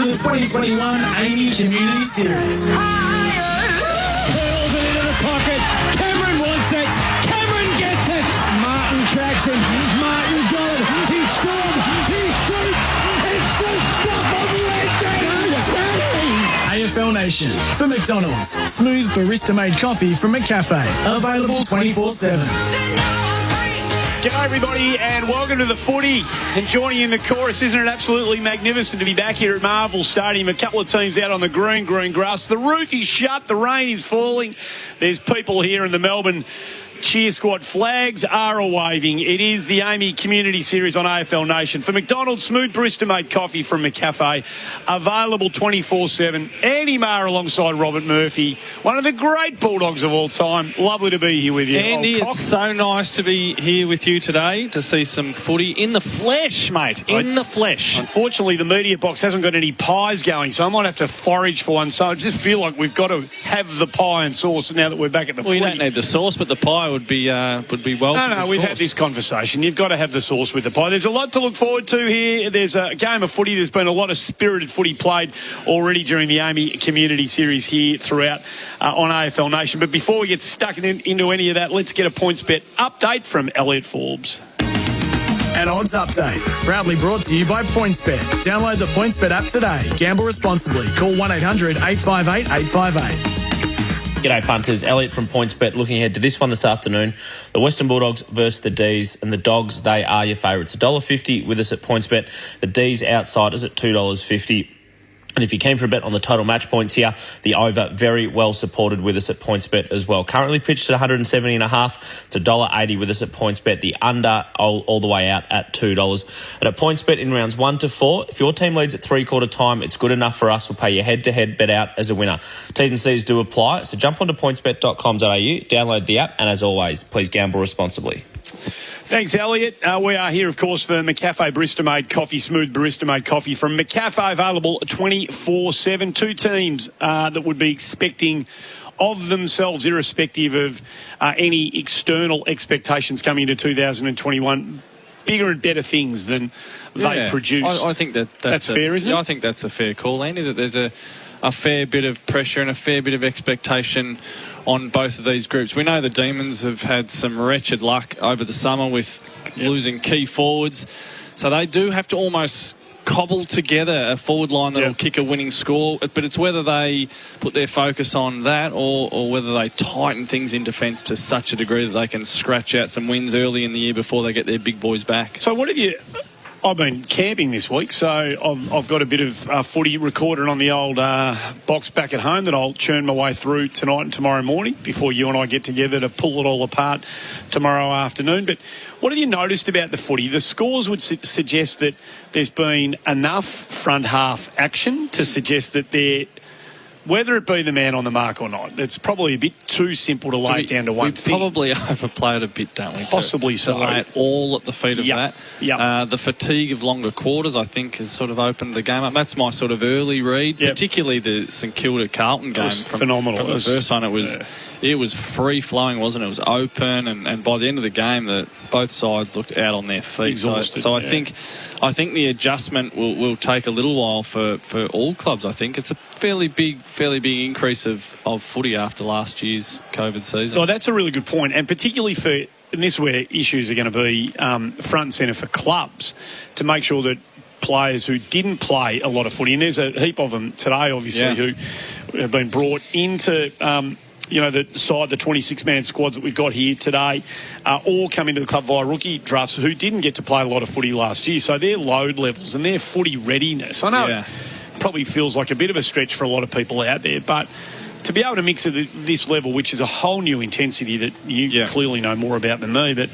the 2021 AAMI Community Series. Curls it into the pocket. Cameron wants it. Cameron gets it. Martin Jackson. Martin's got it. He scored. He shoots. It's the stuff of legend. AFL Nation. For McDonald's. Smooth barista-made coffee from McCafe. Available 24/7. G'day everybody and welcome to the footy. And joining in the chorus, isn't it absolutely magnificent to be back here at Marvel Stadium? A couple of teams out on the green grass. The roof is shut, the rain is falling. There's people here in the Melbourne cheer squad. Flags are waving. It is the AAMI Community Series on AFL Nation. For McDonald's, smooth barista-made coffee from McCafe, available 24/7. Andy Maher alongside Robert Murphy, one of the great Bulldogs of all time. Lovely to be here with you. Andy, it's so nice to be here with you today to see some footy in the flesh, mate. In the flesh. Unfortunately, the media box hasn't got any pies going, so I might have to forage for one. So I just feel like we've got to have the pie and sauce now that we're back at the footy. We don't need the sauce, but the pie would be welcome. No, we've had this conversation. You've got to have the sauce with the pie. There's a lot to look forward to here. There's a game of footy. There's been a lot of spirited footy played already during the AAMI Community Series here throughout on AFL Nation. But before we get stuck into any of that, let's get a PointsBet update from Elliot Forbes. An odds update. Proudly brought to you by PointsBet. Download the PointsBet app today. Gamble responsibly. Call 1-800-858-858. G'day punters, Elliot from PointsBet looking ahead to this one this afternoon. The Western Bulldogs versus the D's, and the Dogs, they are your favourites. $1.50 with us at PointsBet. The D's outsiders at $2.50. And if you came for a bet on the total match points here, the over very well supported with us at PointsBet as well. Currently pitched at $170.5 to $1.80 with us at PointsBet. The under all the way out at $2. And at PointsBet in rounds 1 to 4, if your team leads at three-quarter time, it's good enough for us. We'll pay your head-to-head bet out as a winner. T's and C's do apply. So jump onto pointsbet.com.au, download the app, and as always, please gamble responsibly. Thanks, Elliot. We are here, of course, for McCafe Barista-Made Coffee, smooth barista-made coffee from McCafe, available 24/7. Two teams that would be expecting of themselves, irrespective of any external expectations coming into 2021, bigger and better things than they produced. I think that's fair, isn't it? I think that's a fair call, Andy, that there's a fair bit of pressure and a fair bit of expectation on both of these groups. We know the Demons have had some wretched luck over the summer with losing key forwards, so they do have to almost cobble together a forward line that will kick a winning score, but it's whether they put their focus on that or whether they tighten things in defence to such a degree that they can scratch out some wins early in the year before they get their big boys back. So what have you... I've been camping this week, so I've got a bit of footy recorded on the old box back at home that I'll churn my way through tonight and tomorrow morning before you and I get together to pull it all apart tomorrow afternoon. But what have you noticed about the footy? The scores would suggest that there's been enough front half action to suggest that they're, whether it be the man on the mark or not, it's probably a bit too simple to lay it down to one thing. We probably overplayed a bit, don't we? Possibly so. To lay it all at the feet of that. The fatigue of longer quarters, I think, has sort of opened the game up. That's my sort of early read, particularly the St Kilda-Carlton game. It was phenomenal. From the first one, it was free-flowing, wasn't it? It was open, and by the end of the game, both sides looked out on their feet. Exhausted, so I think the adjustment will take a little while for all clubs. I think it's a fairly big increase of footy after last year's COVID season. Well, that's a really good point, and particularly and this is where issues are going to be front and centre for clubs to make sure that players who didn't play a lot of footy, and there's a heap of them today, obviously, who have been brought into the 26-man squads that we've got here today, all come into the club via rookie drafts who didn't get to play a lot of footy last year. So their load levels and their footy readiness, I know it probably feels like a bit of a stretch for a lot of people out there, but to be able to mix at this level, which is a whole new intensity that you clearly know more about than me, but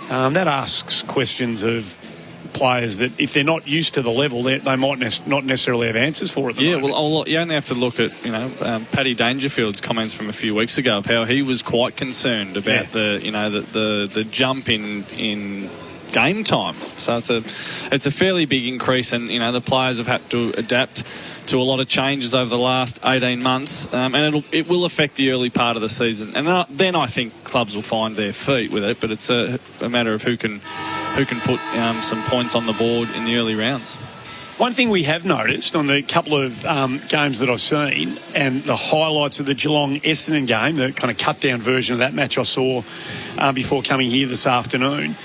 that asks questions of players that if they're not used to the level, they might not necessarily have answers for it. Well, you only have to look at Paddy Dangerfield's comments from a few weeks ago of how he was quite concerned about the jump in game time. So it's a fairly big increase, and the players have had to adapt to a lot of changes over the last 18 months, and it will affect the early part of the season. And then I think clubs will find their feet with it, but it's a matter of who can put some points on the board in the early rounds. One thing we have noticed on the couple of games that I've seen and the highlights of the Geelong-Essendon game, the kind of cut-down version of that match I saw before coming here this afternoon,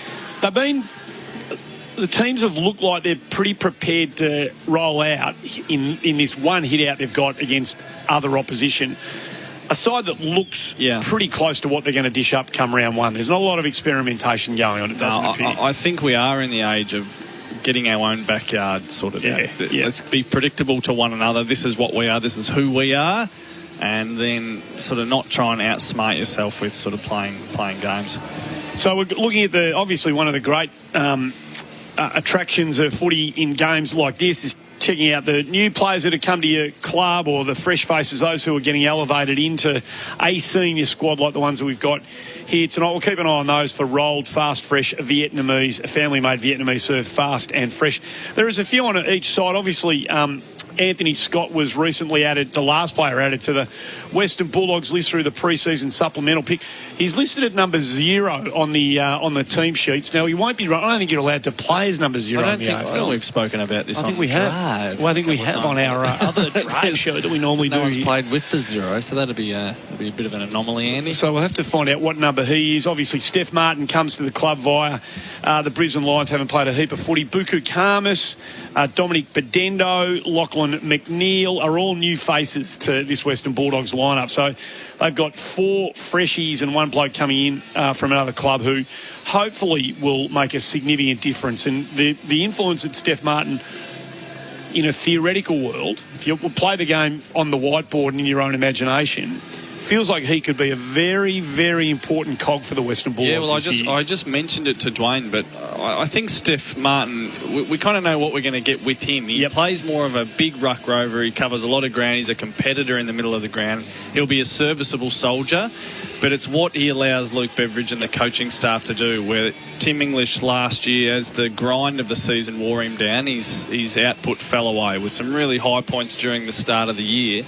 the teams have looked like they're pretty prepared to roll out in this one hit-out they've got against other opposition. A side that looks pretty close to what they're going to dish up come round one. There's not a lot of experimentation going on, it doesn't appear. I think we are in the age of getting our own backyard sorted out. Let's be predictable to one another. This is what we are. This is who we are. And then sort of not try and outsmart yourself with sort of playing games. So we're looking at obviously one of the great attractions of footy in games like this is checking out the new players that have come to your club or the fresh faces, those who are getting elevated into a senior squad like the ones that we've got here tonight. We'll keep an eye on those for rolled, fast, fresh Vietnamese, family-made Vietnamese served fast and fresh. There is a few on each side. Obviously, Anthony Scott was recently added, the last player added to the Western Bulldogs list through the pre-season supplemental pick. He's listed at number 0 on the team sheets. Now, he won't be right. I don't think you're allowed to play as number 0 in the AFL. I think we've spoken about this. I think we have. Well, I think we have on our other drive show that we normally do. No one's played with the 0, so that'd be a bit of an anomaly, Andy. So we'll have to find out what number he is. Obviously, Steph Martin comes to the club via the Brisbane Lions, haven't played a heap of footy. Buku Khamis, Dominic Bedendo, Lachlan McNeil are all new faces to this Western Bulldogs lineup. So they've got 4 freshies and 1 bloke coming in from another club who hopefully will make a significant difference. And the influence that Steph Martin, in a theoretical world, if you play the game on the whiteboard and in your own imagination, feels like he could be a very, very important cog for the Western Bulldogs. Yeah, well, I just mentioned it to Dwayne, but I think Steph Martin, we kind of know what we're going to get with him. He plays more of a big ruck rover. He covers a lot of ground. He's a competitor in the middle of the ground. He'll be a serviceable soldier, but it's what he allows Luke Beveridge and the coaching staff to do, where Tim English last year, as the grind of the season wore him down, his output fell away with some really high points during the start of the year.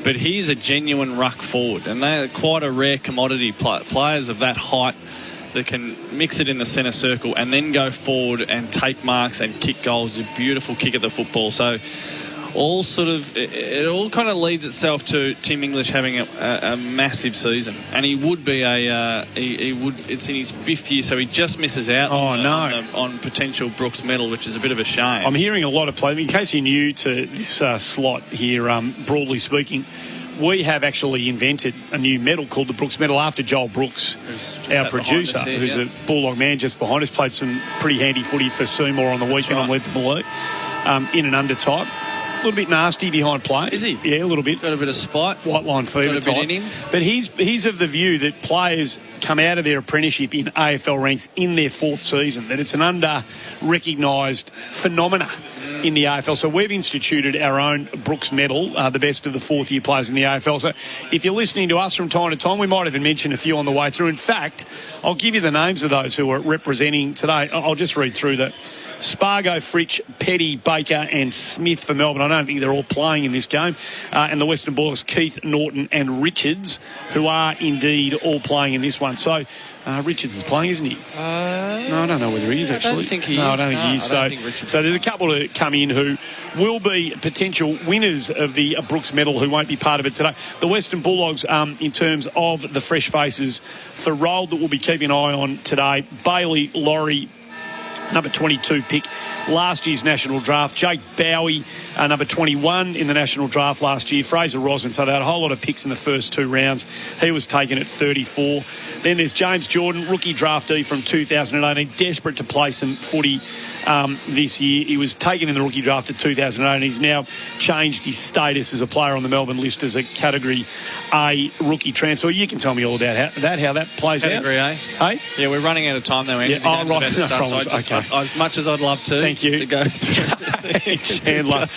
But he's a genuine ruck forward, and they're quite a rare commodity. Players of that height that can mix it in the centre circle and then go forward and take marks and kick goals. A beautiful kick at the football. So it all kind of leads itself to Tim English having a massive season, and he would be it's in his 5th year, so he just misses out on potential Brooks medal, which is a bit of a shame. I'm hearing a lot of play. In case you're new to this slot here, broadly speaking, we have actually invented a new medal called the Brooks Medal after Joel Brooks, our producer, who's a Bulldog man just behind us, played some pretty handy footy for Seymour on the weekend, I'm led to believe, in and under type. A little bit nasty behind play. Is he? Yeah, a little bit. Got a bit of spite. White line fever got a bit in him. But he's of the view that players come out of their apprenticeship in AFL ranks in their 4th season, that it's an under-recognised phenomena in the AFL. So we've instituted our own Brooks Medal, the best of the 4th-year players in the AFL. So if you're listening to us from time to time, we might even mention a few on the way through. In fact, I'll give you the names of those who are representing today. I'll just read through that. Spargo, Fritsch, Petty, Baker and Smith for Melbourne. I don't think they're all playing in this game. And the Western Bulldogs, Keith, Norton and Richards, who are indeed all playing in this one. So Richards is playing, isn't he? No, I don't know whether he is actually. I don't think he is. No, I don't think he is. So there's a couple to come in who will be potential winners of the Brooks Medal who won't be part of it today. The Western Bulldogs, in terms of the fresh faces for roll that we'll be keeping an eye on today, Bailey, Laurie, number 22 pick last year's national draft. Jake Bowie, number 21 in the national draft last year. Fraser Rosman, so they had a whole lot of picks in the first 2 rounds. He was taken at 34. Then there's James Jordan, rookie draftee from 2018, desperate to play some footy this year. He was taken in the rookie draft at 2018. He's now changed his status as a player on the Melbourne list as a Category A rookie transfer. You can tell me all about how that plays Category out. Category A? Hey? Yeah, we're running out of time now, Andy. Yeah, right. As much as I'd love to go through. Chandler.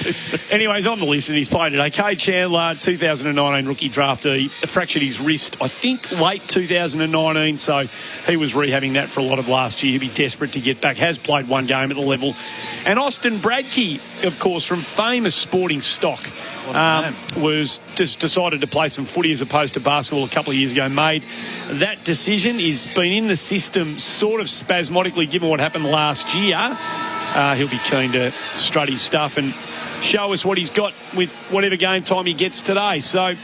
Anyways, on the list, and he's played today. Kay Chandler, 2019 rookie draftee, fractured his wrist, I think, late 2019, so he was rehabbing that for a lot of last year. He'd be desperate to get back. Has played 1 game at the level. And Austin Bradkey, of course, from famous Sporting Stock, was just decided to play some footy as opposed to basketball a couple of years ago. Made that decision. He's been in the system sort of spasmodically given what happened last year. he'll be keen to strut his stuff and show us what he's got with whatever game time he gets today. So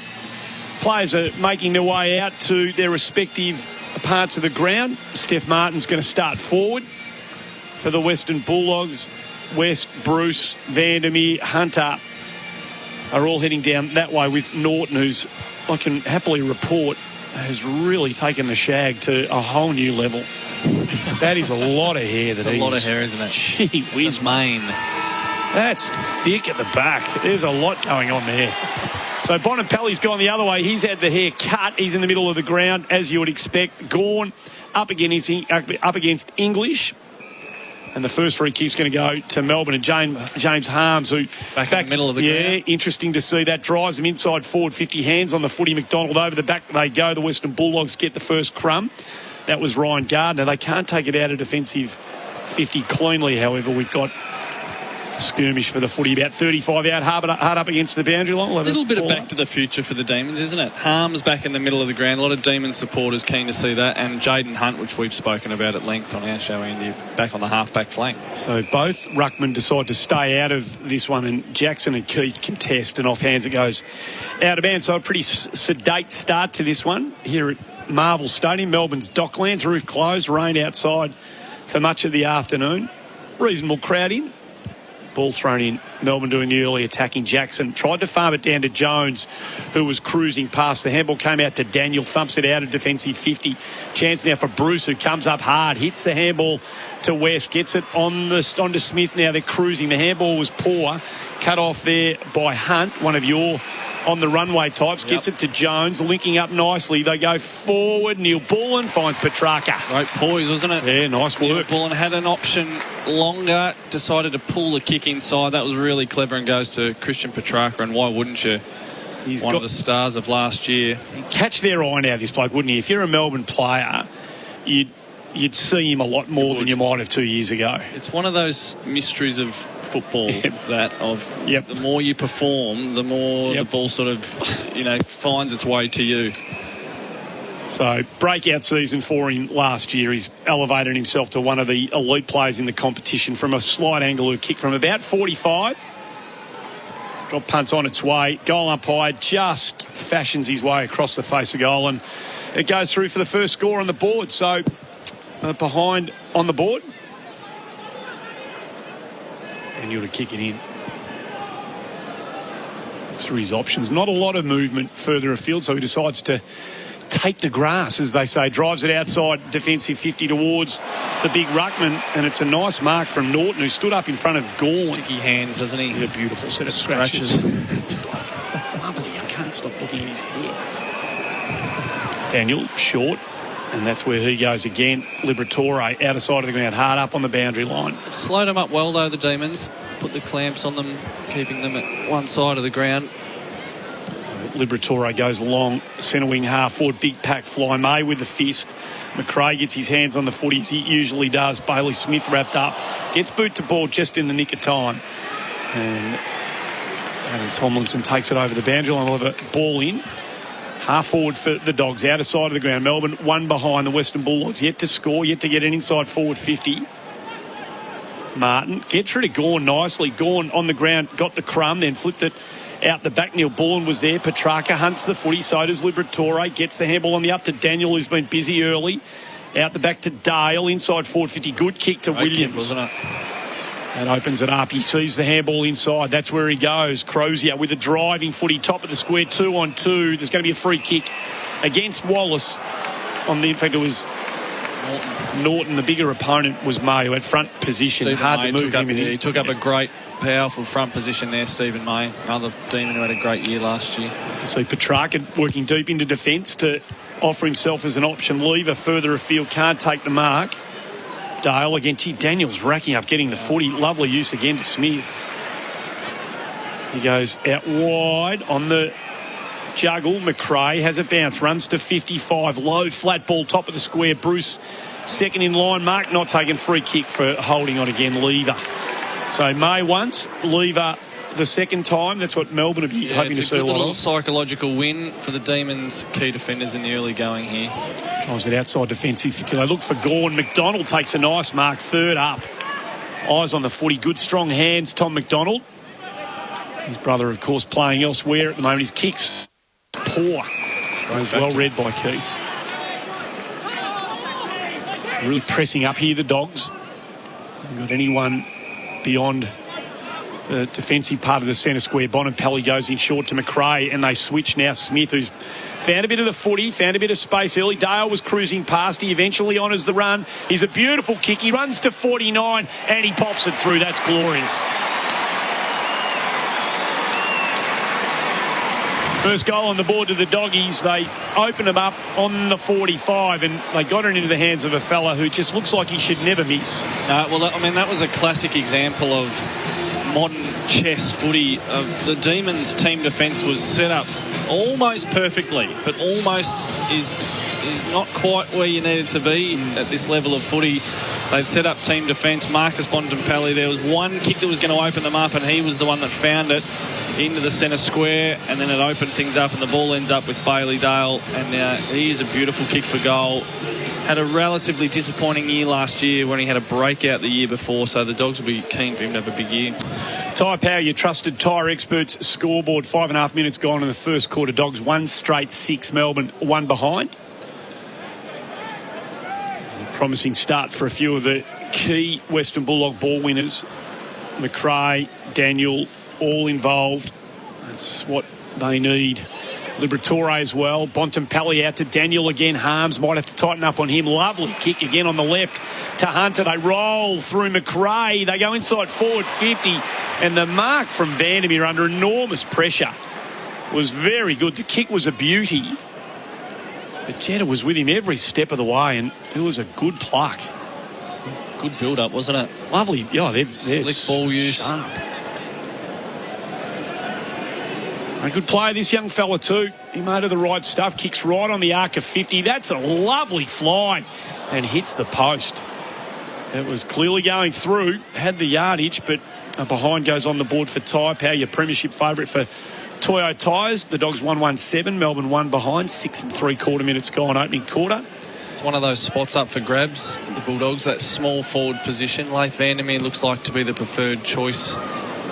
players are making their way out to their respective parts of the ground. Steph Martin's going to start forward for the Western Bulldogs. West, Bruce, Vandermeer, Hunter are all heading down that way with Norton, who's, I can happily report, has really taken the shag to a whole new level. That is a lot of hair. It's a lot of hair, isn't it? Gee whiz, mane. That's thick at the back. There's a lot going on there. So Bonampelli's gone the other way. He's had the hair cut. He's in the middle of the ground, as you would expect. Gawn up against English. And the first free kick's going to go to Melbourne and James Harms, who back in the middle of the ground. Yeah, interesting to see that. Drives them inside forward 50, hands on the footy. McDonald over the back they go. The Western Bulldogs get the first crumb. That was Ryan Gardner. They can't take it out of defensive 50 cleanly, however. We've got skirmish for the footy, about 35 out, hard up against the boundary line. A little bit of back to the future for the Demons, isn't it? Harms back in the middle of the ground. A lot of Demon supporters keen to see that. And Jaden Hunt, which we've spoken about at length on our show, Andy, back on the half-back flank. So both ruckmen decide to stay out of this one, and Jackson and Keith contest, and off hands it goes out of bounds. So a pretty sedate start to this one here at Marvel Stadium. Melbourne's Docklands, roof closed, rain outside for much of the afternoon. Reasonable crowd in. Ball thrown in. Melbourne doing the early attacking. Jackson tried to farm it down to Jones, who was cruising past. The handball came out to Daniel, thumps it out of defensive 50. Chance now for Bruce, who comes up hard, hits the handball to West, gets it onto Smith. Now they're cruising. The handball was poor, cut off there by Hunt, one of your on the runway types. Gets it to Jones, linking up nicely. They go forward. Neil Bullen finds Petrarca. Great poise, wasn't it? Yeah, nice work. Neil Bullen had an option longer, decided to pull the kick inside. That was really clever and goes to Christian Petrarca, and why wouldn't you? He's one of the stars of last year. Catch their eye now, this bloke, wouldn't he? If you're a Melbourne player, you'd see him a lot more than you might have 2 years ago. It's one of those mysteries of football the more you perform, the more the ball sort of finds its way to you. So breakout season for him last year. He's elevated himself to one of the elite players in the competition from a slight angle kick from about 45. Drop punts on its way. Goal umpire just fashions his way across the face of goal, and it goes through for the first score on the board. So behind on the board. And you're to kick it in. Through his options. Not a lot of movement further afield, so he decides to take the grass, as they say. Drives it outside defensive 50 towards the big ruckman, and it's a nice mark from Norton, who stood up in front of Gawn. Sticky hands, doesn't he? A beautiful set of scratches. Lovely. I can't stop looking at his hair. Daniel, short. And that's where he goes again. Liberatore outer side of the ground, hard up on the boundary line. Slowed them up well, though, the Demons. Put the clamps on them, keeping them at one side of the ground. Liberatore goes long, centre wing half forward, big pack fly. May with the fist. McRae gets his hands on the footy as he usually does. Bailey Smith wrapped up. Gets boot to ball just in the nick of time. And Adam Tomlinson takes it over the boundary line. We'll have a ball in. Half forward for the Dogs, outer side of the ground. Melbourne one behind the Western Bulldogs, yet to score, yet to get an inside forward 50. Martin gets through to Gawn nicely. Gawn on the ground, got the crumb, then flipped it out the back. Neil Bullen was there. Petrarca hunts the footy, so does Liberatore. Gets the handball on the up to Daniel, who's been busy early. Out the back to Dale, inside forward 50. Good kick to Williams. Wasn't it? That opens it up. He sees the handball inside. That's where he goes. Crozier with a driving footy, top of the square, 2-on-2. There's going to be a free kick against Wallace. In fact, it was Norton. The bigger opponent was May, who had front position. Stephen hard May to move him. He took up a great, powerful front position there, Stephen May. Another Demon who had a great year last year. You see Petrarca working deep into defence to offer himself as an option lever further afield. Can't take the mark. Dale again. Daniel's racking up getting the footy. Lovely use again to Smith. He goes out wide on the juggle. McRae has a bounce. Runs to 55. Low flat ball, top of the square. Bruce second in line. Mark not taking free kick for holding on again. Lever. So May once. Lever the second time. That's what Melbourne will be hoping to see a lot of. It's a little psychological win for the Demons' key defenders in the early going here. Tries it outside defensive. They look for Gawn. McDonald takes a nice mark. Third up. eyes on the footy. Good, strong hands, Tom McDonald. His brother, of course, playing elsewhere at the moment. His kicks poor. Was well read by Keith. Really pressing up here, the Dogs. Haven't got anyone beyond the defensive part of the centre square. Bontempelli goes in short to McRae, and they switch now. Smith, who's found a bit of the footy, found a bit of space early. Dale was cruising past. He eventually honours the run. He's a beautiful kick. He runs to 49, and he pops it through. That's glorious. First goal on the board to the Doggies. They open them up on the 45, and they got it into the hands of a fella who just looks like he should never miss. That was a classic example of modern chess footy. Of the Demons' team defence was set up almost perfectly, but almost is not quite where you needed to be at this level of footy. They'd set up team defence. Marcus Bontempelli, there was one kick that was going to open them up, and he was the one that found it into the centre square, and then it opened things up, and the ball ends up with Bailey Dale, and he is a beautiful kick for goal. Had a relatively disappointing year last year when he had a breakout the year before, so the Dogs will be keen for him to have a big year. Tyre Power, your trusted tyre experts. Scoreboard, 5.5 minutes gone in the first quarter. Dogs 1 straight 6, Melbourne 1 behind. Promising start for a few of the key Western Bulldog ball winners. McRae, Daniel, all involved. That's what they need. Liberatore as well. Bontempelli out to Daniel again. Harms might have to tighten up on him. Lovely kick again on the left to Hunter. They roll through McRae. They go inside forward 50. And the mark from Vandermeer under enormous pressure was very good. The kick was a beauty. But Jetta was with him every step of the way, and it was a good pluck. Good build-up, wasn't it? Lovely. Yeah, they're slick ball use. Sharp. A good player, this young fella too. He made of the right stuff. Kicks right on the arc of 50. That's a lovely fly, and hits the post. It was clearly going through. Had the yardage, but a behind goes on the board for Tyre Power, your premiership favourite for Toyo Tyres. The Dogs 1-1-7, Melbourne 1 behind. 6 3/4 minutes gone, opening quarter. It's one of those spots up for grabs, the Bulldogs, that small forward position. Leith Vandermeer looks like to be the preferred choice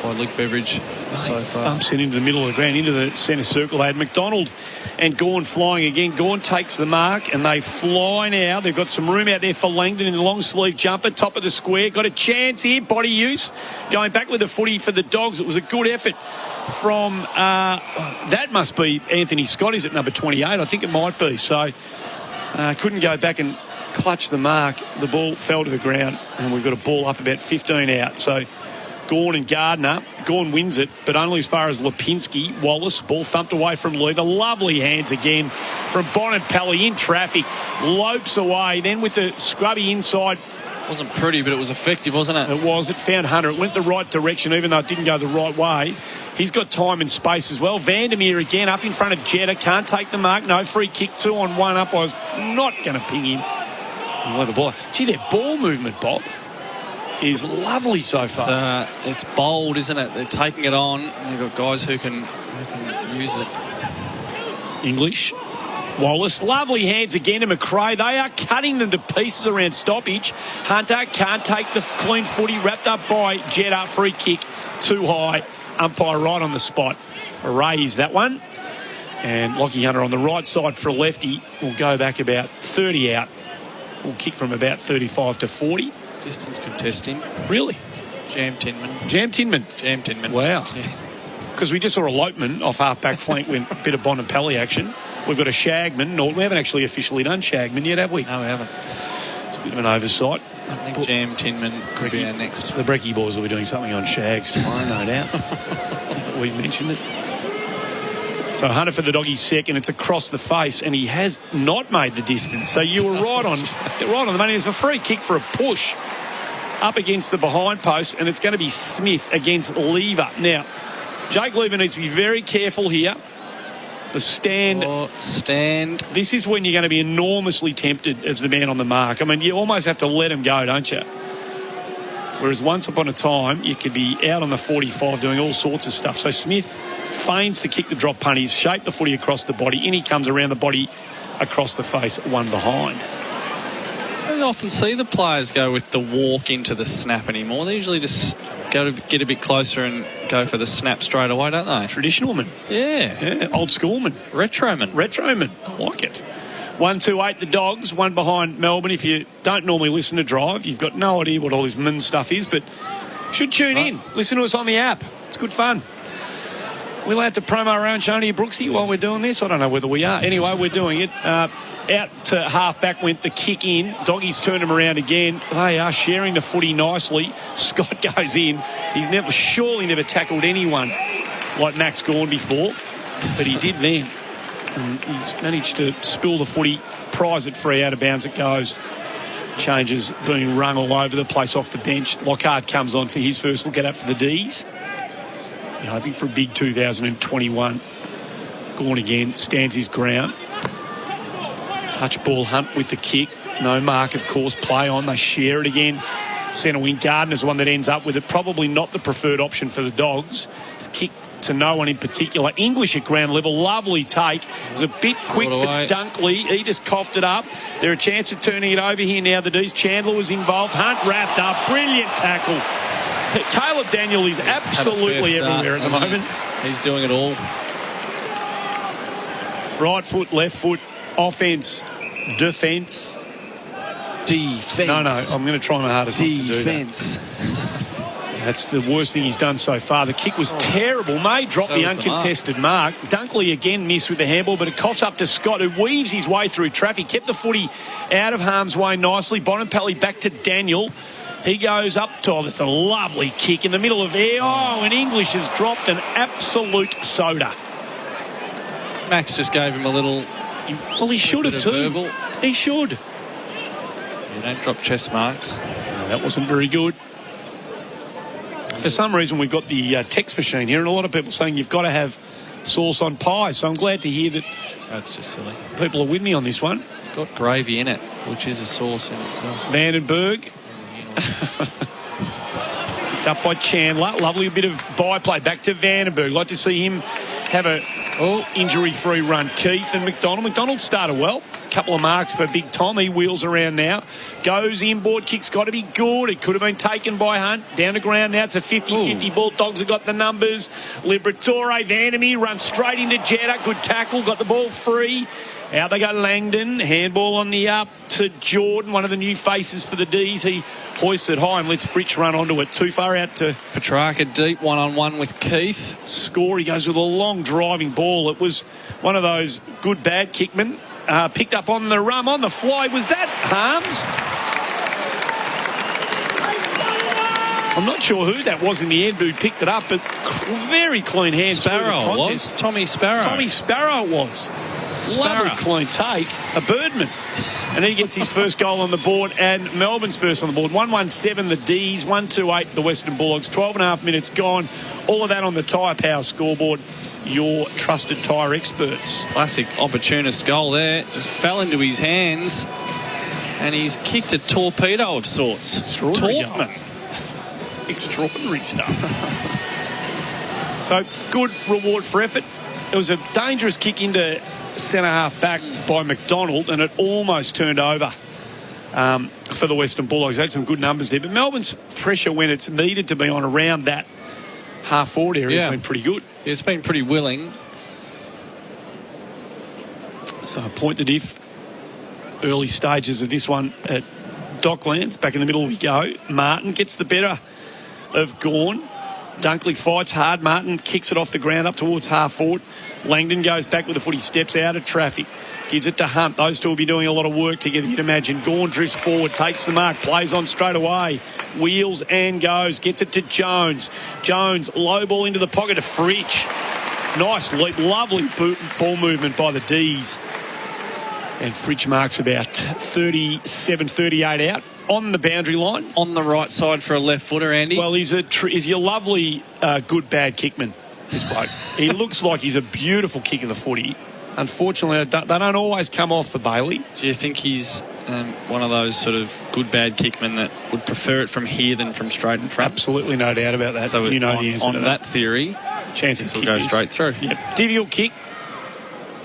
by Luke Beveridge so far. Thumps it into the middle of the ground, into the centre circle. They had McDonald and Gawn flying again. Gawn takes the mark, and they fly now. They've got some room out there for Langdon in the long sleeve jumper, top of the square. Got a chance here, body use. Going back with the footy for the Dogs. It was a good effort from, that must be Anthony Scott, is at number 28. I think it might be. So couldn't go back and clutch the mark. The ball fell to the ground, and we've got a ball up about 15 out. So Gawn and Gardner. Gawn wins it, but only as far as Lipinski. Wallace, ball thumped away from Lever. Lovely hands again from Bontempelli in traffic. Lopes away, then with the scrubby inside. Wasn't pretty, but it was effective, wasn't it? It was. It found Hunter. It went the right direction, even though it didn't go the right way. He's got time and space as well. Vandermeer again up in front of Jetta. Can't take the mark. No free kick. 2 on 1 up. I was not going to ping him. The ball. Gee, their ball movement, Bob, is lovely so far. It's bold, isn't it? They're taking it on. They've got guys who can use it. English. Wallace, lovely hands again to McRae. They are cutting them to pieces around stoppage. Hunter can't take the clean footy, wrapped up by Jetta. Free kick, too high. Umpire right on the spot. Raise that one. And Lockie Hunter on the right side for a lefty will go back about 30 out. Will kick from about 35 to 40. Distance could test him. Really? Jam Tinman. Jam Tinman. Jam Tinman. Wow. Yeah. Because we just saw a Lopeman off half-back flank with a bit of Bontempelli action. We've got a Shagman. No, we haven't actually officially done Shagman yet, have we? No, we haven't. It's a bit of an oversight. I think Jam Tinman could be our next. The Brecky boys will be doing something on Shags tomorrow, no doubt. We've mentioned it. So Hunter for the Doggies second. It's across the face, and he has not made the distance. So you were right on the money. There's a free kick for a push up against the behind post, and it's going to be Smith against Lever. Now, Jake Lever needs to be very careful here. The stand. This is when you're going to be enormously tempted as the man on the mark. I mean, you almost have to let him go, don't you? Whereas once upon a time, you could be out on the 45 doing all sorts of stuff. So Smith feigns to kick the drop punt. He's shaped the footy across the body. In he comes around the body, across the face, 1 behind. often see the players go with the walk into the snap anymore. They usually just go to get a bit closer and go for the snap straight away, don't they? Traditional man. Yeah. Old school man. Retro man. I like it. 1-2-8 the Dogs, one behind Melbourne. If you don't normally listen to Drive, you've got no idea what all this min stuff is, but should tune in. Listen to us on the app. It's good fun. We're allowed to promo our own show here, Brooksy, while we're doing this. I don't know whether we are. Anyway, we're doing it. Out to half-back went the kick in. Doggies turned him around again. They are sharing the footy nicely. Scott goes in. He's surely never tackled anyone like Max Gawn before, but he did then. And he's managed to spill the footy, prize it free, out of bounds it goes. Changes being rung all over the place off the bench. Lockhart comes on for his first look at it for the D's. You're hoping for a big 2021. Gawn again, stands his ground. Touch ball, Hunt with the kick. No mark, of course, play on. They share it again. Centre wing, Gardner's one that ends up with it. Probably not the preferred option for the Dogs. It's kicked to no one in particular. English at ground level, lovely take. It was a bit quick for Dunkley. He just coughed it up. They're a chance of turning it over here now. The D's. Chandler was involved. Hunt wrapped up. Brilliant tackle. Caleb Daniel is absolutely everywhere at the moment. He's doing it all. Right foot, left foot, offence, defence. No, I'm going to try my hardest not to do that. That's the worst thing he's done so far. The kick was terrible. May dropped the uncontested mark. Dunkley again missed with the handball, but it coughs up to Scott, who weaves his way through traffic, kept the footy out of harm's way nicely. Bonapelli back to Daniel. He goes up to, that's a lovely kick in the middle of air. And English has dropped an absolute soda. Max just gave him a little... Well, he should have too. Verbal. He should. You don't drop chest marks. No, that wasn't very good. For some reason, we've got the text machine here, and a lot of people saying you've got to have sauce on pie. So I'm glad to hear that. That's just silly. People are with me on this one. It's got gravy in it, which is a sauce in itself. Vandenberg. Picked up by Chandler. Lovely bit of byplay. Back to Vandenberg. Like to see him have a injury-free run. Keith and McDonald. McDonald started well. Couple of marks for Big Tom. He wheels around now. Goes inboard. Kick's got to be good. It could have been taken by Hunt. Down to ground now. It's a 50-50 ball. Dogs have got the numbers. Liberatore. Vandermeer runs straight into Jetta. Good tackle. Got the ball free. Out they go Langdon. Handball on the up to Jordan. One of the new faces for the D's. He hoists it high and lets Fritsch run onto it. Too far out to Petrarca deep. One-on-one with Keith. Score. He goes with a long driving ball. It was one of those good bad kickmen. Picked up on the run, on the fly. Was that Harms? I'm not sure who that was in the end who picked it up, but very clean hands. Sparrow was. Tommy Sparrow. Tommy Sparrow was. Lovely clean take. A Birdman. And he gets his first goal on the board, and Melbourne's first on the board. 1-1-7 the D's, 1-2-8 the Western Bulldogs. 12 and a half minutes gone. All of that on the Tyre Power scoreboard. Your trusted tyre experts. Classic opportunist goal there. Just fell into his hands, and he's kicked a torpedo of sorts. Extraordinary. Extraordinary stuff. So, good reward for effort. It was a dangerous kick into centre half back by McDonald, and it almost turned over for the Western Bulldogs. They had some good numbers there, but Melbourne's pressure when it's needed to be on around that half forward area has been pretty good. Yeah, it's been pretty willing. So a point the diff. Early stages of this one at Docklands. Back in the middle we go. Martin gets the better of Gawn. Dunkley fights hard. Martin kicks it off the ground up towards half forward. Langdon goes back with the foot. He steps out of traffic. Gives it to Hunt. Those two will be doing a lot of work together, you'd imagine. Gawn drifts forward, takes the mark, plays on straight away. Wheels and goes. Gets it to Jones. Jones, low ball into the pocket of Fritsch. Nice leap. Lovely ball movement by the D's. And Fritsch marks about 37-38 out. On the boundary line. On the right side for a left footer, Andy. Well, he's your lovely good bad kickman, this bloke. He looks like he's a beautiful kick of the footy. Unfortunately, they don't always come off for Bailey. Do you think he's one of those sort of good bad kickmen that would prefer it from here than from straight in front? Absolutely no doubt about that. So you know the answer on to that theory, chances will go straight through. Yep. Divial kick.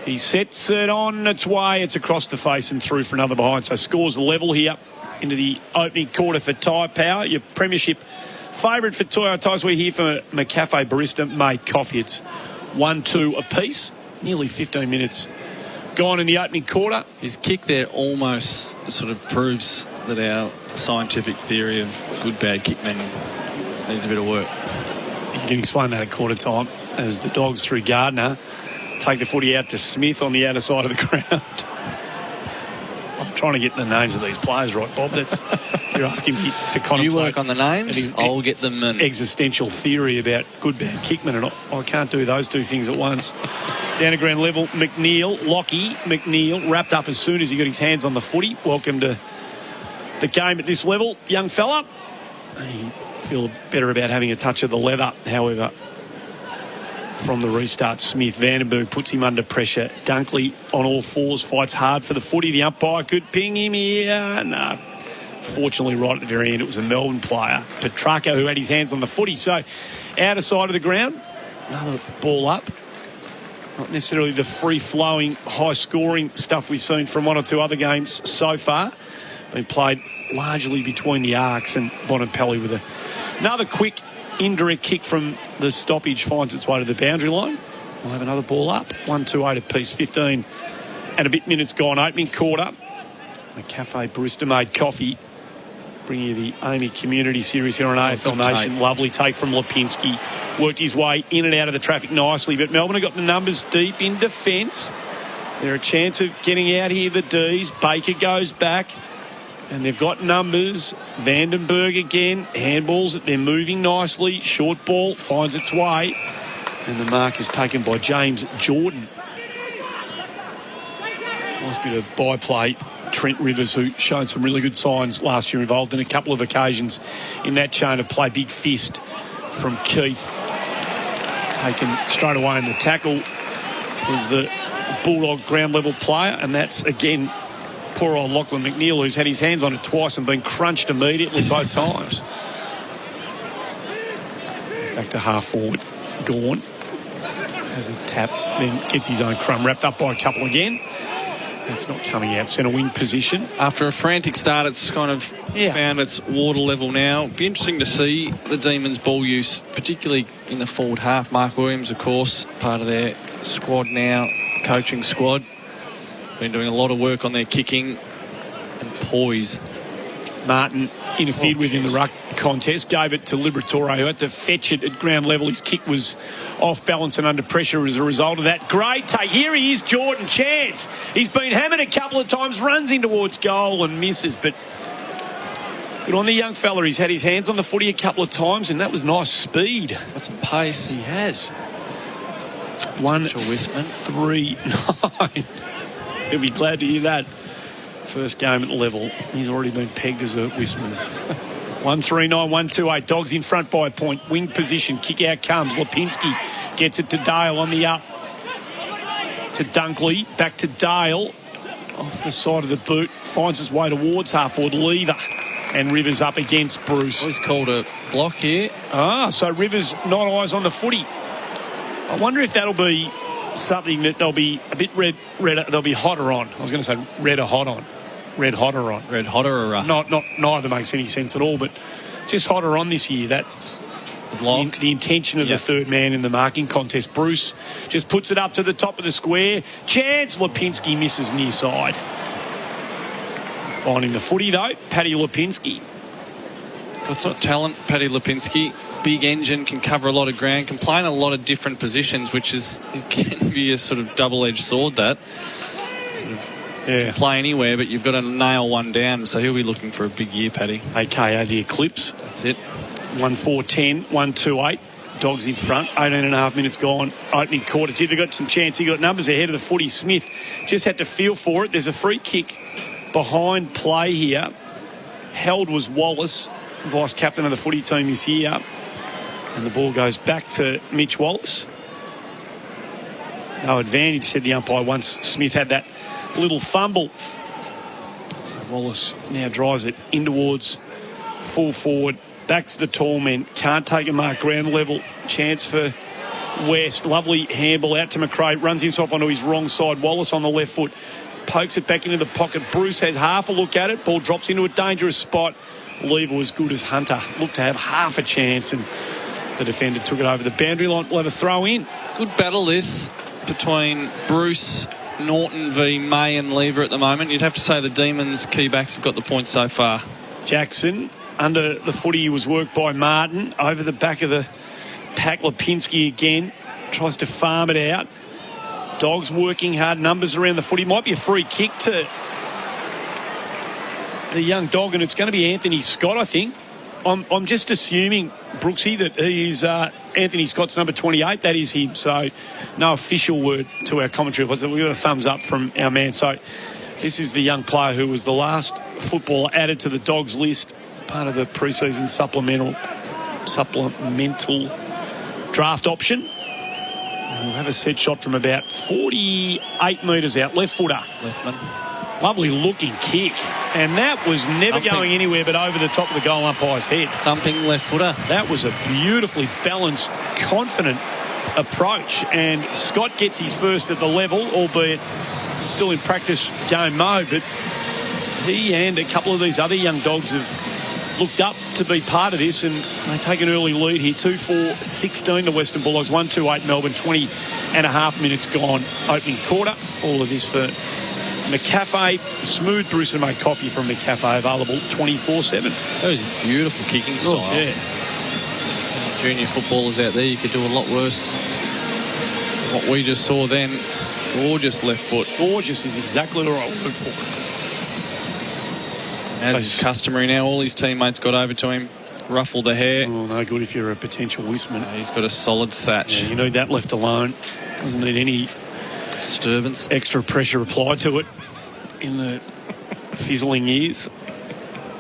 He sets it on its way. It's across the face and through for another behind. So scores level here into the opening quarter for Tyre Power. Your premiership favourite for Toyota Tyres. We're here for McCafe Barista Made Coffee. It's 1-2 apiece. Nearly 15 minutes gone in the opening quarter. His kick there almost sort of proves that our scientific theory of good, bad kickmen needs a bit of work. You can explain that at quarter time as the Dogs through Gardner take the footy out to Smith on the outer side of the ground. I'm trying to get the names of these players right, Bob. That's you're asking me to contemplate. You work on the names, I'll get them. Existential theory about good, bad kickmen, and I can't do those two things at once. Down to ground level, Lockie McNeil wrapped up as soon as he got his hands on the footy. Welcome to the game at this level, young fella. He feel better about having a touch of the leather, however. From the restart, Smith, Vandenberg puts him under pressure. Dunkley on all fours, fights hard for the footy. The umpire could ping him here. No. Fortunately, right at the very end, it was a Melbourne player, Petrarca, who had his hands on the footy. So, outer side of the ground, another ball up. Not necessarily the free-flowing, high-scoring stuff we've seen from one or two other games so far. Been played largely between the arcs, and Bonampelli with another quick indirect kick from the stoppage finds its way to the boundary line. We'll have another ball up. 1-2-8 apiece. 15 and a bit minutes gone. Opening quarter. The Cafe Barista Made Coffee. Bring you the Amy Community Series here on AFL Nation. Lovely take from Lipinski. Worked his way in and out of the traffic nicely. But Melbourne have got the numbers deep in defence. They're a chance of getting out here, the D's. Baker goes back. And they've got numbers. Vandenberg again. Handballs. They're moving nicely. Short ball finds its way. And the mark is taken by James Jordan. Nice bit of byplay. Trent Rivers, who showed some really good signs last year, involved in a couple of occasions in that chain of play. Big fist from Keith. Taken straight away in the tackle was the Bulldog ground level player. And that's, again, poor old Lachlan McNeil, who's had his hands on it twice and been crunched immediately both times. Back to half forward. Gawn has a tap, then gets his own crumb, wrapped up by a couple again. It's not coming out. Centre wing position. After a frantic start, it's kind of found its water level now. Be interesting to see the Demons' ball use, particularly in the forward half. Mark Williams, of course, part of their squad now, coaching squad. Been doing a lot of work on their kicking and poise. Martin interfered with in the ruck contest, gave it to Liberatore, who had to fetch it at ground level. His kick was off balance and under pressure as a result of that. Great take. Here he is, Jordan. Chance. He's been hammered a couple of times, runs in towards goal and misses, but good on the young fella. He's had his hands on the footy a couple of times, and that was nice speed. Got some pace. He has. 1-3-9. He'll be glad to hear that. First game at the level. He's already been pegged as a Wisman. 1-3-9, 1-2-8. Dogs in front by a point. Wing position. Kick out comes. Lipinski gets it to Dale on the up. To Dunkley. Back to Dale. Off the side of the boot. Finds his way towards half forward. Lever. And Rivers up against Bruce. He's called a block here. So Rivers not eyes on the footy. I wonder if that'll be something that they'll be a bit red. They'll be hotter on. I was going to say red or hot on. Red hotter on. Red hotter or neither makes any sense at all, but just hotter on this year. That the intention of the third man in the marking contest. Bruce just puts it up to the top of the square. Chance. Lipinski misses near side. He's finding the footy though. Paddy Lipinski. Got some talent, Paddy Lipinski. Big engine, can cover a lot of ground, can play in a lot of different positions, which is, it can be a sort of double-edged sword, that. Sort of can play anywhere, but you've got to nail one down, so he'll be looking for a big year, Paddy. AKA the Eclipse. That's it. 1-4-10, 1-2-8. Dogs in front, 18 and a half minutes gone. Opening quarter. They've got some chance. He got numbers ahead of the footy. Smith just had to feel for it. There's a free kick behind play here. Held was Wallace, vice-captain of the footy team this year. And the ball goes back to Mitch Wallace. No advantage, said the umpire once Smith had that little fumble. So Wallace now drives it in towards full forward. Back to the tall men. Can't take a mark ground level. Chance for West. Lovely handball out to McRae. Runs himself onto his wrong side. Wallace on the left foot. pokes it back into the pocket. Bruce has half a look at it. Ball drops into a dangerous spot. Lever was good as Hunter. Looked to have half a chance, and the defender took it over the boundary line. Let a throw in. Good battle this between Bruce, Norton v May and Lever at the moment. You'd have to say the Demons key backs have got the points so far. Jackson under the footy, he was worked by Martin over the back of the pack. Lipinski again tries to farm it out. Dogs working hard, numbers around the footy. Might be a free kick to the young dog, and it's going to be Anthony Scott, I think. I'm just assuming, Brooksy, that he is Anthony Scott's number 28. That is him. So no official word to our commentary was that we got a thumbs up from our man. So this is the young player who was the last footballer added to the Dogs list, part of the pre-season supplemental draft option. We'll have a set shot from about 48 metres out. Left footer. Leftman. Lovely looking kick. And that was never going anywhere but over the top of the goal umpire's head. Thumping left footer. That was a beautifully balanced, confident approach. And Scott gets his first at the level, albeit still in practice game mode. But he and a couple of these other young dogs have looked up to be part of this, and they take an early lead here. 2-4-16 the Western Bulldogs. 1-2-8 Melbourne. 20 and a half minutes gone opening quarter. All of this for McCafe. Smooth Bruce and made coffee from McCafe, available 24/7. That was a beautiful kicking style. Yeah. Junior footballers out there, you could do a lot worse. What we just saw then, gorgeous left foot. Gorgeous is exactly the right word for it. As is customary now, all his teammates got over to him, ruffled the hair. Oh, no good if you're a potential Wisman. He's got a solid thatch. Yeah, you need that left alone. Doesn't need any disturbance. Extra pressure applied to it in the fizzling years.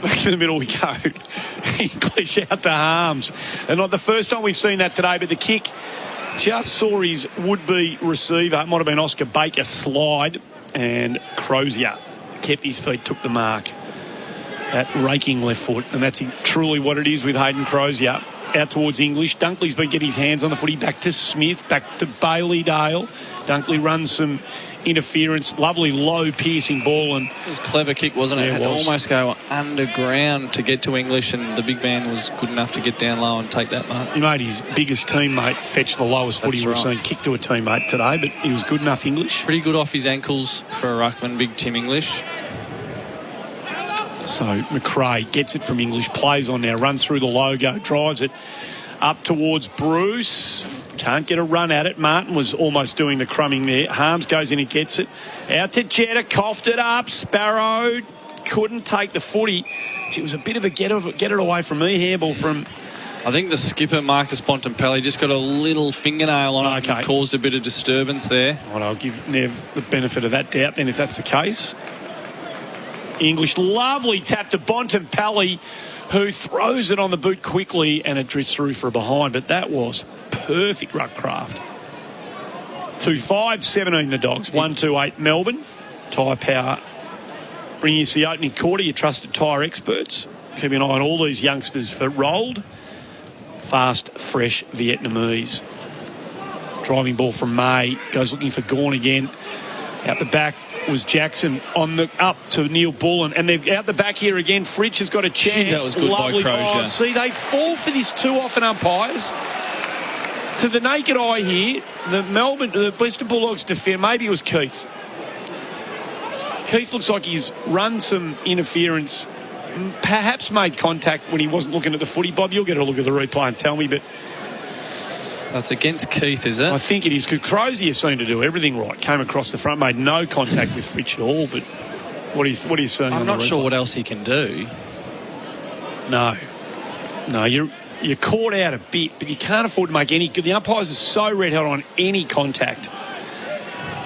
Back in the middle we go. English out to Harms. And not the first time we've seen that today, but the kick just saw his would-be receiver. It might have been Oscar Baker slide, and Crozier kept his feet, took the mark. That raking left foot, and that's truly what it is with Hayden Crozier. Out towards English. Dunkley's been getting his hands on the footy. Back to Smith, back to Bailey Dale. Dunkley runs some interference. Lovely low piercing ball. And it was a clever kick, wasn't it? Yeah, it had to almost go underground to get to English, and the big man was good enough to get down low and take that mark. He made his biggest teammate fetch the lowest footy we've seen kick to a teammate today, but he was good enough, English. Pretty good off his ankles for a ruckman, big Tim English. So McRae gets it from English, plays on now, runs through the logo, drives it up towards Bruce. Can't get a run at it. Martin was almost doing the crumbing there. Harms goes in and gets it. Out to Jetta, coughed it up. Sparrow couldn't take the footy. It was a bit of a get it away from me handball from... I think the skipper, Marcus Bontempelli, just got a little fingernail on it and caused a bit of disturbance there. Well, I'll give Nev the benefit of that doubt then if that's the case. English, lovely tap to Bontempelli, who throws it on the boot quickly, and it drifts through for a behind. But that was perfect ruck craft. 2-5-17 the Dogs. 1-2-8 Melbourne. Tyre Power bringing us the opening quarter. Your trusted tyre experts. Keep an eye on all these youngsters for rolled. Fast, fresh Vietnamese. Driving ball from May. Goes looking for Gawn again. Out the back was Jackson on the up to Neil Bullen, and they're out the back here again. Fridge has got a chance. That was good by Crozier. See, they fall for this too often, umpires. To the naked eye here, the Western Bulldogs defender, maybe it was Keith. Keith looks like he's run some interference, perhaps made contact when he wasn't looking at the footy. Bob, you'll get a look at the replay and tell me, but that's against Keith, is it? I think it is, because Crozier seemed to do everything right. Came across the front, made no contact with Fritsch at all. But what are you saying? I'm not sure what else he can do. No, you're caught out a bit, but you can't afford to make any. The umpires are so red hot on any contact.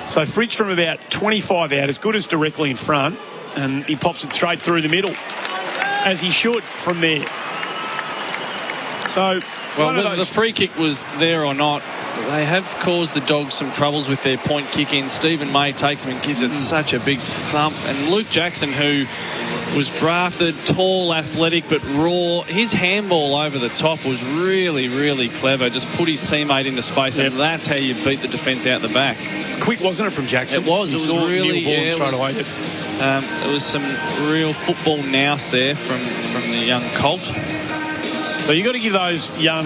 So Fritsch from about 25 out, as good as directly in front, and he pops it straight through the middle, as he should from there. So. Well, whether the free kick was there or not, they have caused the Dogs some troubles with their point kick in. Stephen May takes him and gives it such a big thump. And Luke Jackson, who was drafted, tall, athletic, but raw. His handball over the top was really, really clever. Just put his teammate into space, and that's how you beat the defence out the back. It's quick, wasn't it, from Jackson? It was. It was really, Neil Vaughan straight away. There was some real football nous there from the young colt. So you've got to give those young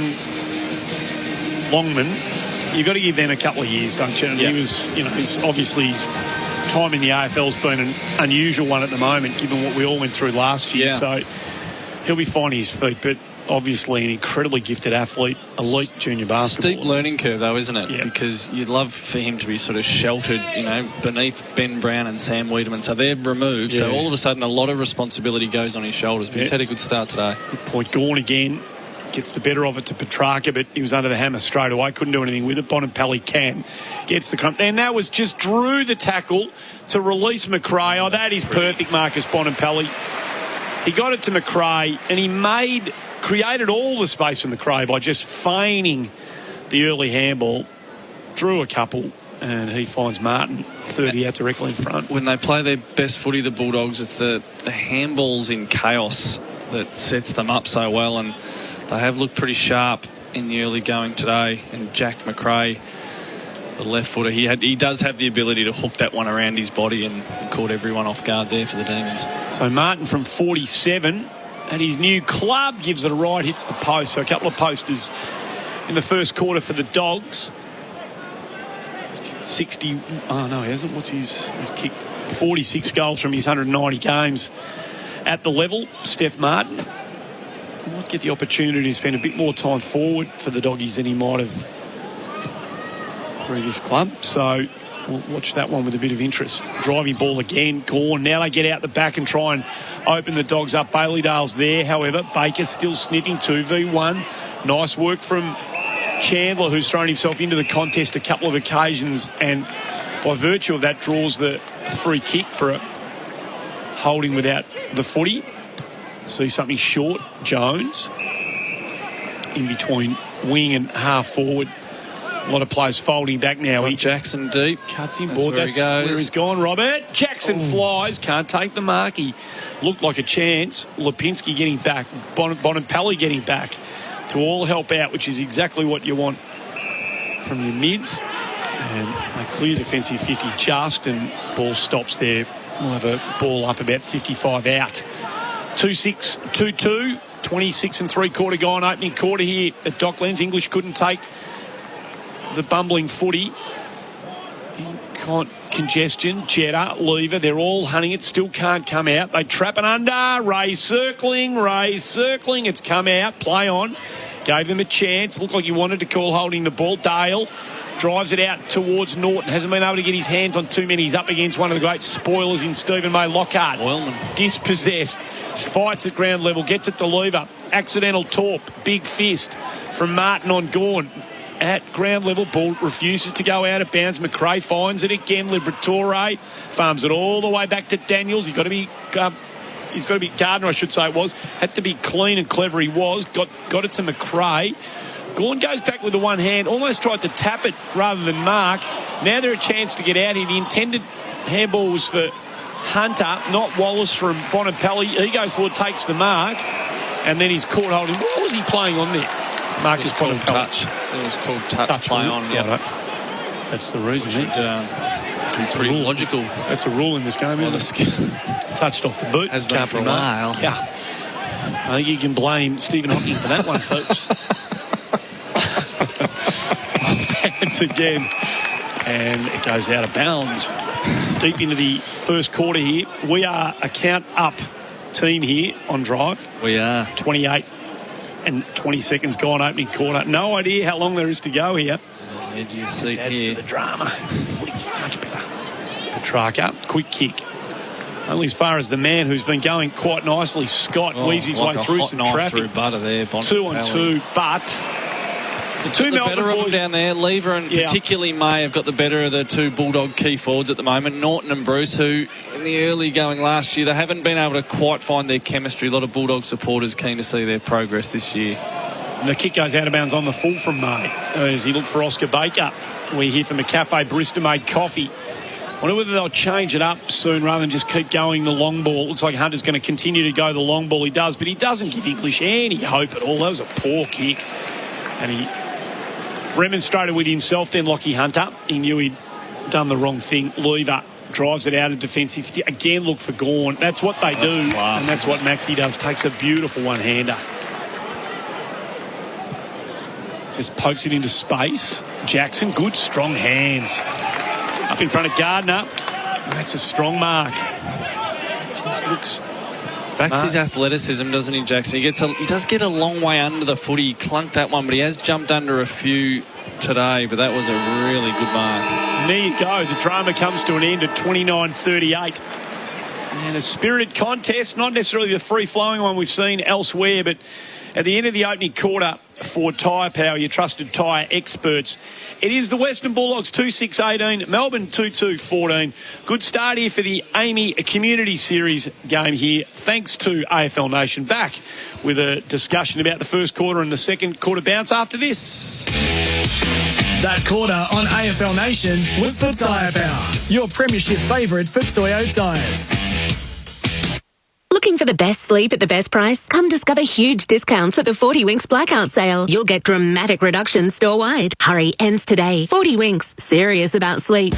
Longman, you've got to give them a couple of years, don't you? And he was, he's obviously his time in the AFL's been an unusual one at the moment, given what we all went through last year. Yeah. So he'll be finding his feet, but obviously an incredibly gifted athlete, elite junior basketball. Steep learning curve, though, isn't it? Yeah. Because you'd love for him to be sort of sheltered, beneath Ben Brown and Sam Wiedemann. So they're removed. Yeah. So all of a sudden, a lot of responsibility goes on his shoulders. But he's had a good start today. Good point. Gawn again. Gets the better of it to Petrarca, but he was under the hammer straight away. Couldn't do anything with it. Bonampelli can. Gets the crump. And that was just drew the tackle to release McRae. Oh, that is perfect, Marcus Bonampelli. He got it to McRae, and he created all the space for McRae by just feigning the early handball. Drew a couple, and he finds Martin 30 out directly in front. When they play their best footy, the Bulldogs, it's the handballs in chaos that sets them up so well, and they have looked pretty sharp in the early going today. And Jack McRae, the left footer, he does have the ability to hook that one around his body and caught everyone off guard there for the Demons. So Martin from 47 at his new club gives it a right, hits the post. So a couple of posters in the first quarter for the Dogs. 60. Oh no, he hasn't. He's kicked 46 goals from his 190 games at the level. Steph Martin might get the opportunity to spend a bit more time forward for the Doggies than he might have previous club. So we'll watch that one with a bit of interest. Driving ball again, Gawn. Now they get out the back and try and open the Dogs up. Bailey-Dale's there, however. Baker's still sniffing 2v1. Nice work from Chandler, who's thrown himself into the contest a couple of occasions, and by virtue of that draws the free kick for a holding without the footy. See something short. Jones in between wing and half forward. A lot of players folding back now. Jackson deep. Cuts him That's board. where That's he goes. where he's gone, Robert. Jackson flies. Can't take the mark. He looked like a chance. Lipinski getting back. Bonampelli getting back to all help out, which is exactly what you want from your mids. And a clear defensive 50 just, and ball stops there. We'll have a ball up about 55 out. 2-6, 2-2, 26 and three-quarter gone opening quarter here at Docklands. English couldn't take the bumbling footy. Congestion, Jetta, Lever, they're all hunting it, still can't come out. They trap it under. Ray circling, it's come out. Play on. Gave him a chance. Looked like he wanted to call holding the ball. Dale drives it out towards Norton. Hasn't been able to get his hands on too many. He's up against one of the great spoilers in Stephen May Lockhart. Wellman. Dispossessed. Fights at ground level. Gets it to Lever. Accidental torp. Big fist from Martin on Gawn. At ground level, ball refuses to go out of bounds. McRae finds it again. Liberatore farms it all the way back to Daniels. He's got to be Gardner, I should say it was. Had to be clean and clever. He was. Got it to McRae. Gawn goes back with the one hand, almost tried to tap it rather than mark. Now they're a chance to get out here. The intended handball was for Hunter, not Wallace from Bonampelli. He goes forward, takes the mark, and then he's caught holding. What was he playing on there? Marcus Bonampelli. Touch. It was called touch play on. Yeah, right. That's the reason. It's pretty logical. That's a rule in this game, isn't it? Touched off the boot. Has been for a while. Yeah. I think you can blame Stephen Hawking for that one, folks. Fans again. And it goes out of bounds. Deep into the first quarter here. We are a count up team here on drive. We are. 28 and 20 seconds gone opening quarter. No idea how long there is to go here. Edge of your seat Adds here. to the drama. Much better. Petrarca, quick kick. Only as far as the man who's been going quite nicely. Scott weaves his way through some traffic. Through butter there. 2-on-2, but the two Melbourne better boys of them down there. Lever and particularly May have got the better of the two Bulldog key forwards at the moment. Norton and Bruce, who in the early going last year, they haven't been able to quite find their chemistry. A lot of Bulldog supporters keen to see their progress this year. And the kick goes out of bounds on the full from May as he looked for Oscar Baker. We hear from a cafe barista made coffee wonder whether they'll change it up soon rather than just keep going the long ball. Looks like Hunter's going to continue to go the long ball. He does, but he doesn't give English any hope at all. That was a poor kick. And he remonstrated with himself then, Lockie Hunter. He knew he'd done the wrong thing. Lever drives it out of defensive. Again, look for Gawn. That's what they do. Class, and that's what Maxi does. Takes a beautiful one-hander. Just pokes it into space. Jackson, good strong hands. Up in front of Gardner. That's a strong mark. Just looks... Backs his athleticism, doesn't he, Jackson? He does get a long way under the foot. He clunked that one, but he has jumped under a few today, but that was a really good mark. And there you go. The drama comes to an end at 29-38. And a spirited contest, not necessarily the free-flowing one we've seen elsewhere, but at the end of the opening quarter for Tyre Power, your trusted tyre experts, it is the Western Bulldogs 2-6-18, Melbourne 2-2-14. Good start here for the Amy Community Series game here, thanks to AFL Nation. Back with a discussion about the first quarter and the second quarter bounce after this. That quarter on AFL Nation was for Tyre Power, your premiership favourite for Toyo tyres. Looking for the best sleep at the best price? Come discover huge discounts at the 40 Winks Blackout Sale. You'll get dramatic reductions store-wide. Hurry, ends today. 40 Winks, serious about sleep.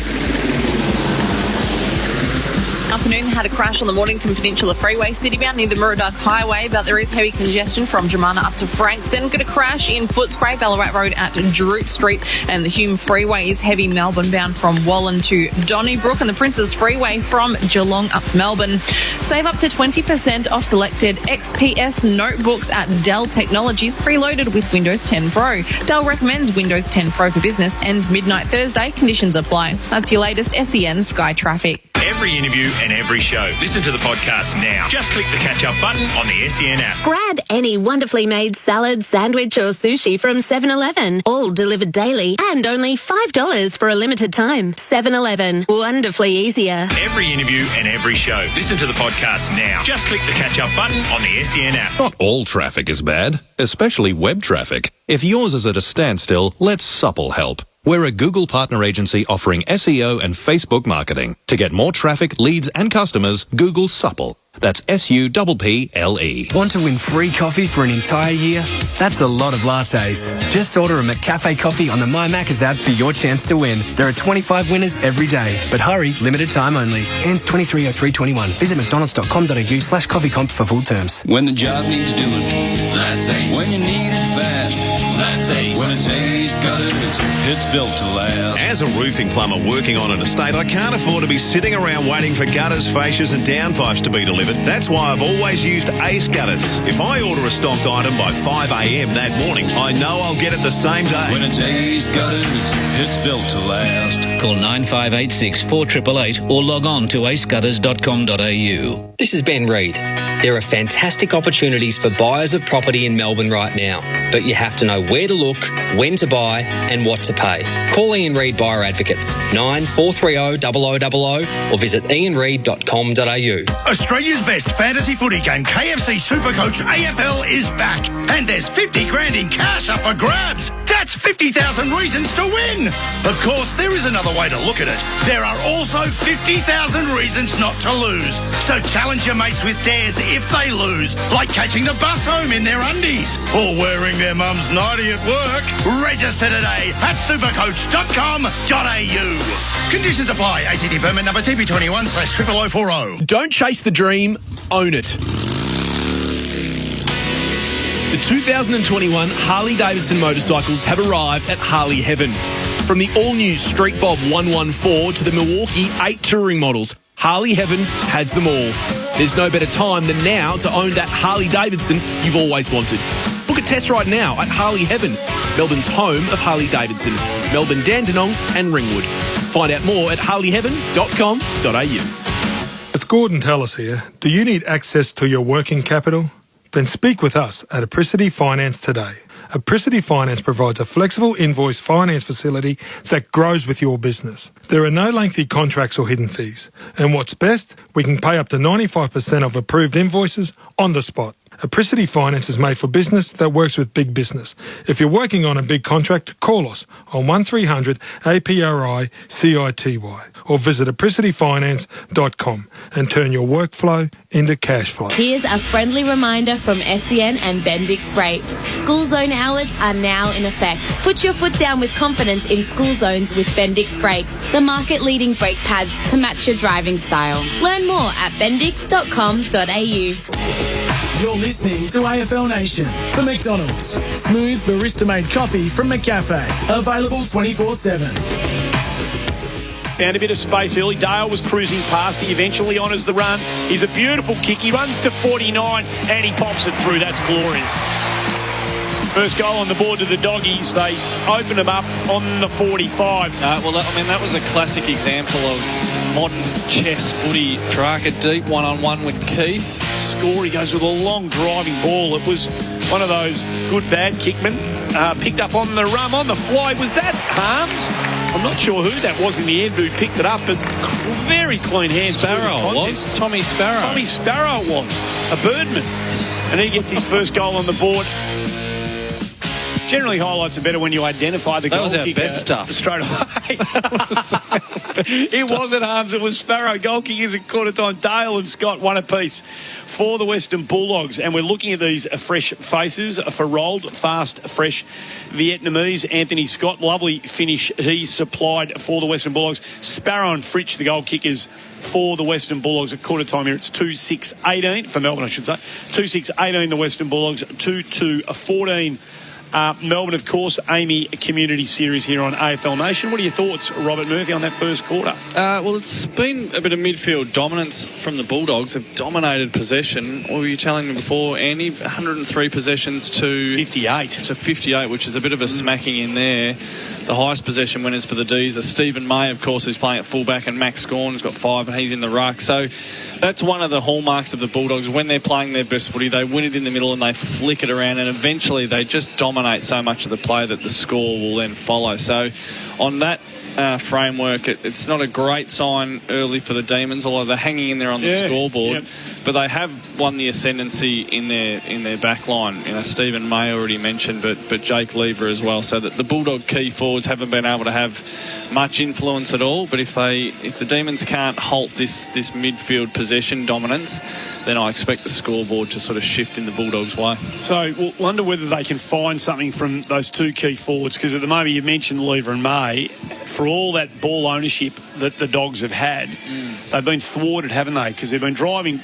Afternoon, had a crash on the Mornington Peninsula Freeway, citybound near the Murdoch Highway, but there is heavy congestion from Jemana up to Frankston. Got a crash in Footscray, Ballarat Road at Droop Street, and the Hume Freeway is heavy Melbourne bound from Wallen to Donnybrook, and the Princes Freeway from Geelong up to Melbourne. Save up to 20% off selected XPS notebooks at Dell Technologies, preloaded with Windows 10 Pro. Dell recommends Windows 10 Pro for business, ends midnight Thursday, conditions apply. That's your latest SEN Sky Traffic. Every interview and every show. Listen to the podcast now. Just click the catch-up button on the SEN app. Grab any wonderfully made salad, sandwich or sushi from 7-Eleven. All delivered daily and only $5 for a limited time. 7-Eleven. Wonderfully easier. Every interview and every show. Listen to the podcast now. Just click the catch-up button on the SEN app. Not all traffic is bad, especially web traffic. If yours is at a standstill, let Supple help. We're a Google partner agency offering SEO and Facebook marketing. To get more traffic, leads and customers, Google Supple. That's SUPPLE. Want to win free coffee for an entire year? That's a lot of lattes. Just order a McCafe coffee on the My Macca's app for your chance to win. There are 25 winners every day. But hurry, limited time only. Ends 23/03/21. Visit mcdonalds.com.au/coffeecomp for full terms. When the job needs doing, that's Ace. When you need it fast, that's Ace. When it's Ace Gutters, it's built to last. As a roofing plumber working on an estate, I can't afford to be sitting around waiting for gutters, fascias and downpipes to be delivered. That's why I've always used Ace Gutters. If I order a stocked item by 5 a.m. that morning, I know I'll get it the same day. When it's Ace Gutters, it's built to last. Call 9586 4888 or log on to acegutters.com.au. This is Ben Reid. There are fantastic opportunities for buyers of property in Melbourne right now, but you have to know where to look, when to buy and what to pay. Call Ian Reid Buyer Advocates, 9430 0000 or visit ianreid.com.au. Australia's best fantasy footy game, KFC Supercoach AFL, is back. And there's 50 grand in cash up for grabs. That's 50,000 reasons to win. Of course, there is another way to look at it. There are also 50,000 reasons not to lose. So challenge your mates with dares if they lose, like catching the bus home in their undies or wearing their mum's nightie at work. Register today at supercoach.com.au. Conditions apply. ACT permit number TP21/00040. Don't chase the dream, own it. The 2021 Harley-Davidson motorcycles have arrived at Harley Heaven. From the all-new Street Bob 114 to the Milwaukee 8 touring models, Harley Heaven has them all. There's no better time than now to own that Harley-Davidson you've always wanted. Book a test right now at Harley Heaven, Melbourne's home of Harley-Davidson, Melbourne, Dandenong and Ringwood. Find out more at harleyheaven.com.au. It's Gordon Tallis here. Do you need access to your working capital? Then speak with us at Apricity Finance today. Apricity Finance provides a flexible invoice finance facility that grows with your business. There are no lengthy contracts or hidden fees. And what's best, we can pay up to 95% of approved invoices on the spot. Apricity Finance is made for business that works with big business. If you're working on a big contract, call us on 1300 APRI CITY or visit apricityfinance.com and turn your workflow into cash flow. Here's a friendly reminder from SEN and Bendix Brakes. School zone hours are now in effect. Put your foot down with confidence in school zones with Bendix Brakes, the market-leading brake pads to match your driving style. Learn more at bendix.com.au. You're listening to AFL Nation for McDonald's. Smooth barista-made coffee from McCafe. Available 24/7. Found a bit of space early. Dale was cruising past. He eventually honours the run. He's a beautiful kick. He runs to 49 and he pops it through. That's glorious. First goal on the board to the Doggies. They open them up on the 45. That was a classic example of modern chess footy. Draka deep one-on-one with Keith. Score. He goes with a long driving ball. It was one of those good bad kickmen. Picked up on the run, on the fly. Was that Harms? I'm not sure who that was in the end who picked it up, but very clean hands. Sparrow was. Tommy Sparrow. Tommy Sparrow was. A birdman. And he gets his first goal on the board. Generally, highlights are better when you identify the goal kicker. That was our best stuff. Straight away. It wasn't Harms, it was Sparrow. Goal kickers at quarter time. Dale and Scott, one apiece for the Western Bulldogs. And we're looking at these fresh faces for rolled, fast, fresh Vietnamese. Anthony Scott, lovely finish he supplied for the Western Bulldogs. Sparrow and Fritsch, the goal kickers for the Western Bulldogs at quarter time here. It's 2-6-18 for Melbourne, I should say. 2-6-18 the Western Bulldogs, 2-2-14. Melbourne, of course, Amy Community Series here on AFL Nation. What are your thoughts, Robert Murphy, on that first quarter? Well, it's been a bit of midfield dominance from the Bulldogs. They've dominated possession. What were you telling me before, Andy? 103 possessions to 58. To 58, which is a bit of a smacking in there. The highest possession winners for the D's are Stephen May, of course, who's playing at fullback, and Max Gawn has got 5 and he's in the ruck. So that's one of the hallmarks of the Bulldogs. When they're playing their best footy, they win it in the middle and they flick it around, and eventually they just dominate so much of the play that the score will then follow. So on that framework, it's not a great sign early for the Demons, although they're hanging in there on the scoreboard. Yep. But they have won the ascendancy in their back line. You know, Stephen May already mentioned, but Jake Lever as well. So that the Bulldog key forwards haven't been able to have much influence at all. But if the Demons can't halt this midfield possession dominance, then I expect the scoreboard to sort of shift in the Bulldogs' way. So we'll wonder whether they can find something from those two key forwards, because at the moment you mentioned Lever and May. For all that ball ownership that the Dogs have had, they've been thwarted, haven't they? Because they've been driving,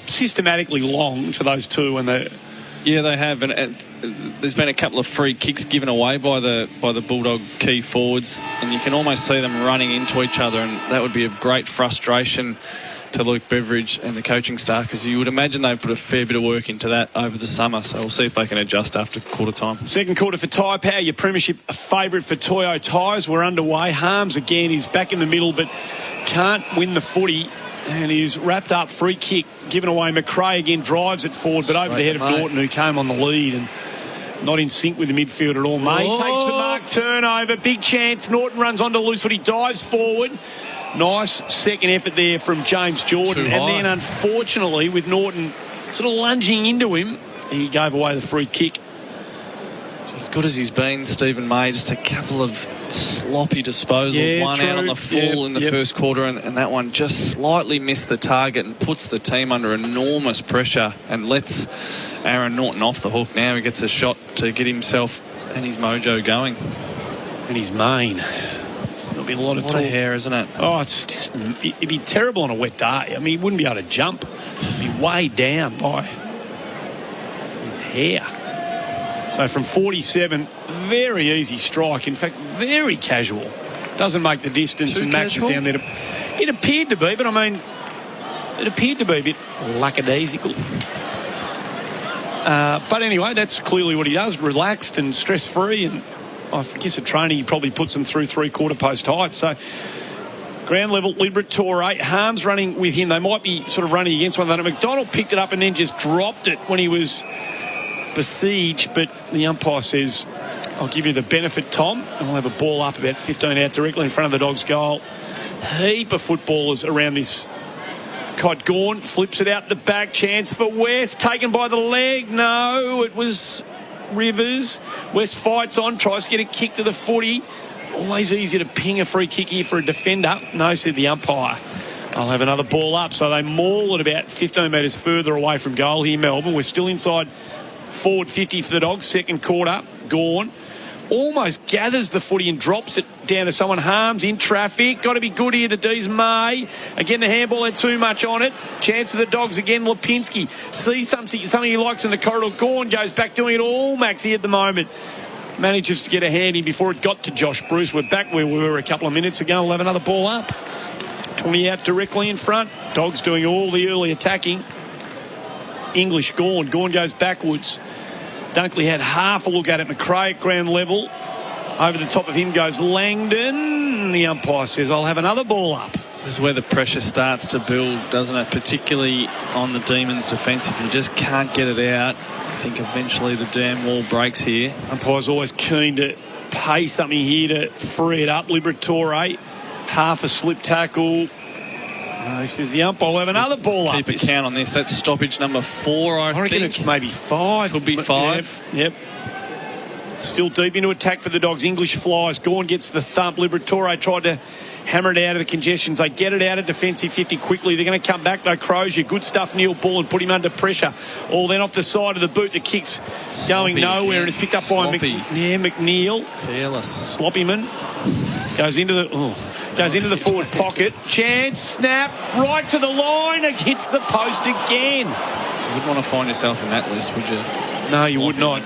systematically long to those two, and they. Yeah, they have, and there's been a couple of free kicks given away by the Bulldog key forwards, and you can almost see them running into each other, and that would be of great frustration to Luke Beveridge and the coaching staff, because you would imagine they've put a fair bit of work into that over the summer. So we'll see if they can adjust after quarter time. Second quarter for Tyre Power, your premiership favourite for Toyo Tyres. We're underway. Harms again, he's back in the middle, but can't win the footy. And he's wrapped up, free kick given away. McRae again drives it forward, but over the head of Norton, who came on the lead and not in sync with the midfield at all. May takes the mark, turnover, big chance. Norton runs onto loose foot, he dives forward. Nice second effort there from James Jordan. And then unfortunately, with Norton sort of lunging into him, he gave away the free kick. As good as he's been, Stephen May, just a couple of sloppy disposals, one out on the full in the first quarter, and that one just slightly missed the target and puts the team under enormous pressure and lets Aaron Norton off the hook. Now he gets a shot to get himself and his mojo going. And his mane. There'll be a lot of hair, isn't it? Oh, it'd be terrible on a wet day. I mean, he wouldn't be able to jump. He'd be weighed down by his hair. So from 47, very easy strike. In fact, very casual. Doesn't make the distance, and Max is down there. It appeared to be, but I mean, it appeared to be a bit lackadaisical. But anyway, that's clearly what he does. Relaxed and stress-free, and I guess at training he probably puts them through three-quarter post height. So ground level, Liberatore, Harms running with him. They might be sort of running against one another. McDonald picked it up and then just dropped it when he was besieged, but the umpire says, I'll give you the benefit, Tom, and we'll have a ball up about 15 out directly in front of the Dogs' goal. Heap of footballers around this Cod Gorn flips it out the back. Chance for West. Taken by the leg. No, it was Rivers. West fights on. Tries to get a kick to the footy. Always easy to ping a free kick here for a defender. No, said the umpire. I'll have another ball up. So they maul it about 15 metres further away from goal here, Melbourne. We're still inside forward 50 for the Dogs. Second quarter. Gorn almost gathers the footy and drops it down to someone. Harms in traffic. Got to be good here to Dees May. Again, the handball had too much on it. Chance of the Dogs again. Lipinski sees something he likes in the corridor. Gorn goes back doing it all, Maxie, at the moment. Manages to get a hand in before it got to Josh Bruce. We're back where we were a couple of minutes ago. We'll have another ball up. 20 out directly in front. Dogs doing all the early attacking. English Gorn. Gorn goes backwards. Dunkley had half a look at it. McRae at ground level. Over the top of him goes Langdon. The umpire says, I'll have another ball up. This is where the pressure starts to build, doesn't it? Particularly on the Demons' defence. If you just can't get it out, I think eventually the damn wall breaks here. Umpire's always keen to pay something here to free it up. Liberatore, half a slip tackle. He says the umpire will have another ball up. Keep a count on this. That's stoppage number 4, I reckon think. It's maybe 5. Could be 5. Yep. Still deep into attack for the Dogs. English flies. Gorn gets the thump. Liberatore tried to hammer it out of the congestions. They get it out of defensive 50 quickly. They're going to come back though. Crozier, good stuff. Neil Ball and put him under pressure. All then off the side of the boot. The kick's going nowhere and it's picked up by McNeil. Fearless. Sloppyman goes into the forward pocket. Chance, snap, right to the line. It hits the post again. You wouldn't want to find yourself in that list, would you? No, you would not.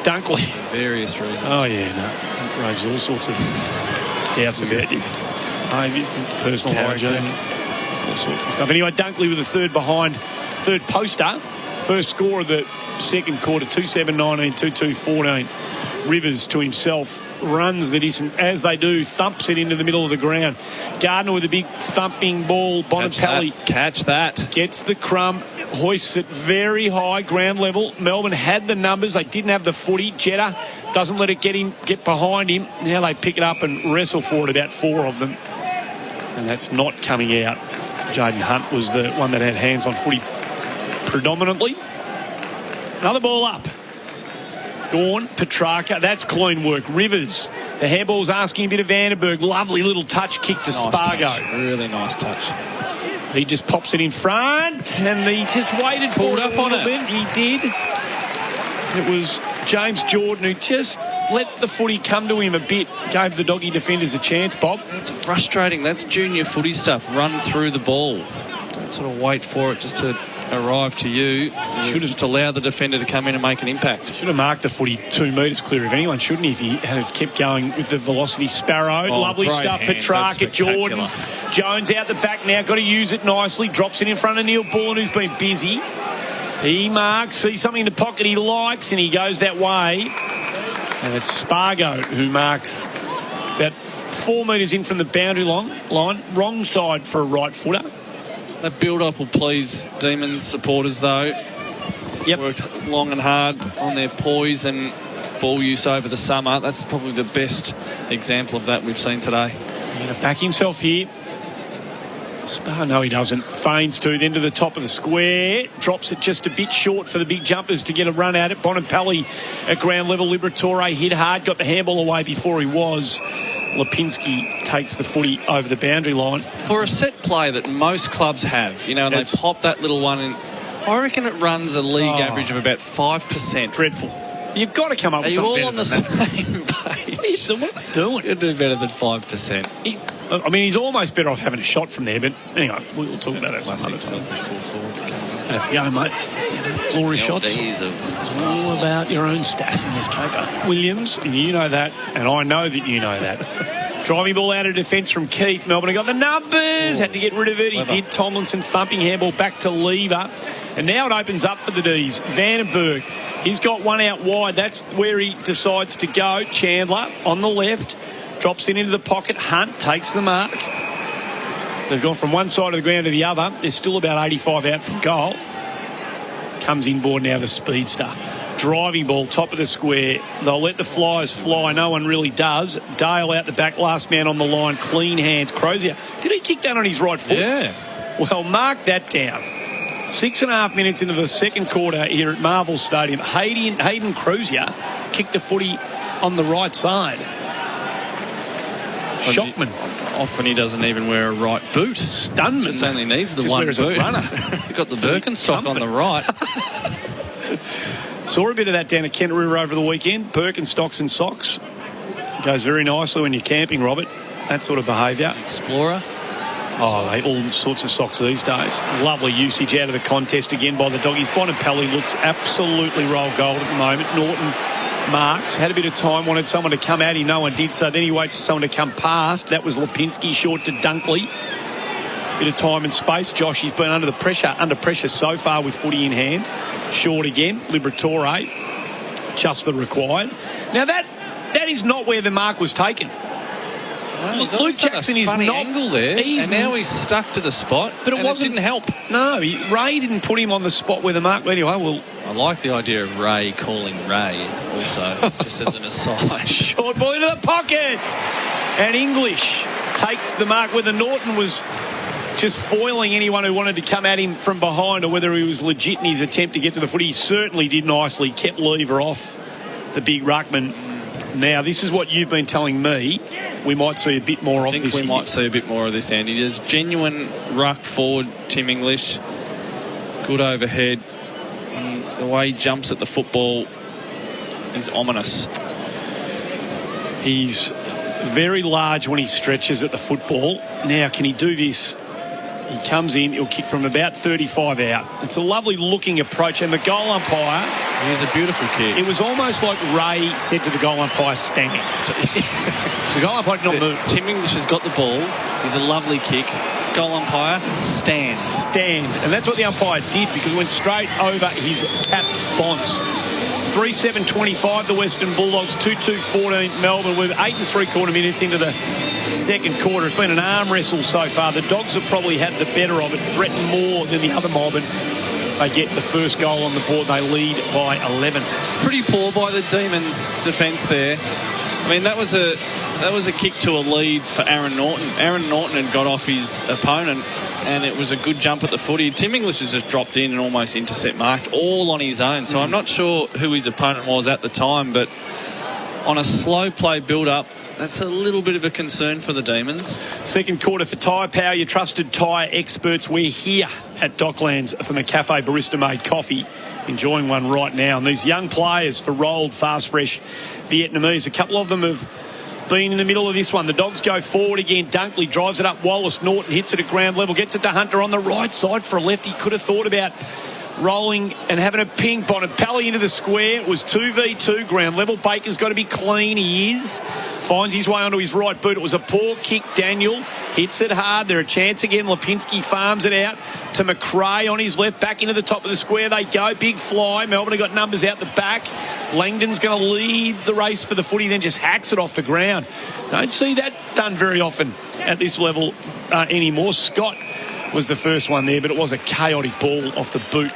Dunkley. For various reasons. Oh, yeah, no. Raises all sorts of doubts about his behaviours and personal hygiene, all sorts of stuff. Anyway, Dunkley with the third poster. First score of the second quarter, 2-7-19, 2-2-14. Rivers to himself. Runs the distance as they do, thumps it into the middle of the ground. Gardner with a big thumping ball. Bonapelli catch that. Gets the crumb, hoists it very high, ground level. Melbourne had the numbers, they didn't have the footy. Jetta doesn't let it get behind him. Now they pick it up and wrestle for it, about 4 of them. And that's not coming out. Jaden Hunt was the one that had hands on footy predominantly. Another ball up. Gorn, Petrarca, that's clean work. Rivers, the handball's asking a bit of Vandenberg. Lovely little touch kick to Spargo. Touch. Really nice touch. He just pops it in front and he just waited for it up on it. He did. It was James Jordan who just let the footy come to him a bit. Gave the Doggy defenders a chance, Bob. That's frustrating. That's junior footy stuff. Run through the ball. Don't sort of wait for it just to arrive to you. Should have just allowed the defender to come in and make an impact. Should have marked the footy 2 metres clear of anyone, shouldn't he, if he had kept going with the velocity. Sparrow, lovely stuff. Hands. Petrarca, Jordan. Jones out the back now, got to use it nicely. Drops it in front of Neil Bullen, who's been busy. He marks, sees something in the pocket he likes, and he goes that way. And it's Spargo who marks about 4 metres in from the boundary line. Wrong side for a right footer. That build-up will please Demons supporters, though. Yep. Worked long and hard on their poise and ball use over the summer. That's probably the best example of that we've seen today. He's going to back himself here. No, he doesn't. Feigns to into the top of the square. Drops it just a bit short for the big jumpers to get a run at it. Bonapelli at ground level. Liberatore hit hard. Got the handball away before he was. Lipinski takes the footy over the boundary line. For a set play that most clubs have, and they pop that little one in, I reckon it runs a league average of about 5%. Dreadful. You've got to come up with something better than that. Are you all on the same page? What are they doing? You'll do better than 5%. He's almost better off having a shot from there, but anyway, we'll talk about that some other time. Yeah, mate. Glory shots. It's all about your own stats in this caper. Williams, and you know that, and I know that you know that. Driving ball out of defence from Keith. Melbourne got the numbers. Had to get rid of it. He did. Tomlinson thumping handball back to Lever. And now it opens up for the D's. Vandenberg. He's got one out wide. That's where he decides to go. Chandler on the left. Drops it into the pocket. Hunt takes the mark. They've gone from one side of the ground to the other. There's still about 85 out from goal. Comes inboard now, the speedster. Driving ball, top of the square. They'll let the Flyers fly. No one really does. Dale out the back, last man on the line. Clean hands. Crozier. Did he kick that on his right foot? Yeah. Well, mark that down. 6.5 minutes into the second quarter here at Marvel Stadium, Hayden Cruzier kicked the footy on the right side. Shockman. Often he doesn't even wear a right boot. Stunman. Just only needs the Just one wears boot. a runner. You've got the Birkenstock on the right. Saw a bit of that down at Kent River over the weekend. Birkenstocks and socks. Goes very nicely when you're camping, Robert. That sort of behaviour. Explorer. Oh, they all sorts of socks these days. Lovely usage out of the contest again by the doggies. Bonapelli looks absolutely roll gold at the moment. Norton marks. Had a bit of time, wanted someone to come at him. No one did, so then he waits for someone to come past. That was Lipinski short to Dunkley. Bit of time and space. Josh, he's been under pressure so far with footy in hand. Short again. Liberatore. Just the required. Now that is not where the mark was taken. Well, Luke Jackson is not angle there, and now he's stuck to the spot. But it didn't help. No, Ray didn't put him on the spot where the mark. Anyway, well, I like the idea of Ray calling Ray also, just as an aside. Short ball into the pocket, and English takes the mark. Whether Norton was just foiling anyone who wanted to come at him from behind, or whether he was legit in his attempt to get to the footy, he certainly did nicely. Kept Lever off the big ruckman. Now, this is what you've been telling me. We might see a bit more of this. I think we might see a bit more of this, Andy. There's genuine ruck forward, Tim English. Good overhead. The way he jumps at the football is ominous. He's very large when he stretches at the football. Now, can he do this? He comes in, he'll kick from about 35 out. It's a lovely looking approach, and the goal umpire... Here's a beautiful kick. It was almost like Ray said to the goal umpire, stand. The goal umpire did not move. Tim English has got the ball. He's a lovely kick. Goal umpire, stand. Stand. And that's what the umpire did, because it went straight over his capped bonce. 3-7-25, the Western Bulldogs, 2-2-14 Melbourne. With 8 3/4 minutes into the second quarter. It's been an arm wrestle so far. The Dogs have probably had the better of it, threatened more than the other mob, and they get the first goal on the board. They lead by 11. It's pretty poor by the Demons' defence there. I mean, that was a kick to a lead for Aaron Norton. Aaron Norton had got off his opponent, and it was a good jump at the footy. Tim English has just dropped in and almost intercept marked, all on his own. So I'm not sure who his opponent was at the time, but on a slow play build-up, that's a little bit of a concern for the Demons. Second quarter for Tyre Power, your trusted tyre experts. We're here at Docklands for McCafe barista-made coffee. Enjoying one right now. And these young players for rolled, fast, fresh Vietnamese, a couple of them have been in the middle of this one. The Dogs go forward again. Dunkley drives it up. Wallace Norton hits it at ground level, gets it to Hunter on the right side for a left. He could have thought about rolling and having a ping. Bonapelli into the square. It was 2v2 ground level. Baker's got to be clean. He is. Finds his way onto his right boot. It was a poor kick. Daniel hits it hard. They're a chance again. Lipinski farms it out to McRae on his left. Back into the top of the square they go. Big fly. Melbourne have got numbers out the back. Langdon's going to lead the race for the footy, then just hacks it off the ground. Don't see that done very often at this level anymore. Scott was the first one there, but it was a chaotic ball off the boot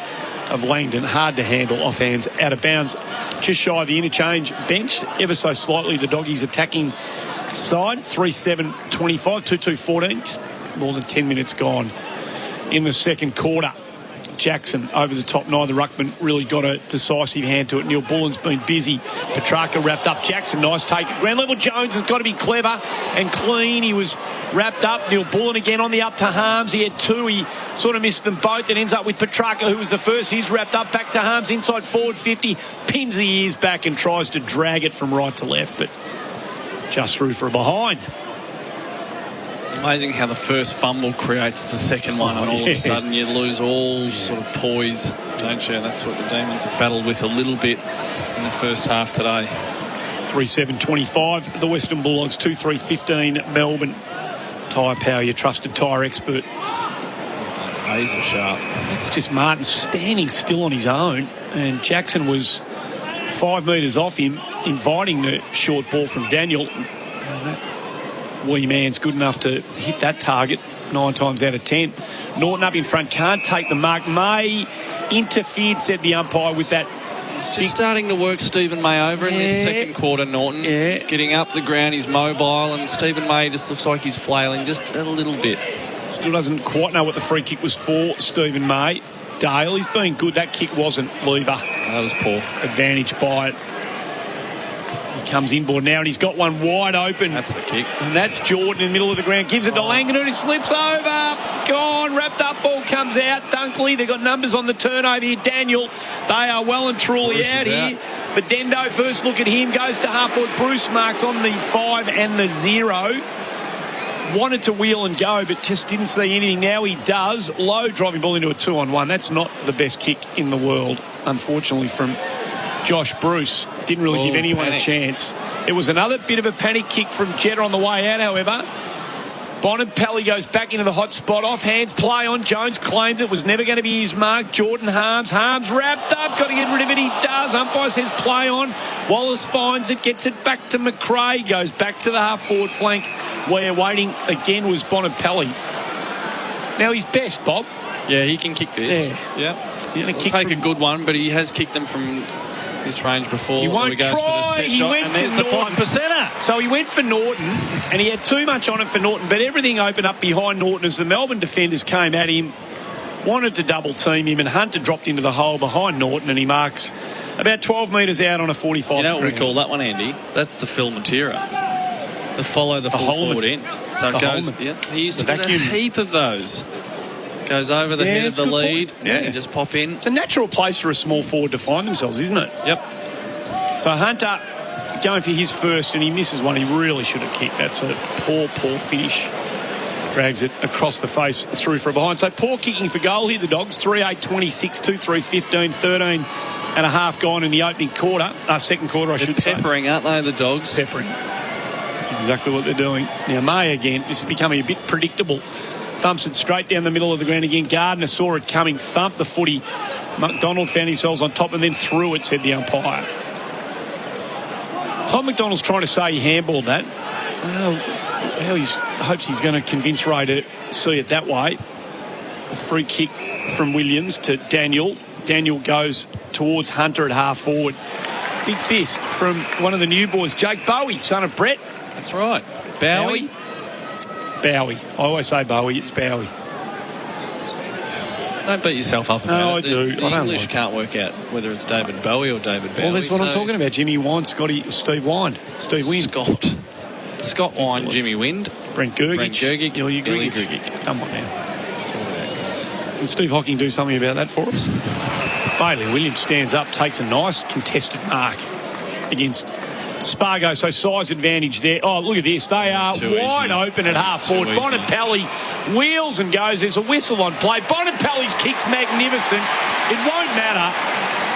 of Langdon. Hard to handle, off hands, out of bounds, just shy of the interchange bench, ever so slightly the Doggies attacking side. 3-7-25, 2-2-14, more than 10 minutes gone in the second quarter. Jackson over the top. Neither ruckman really got a decisive hand to it. Neil Bullen's been busy. Petrarca wrapped up. Jackson, nice take. At ground level, Jones has got to be clever and clean. He was wrapped up. Neil Bullen again on the up to Harms. He had two. He sort of missed them both. It ends up with Petrarca, who was the first. He's wrapped up. Back to Harms, inside forward 50. Pins the ears back and tries to drag it from right to left, but just through for a behind. It's amazing how the first fumble creates the second one, and all of a sudden you lose all sort of poise, don't you? That's what the Demons have battled with a little bit in the first half today. 3-7-25, the Western Bulldogs, 2-3-15, Melbourne. Tyre Power, your trusted tyre expert. Razor sharp. It's just Martin standing still on his own, and Jackson was 5 metres off him, inviting the short ball from Daniel. Wee man's good enough to hit that target 9 times out of 10. Norton up in front, can't take the mark. May interfered, said the umpire, with that. He's just starting to work Stephen May over in this second quarter, Norton. He's getting up the ground, he's mobile, and Stephen May just looks like he's flailing just a little bit. Still doesn't quite know what the free kick was for, Stephen May. Dale, he's been good. That kick wasn't Lever. That was poor. Advantage by it. He comes inboard now and he's got one wide open. That's the kick. And that's Jordan in the middle of the ground. Gives it to Langan, who slips over. Gone. Wrapped up. Ball comes out. Dunkley, they've got numbers on the turnover here. Daniel, they are well and truly Bruce out is here. But Dendo, first look at him, goes to half forward. Bruce marks on the 5 and the 0. Wanted to wheel and go, but just didn't see anything. Now he does. Low driving ball into a 2-on-1. That's not the best kick in the world, unfortunately, from Josh Bruce. Didn't really give anyone a chance. It was another bit of a panic kick from Jetta on the way out, however. Bonampelli goes back into the hot spot. Off hands play on Jones. Claimed it was never going to be his mark. Jordan Harms. Harms wrapped up. Got to get rid of it. He does. Umpire says play on. Wallace finds it. Gets it back to McRae. Goes back to the half-forward flank. Where waiting again was Bonampelli. Now he's best, Bob. Yeah, he can kick this. Yeah. He's going to take a good one, but he has kicked them from this range before. He won't goes try. For the set he shot, went and for there's the Norton. 5%er. So he went for Norton, and he had too much on it for Norton, but everything opened up behind Norton as the Melbourne defenders came at him, wanted to double team him, and Hunter dropped into the hole behind Norton, and he marks about 12 metres out on a 45. You know what we call that one, Andy? That's the Phil Matera. To follow the full forward in. So it goes. Yeah, he used to get a heap of those. Goes over the head of the lead. Yeah, and just pop in. It's a natural place for a small forward to find themselves, isn't it? Yep. So Hunter going for his first, and he misses one he really should have kicked. That's a poor finish. Drags it across the face through from behind. So poor kicking for goal here, the Dogs. 3-8, 26, 2-3, 15, 13 and a half gone in the opening quarter. Second quarter, I should say. Peppering, aren't they, the Dogs? Peppering. That's exactly what they're doing. Now, May again, this is becoming a bit predictable. Thumps it straight down the middle of the ground again. Gardner saw it coming, thumped the footy. McDonald found himself on top and then threw it, said the umpire. Tom McDonald's trying to say he handballed that. Well, he hopes he's going to convince Ray to see it that way. A free kick from Williams to Daniel. Daniel goes towards Hunter at half forward. Big fist from one of the new boys, Jake Bowie, son of Brett. That's right. Bowie. I always say Bowie, it's Bowie. Don't beat yourself up about no, it. I do. The English can't work out whether it's David Bowie or David Bowie. Well, that's what I'm talking about. Jimmy Wine, Steve Wine. Steve Wind. Scott Wine, Jimmy Wind. Brent Gergic. Ilya Grigic. Come on now. Can Steve Hocking do something about that for us? Bailey Williams stands up, takes a nice contested mark against Spargo. So size advantage there. Oh, look at this. They are wide open at half forward. Bonampelli wheels and goes. There's a whistle on play. Bonampelli's kick's magnificent. It won't matter.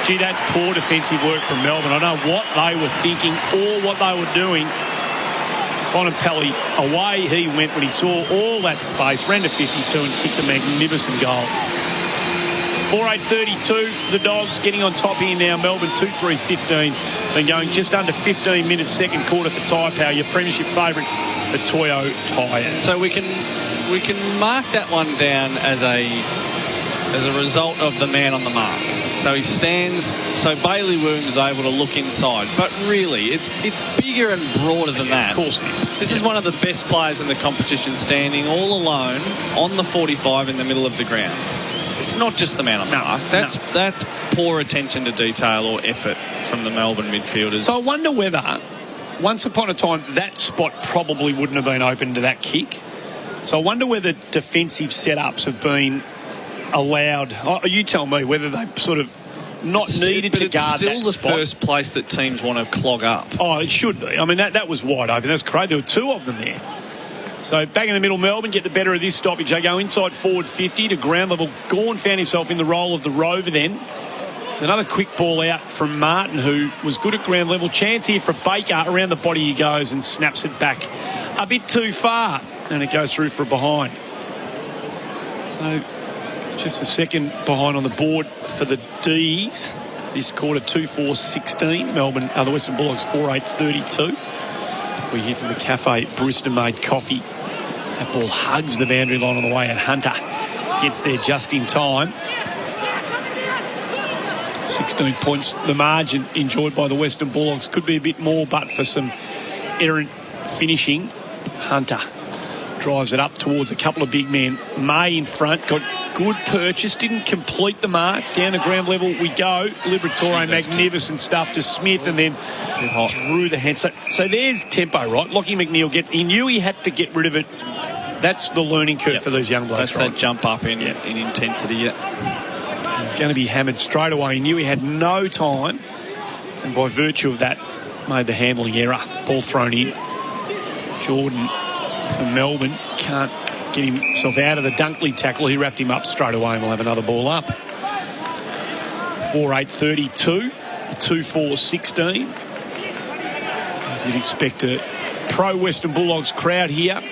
Gee, that's poor defensive work from Melbourne. I don't know what they were thinking or what they were doing. Bonampelli, away he went when he saw all that space, ran to 52 and kicked a magnificent goal. 4-8-32, the Dogs getting on top here now. Melbourne 2-3-15. Been going just under 15 minutes second quarter for Tyre Power, your premiership favourite for Toyo Tyres. So we can mark that one down as a result of the man on the mark. So he stands, so Bailey Williams is able to look inside. But really, it's bigger and broader than that. Of course it is. This is one of the best players in the competition, standing all alone on the 45 in the middle of the ground. It's not just the man on the mark. That's poor attention to detail or effort from the Melbourne midfielders. So I wonder whether, once upon a time, that spot probably wouldn't have been open to that kick. So I wonder whether defensive setups have been allowed. Oh, you tell me whether they sort of not needed to guard that spot. It's still the first place that teams want to clog up. Oh, it should be. I mean, that was wide open. That's great. There were two of them there. So back in the middle, Melbourne get the better of this stoppage. They go inside forward 50 to ground level. Gawn found himself in the role of the rover then. There's another quick ball out from Martin, who was good at ground level. Chance here for Baker. Around the body he goes and snaps it back a bit too far. And it goes through for behind. So just the second behind on the board for the D's. This quarter 2-4-16. Melbourne, the Western Bulldogs 4-8-32. We hear from the cafe, Brewster made coffee. That ball hugs the boundary line on the way, and Hunter gets there just in time. 16 points, the margin enjoyed by the Western Bulldogs. Could be a bit more, but for some errant finishing. Hunter drives it up towards a couple of big men. May in front, got good purchase, didn't complete the mark. Down to ground level we go. Liberatore, magnificent stuff to Smith, and then through the hand. So there's tempo, right? Lockie McNeil he knew he had to get rid of it. That's the learning curve for these young blokes. That's that jump up in intensity. He's going to be hammered straight away. He knew he had no time, and by virtue of that, made the handling error. Ball thrown in. Jordan for Melbourne can't get himself out of the Dunkley tackle. He wrapped him up straight away, and we'll have another ball up. 4-8-32, 2-4-16. As you'd expect, a pro-Western Bulldogs crowd here.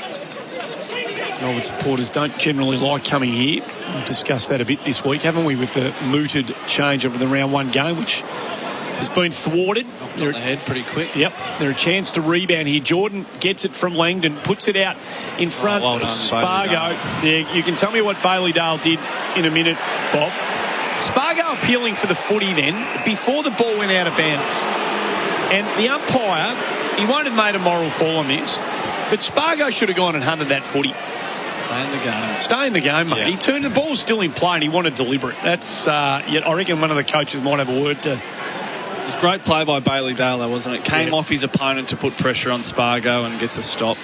Melbourne supporters don't generally like coming here. We've discussed that a bit this week, haven't we, with the mooted change over the round one game, which has been thwarted. They're on the head pretty quick. Yep, they're a chance to rebound here. Jordan gets it from Langdon, puts it out in front of Spargo. Yeah, you can tell me what Bailey Dale did in a minute, Bob. Spargo appealing for the footy then, before the ball went out of bounds. And the umpire, he won't have made a moral call on this, but Spargo should have gone and hunted that footy. Stay in the game. Stay in the game, mate. Yeah. He turned the ball still in play and he wanted deliberate. That's, I reckon one of the coaches might have a word to... It was great play by Bailey Dale, though, wasn't it? Came off his opponent to put pressure on Spargo and gets a stop.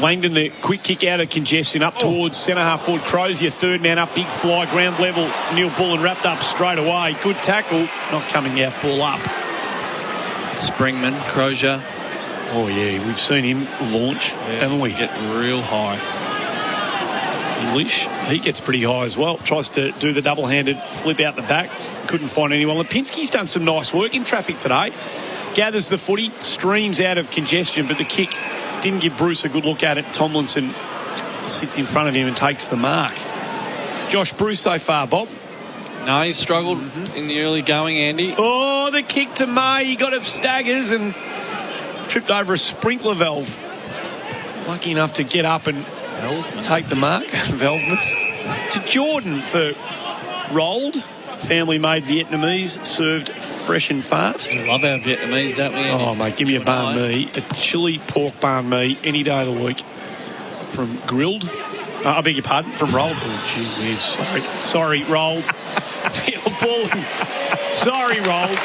Langdon, the quick kick out of congestion up towards centre-half forward. Crozier, third man up, big fly, ground level. Neil Bullen wrapped up straight away. Good tackle, not coming out, ball up. Springman, Crozier. Oh, yeah, we've seen him launch, haven't we? Get real high. English, he gets pretty high as well. Tries to do the double-handed flip out the back. Couldn't find anyone. Lipinski's done some nice work in traffic today. Gathers the footy, streams out of congestion, but the kick didn't give Bruce a good look at it. Tomlinson sits in front of him and takes the mark. Josh Bruce so far, Bob? No, he struggled in the early going, Andy. Oh, the kick to May. He got up staggers and tripped over a sprinkler valve. Lucky enough to get up and take the mark. Velvman. To Jordan for rolled. Family-made Vietnamese, served fresh and fast. We love our Vietnamese, don't we, Andy? Oh, mate, give me a banh mi. A chili pork banh mi any day of the week. From grilled. I beg your pardon, from rolled. Oh, gee whiz. Sorry, rolled. Neil Bullen. Sorry, rolled.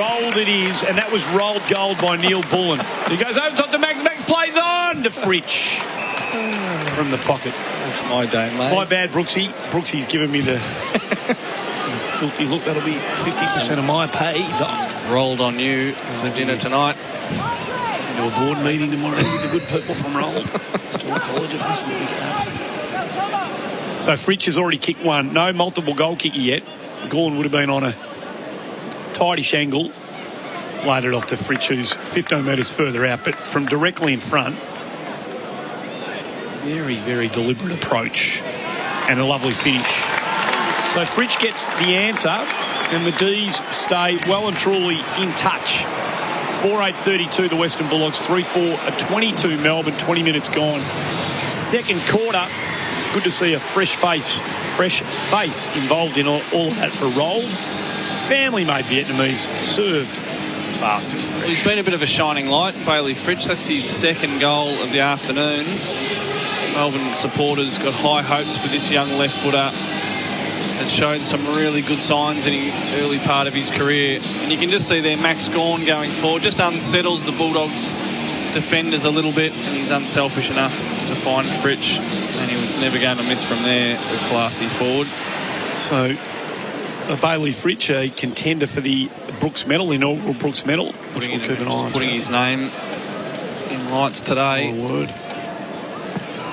Rolled it is, and that was rolled gold by Neil Bullen. He goes over top to Max. Max plays on to Fritsch. From the pocket. That's my day, mate. My bad, Brooksy. Brooksy's given me the filthy look. That'll be 50% of my pay. Rolled on you for dinner tonight. Into a board meeting tomorrow with the good people from Rolled. Still apologise on behalf. So Fritsch has already kicked one. No multiple goal kicker yet. Gorn would have been on a tightish angle. Laid it off to Fritsch, who's 15 metres further out, but from directly in front. Very, very deliberate approach and a lovely finish. So Fritsch gets the answer and the D's stay well and truly in touch. 4-8-32 the Western Bulldogs, 3-4-22 Melbourne, 20 minutes gone. Second quarter, good to see a fresh face involved in all of that for rolled. Family-made Vietnamese, served fast and fresh. He's been a bit of a shining light, Bailey Fritsch. That's his second goal of the afternoon. Melbourne supporters got high hopes for this young left footer. Has shown some really good signs in the early part of his career. And you can just see there Max Gawn going forward. Just unsettles the Bulldogs defenders a little bit. And he's unselfish enough to find Fritsch. And he was never going to miss from there, a classy forward. So Bailey Fritsch, a contender for the Brooks Medal, inaugural Brooks Medal. Putting his name in lights today. Oh, word.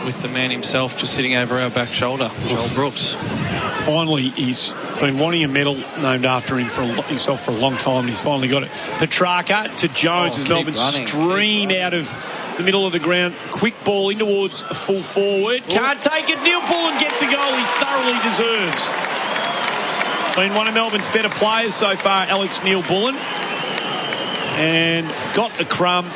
With the man himself just sitting over our back shoulder, Joel Brooks. Finally, he's been wanting a medal named after him himself for a long time, and he's finally got it. Petrarca to Jones as Melbourne stream out of the middle of the ground. Quick ball in towards a full forward. Can't take it. Neil Bullen gets a goal he thoroughly deserves. Been one of Melbourne's better players so far, Alex Neil Bullen. And got the crumb.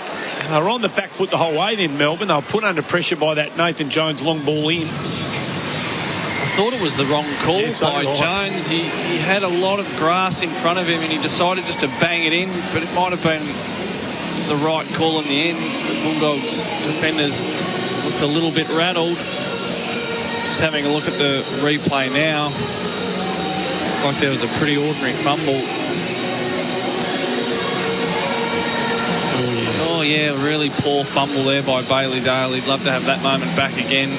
They were on the back foot the whole way then, Melbourne. They were put under pressure by that Nathan Jones long ball in. I thought it was the wrong call by Jones. He had a lot of grass in front of him and he decided just to bang it in, but it might have been the right call in the end. The Bulldogs defenders looked a little bit rattled. Just having a look at the replay now. Like there was a pretty ordinary fumble. Oh yeah, really poor fumble there by Bailey Dale. He'd love to have that moment back again.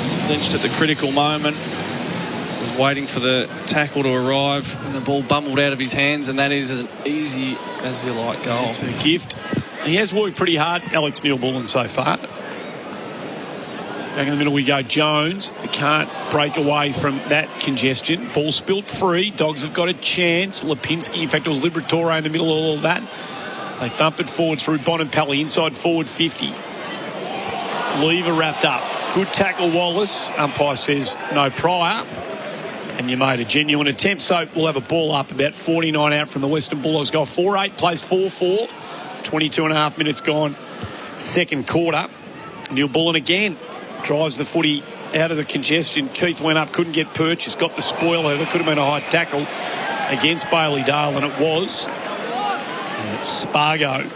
Just flinched at the critical moment. Was waiting for the tackle to arrive, and the ball bumbled out of his hands, and that is as easy as you like goal. It's a gift. He has worked pretty hard, Alex Neil-Bullen, so far. Back in the middle we go, Jones. He can't break away from that congestion. Ball spilt free. Dogs have got a chance. Lipinski, in fact, it was Liberatore in the middle of all of that. They thump it forward through Bonampelli, inside forward 50. Lever wrapped up. Good tackle, Wallace. Umpire says no prior. And you made a genuine attempt. So we'll have a ball up about 49 out from the Western Bulldogs goal. 4-8, plays 4-4. 22 and a half minutes gone. Second quarter. Neil-Bullen again drives the footy out of the congestion. Keith went up, couldn't get purchased, got the spoiler. There could have been a high tackle against Bailey Dale, and it was. And it's Spargo.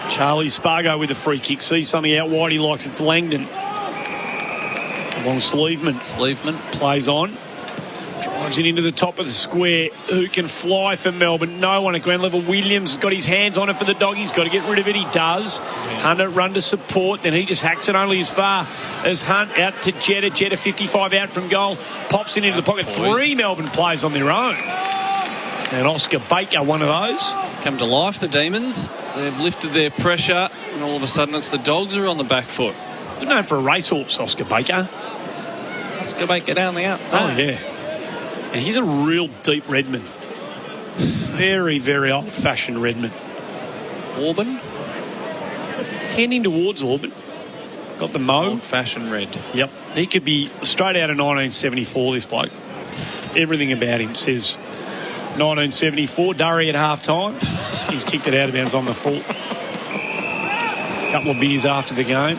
Charlie Spargo with a free kick. Sees something out wide he likes. It's Langdon. Long Sleeveman. Plays on. Drives it into the top of the square. Who can fly for Melbourne? No one at ground level. Williams has got his hands on it for the dog. He's got to get rid of it. He does. Hunter run to support. Then he just hacks it only as far as Hunt out to Jetta. Jetta 55 out from goal. Pops it into the pocket. Three Melbourne players on their own. And Oscar Baker, one of those. Come to life, the Demons. They've lifted their pressure, and all of a sudden it's the Dogs who are on the back foot. Good known for a racehorse, Oscar Baker. Oscar Baker down the outside. Oh, yeah. And he's a real deep Redman. Very, very old-fashioned Redman. Auburn? Tending towards Auburn. Got the mo. Old-fashioned red. Yep. He could be straight out of 1974, this bloke. Everything about him says 1974. Durry at half-time. He's kicked it out of bounds on the full. A couple of beers after the game.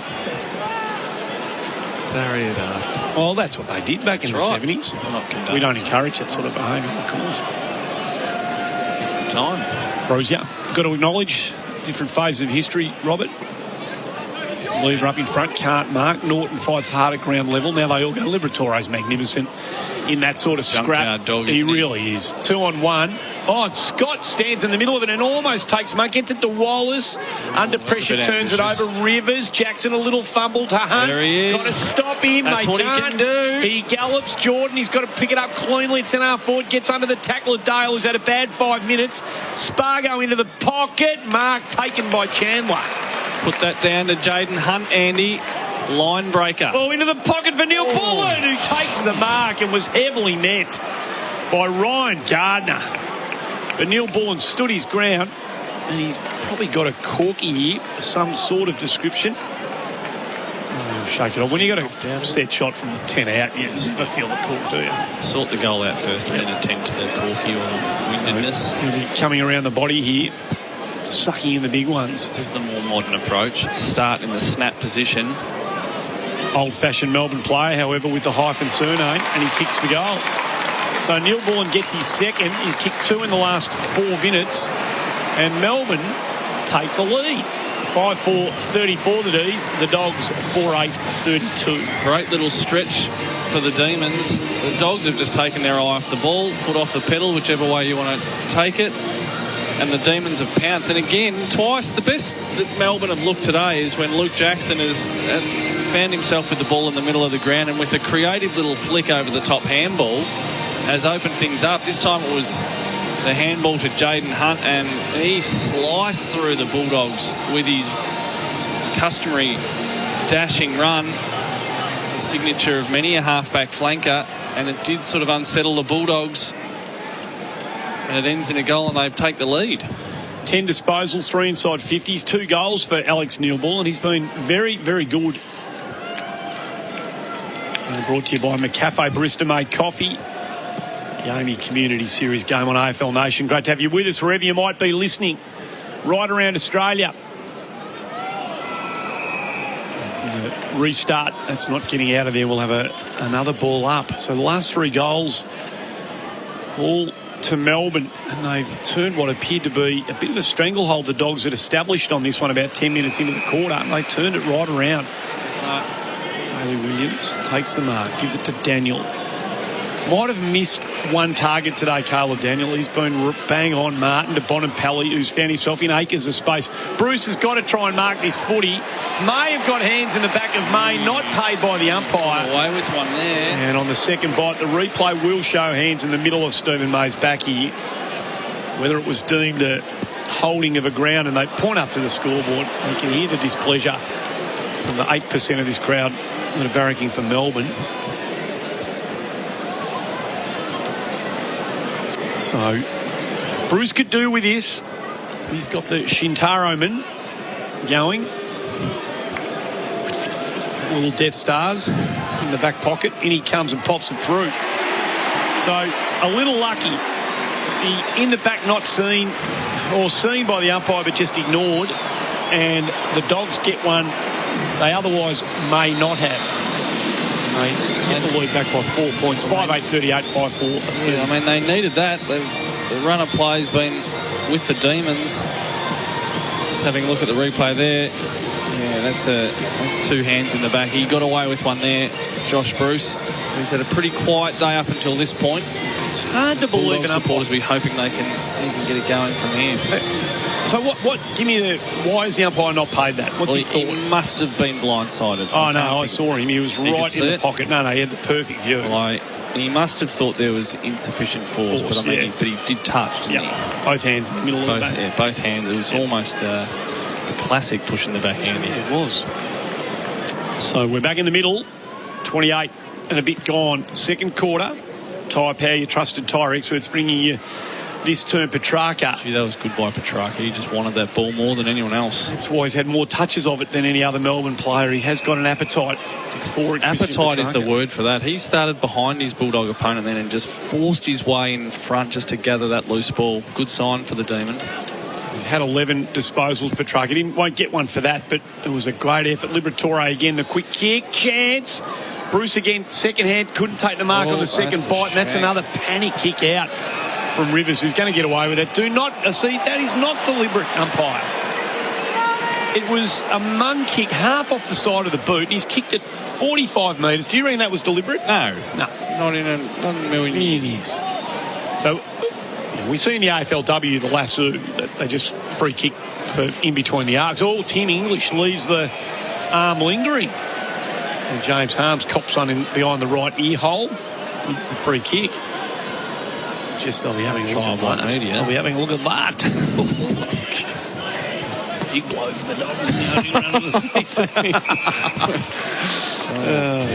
Durry at half. Well, that's what they did back in the 70s. We don't encourage that sort of behaviour, of course. Different time. Crozier. Got to acknowledge different phases of history, Robert. Lever up in front, can't mark. Norton fights hard at ground level. Now they all go. Liberatore's magnificent in that sort of scrap. Dog, he really is. 2-on-1. Oh, and Scott stands in the middle of it and almost takes him. Gets it to Wallace. Under pressure, turns it over. Rivers. Jackson, a little fumble to Hunt. There he is. Got to stop him. That's what can't. he can do. He gallops Jordan. He's got to pick it up cleanly at centre half forward. Gets under the tackle of Dale, who's had a bad 5 minutes. Spargo into the pocket. Mark taken by Chandler. Put that down to Jaden Hunt, Andy. Line breaker. Oh, into the pocket for Neil-Bullen, who takes the mark and was heavily met by Ryan Gardner. But Neil-Bullen stood his ground, and he's probably got a corky here of some sort of description. Oh, shake it off. When you got a set shot from 10 out, you never feel the cork, do you? Sort the goal out first and then attend to the corky or the windedness. He'll be coming around the body here, sucking in the big ones. This is the more modern approach. Start in the snap position. Old-fashioned Melbourne player, however, with the hyphen surname, and he kicks the goal. So Neil-Bullen gets his second. He's kicked 2 in the last 4 minutes. And Melbourne take the lead. 5-4-34 the D's. The Dogs 4-8-32. Great little stretch for the Demons. The Dogs have just taken their eye off the ball, foot off the pedal, whichever way you want to take it. And the Demons have pounced. And again, twice, the best that Melbourne have looked today is when Luke Jackson has found himself with the ball in the middle of the ground, and with a creative little flick over the top handball has opened things up. This time it was the handball to Jaden Hunt, and he sliced through the Bulldogs with his customary dashing run, the signature of many a halfback flanker, and it did sort of unsettle the Bulldogs. And it ends in a goal, and they take the lead. 10 disposals, 3 inside 50s, 2 goals for Alex Neil-Bullen. He's been very, very good. And brought to you by McCafe Barista Made Coffee. The AAMI Community Series game on AFL Nation. Great to have you with us wherever you might be listening. Right around Australia. From the restart, that's not getting out of there. We'll have another ball up. So the last 3 goals, all to Melbourne, and they've turned what appeared to be a bit of a stranglehold the Dogs had established on this one about 10 minutes into the quarter, and they've turned it right around. Bailey Williams takes the mark, gives it to Daniel. Might have missed one target today, Caleb Daniel. He's been bang on Martin to Bonampelli, who's found himself in acres of space. Bruce has got to try and mark this footy. May have got hands in the back of May, not paid by the umpire. Away with one there. And on the second bite, the replay will show hands in the middle of Stephen May's back here. Whether it was deemed a holding of a ground, and they point up to the scoreboard. You can hear the displeasure from the 8% of this crowd that are barracking for Melbourne. So Bruce could do with this. He's got the Shintaro man going. Little Death Stars in the back pocket. In he comes and pops it through. So a little lucky. The in the back not seen or seen by the umpire but just ignored. And the Dogs get one they otherwise may not have. They get the lead back by 4 points. 5-8, 38, 5-4. Yeah, I mean, they needed that. The runner play's been with the Demons. Just having a look at the replay there. Yeah, that's two hands in the back. He got away with one there, Josh Bruce. He's had a pretty quiet day up until this point. It's hard to believe an supporters be hoping they can get it going from here. So what? Give me why is the umpire not paid that? What's he thought? He must have been blindsided. Oh no, I saw him. He was right in the pocket. No, he had the perfect view. He must have thought there was insufficient force, but I mean, he did touch, didn't he? Both hands in the middle of the back. Yeah, both hands. It was almost the classic push in the backhand. It was. So we're back in the middle. 28 and a bit gone. Second quarter. Tyre Power, your trusted tyre experts, bringing you this term, Petrarca. Gee, that was good by Petrarca. He just wanted that ball more than anyone else. That's why he's had more touches of it than any other Melbourne player. He has got an appetite for it. Appetite is the word for that. He started behind his Bulldog opponent then and just forced his way in front just to gather that loose ball. Good sign for the Demon. He's had 11 disposals, Petrarca. He won't get one for that, but it was a great effort. Liberatore again, the quick kick, chance. Bruce again, second hand, couldn't take the mark on the second bite, and that's another panic kick out from Rivers, who's going to get away with it. Do not see, that is not deliberate, umpire. It was a mung kick half off the side of the boot. He's kicked it 45 metres. Do you reckon that was deliberate? No. Not in a million years. So we see in the AFLW the lasso that they just free kick for in between the arcs. Tim English leaves the arm lingering. And James Harms cops on in behind the right ear hole. It's the free kick. Suggest they'll be having a look at that. They'll be having a look at that. Big blow for the Dogs. Run of the season.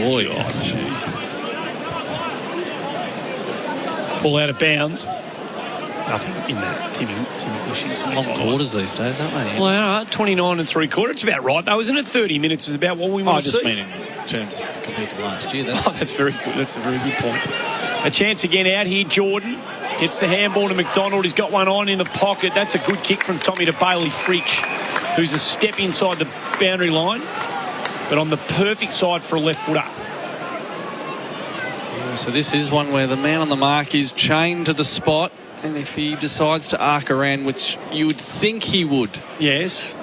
Boy, Ball out of bounds. Nothing in that. Tim English. Long quarters these days, aren't they? Well, 29 and 3/4. It's about right, though, isn't it? 30 minutes is about what we want to see. I just mean in terms of compared to last year. That's very good. That's a very good point. A chance again out here. Jordan gets the handball to McDonald. He's got one on in the pocket. That's a good kick from Tommy to Bailey Fritsch, who's a step inside the boundary line, but on the perfect side for a left footer. So this is one where the man on the mark is chained to the spot, and if he decides to arc around, which you would think he would. Yes.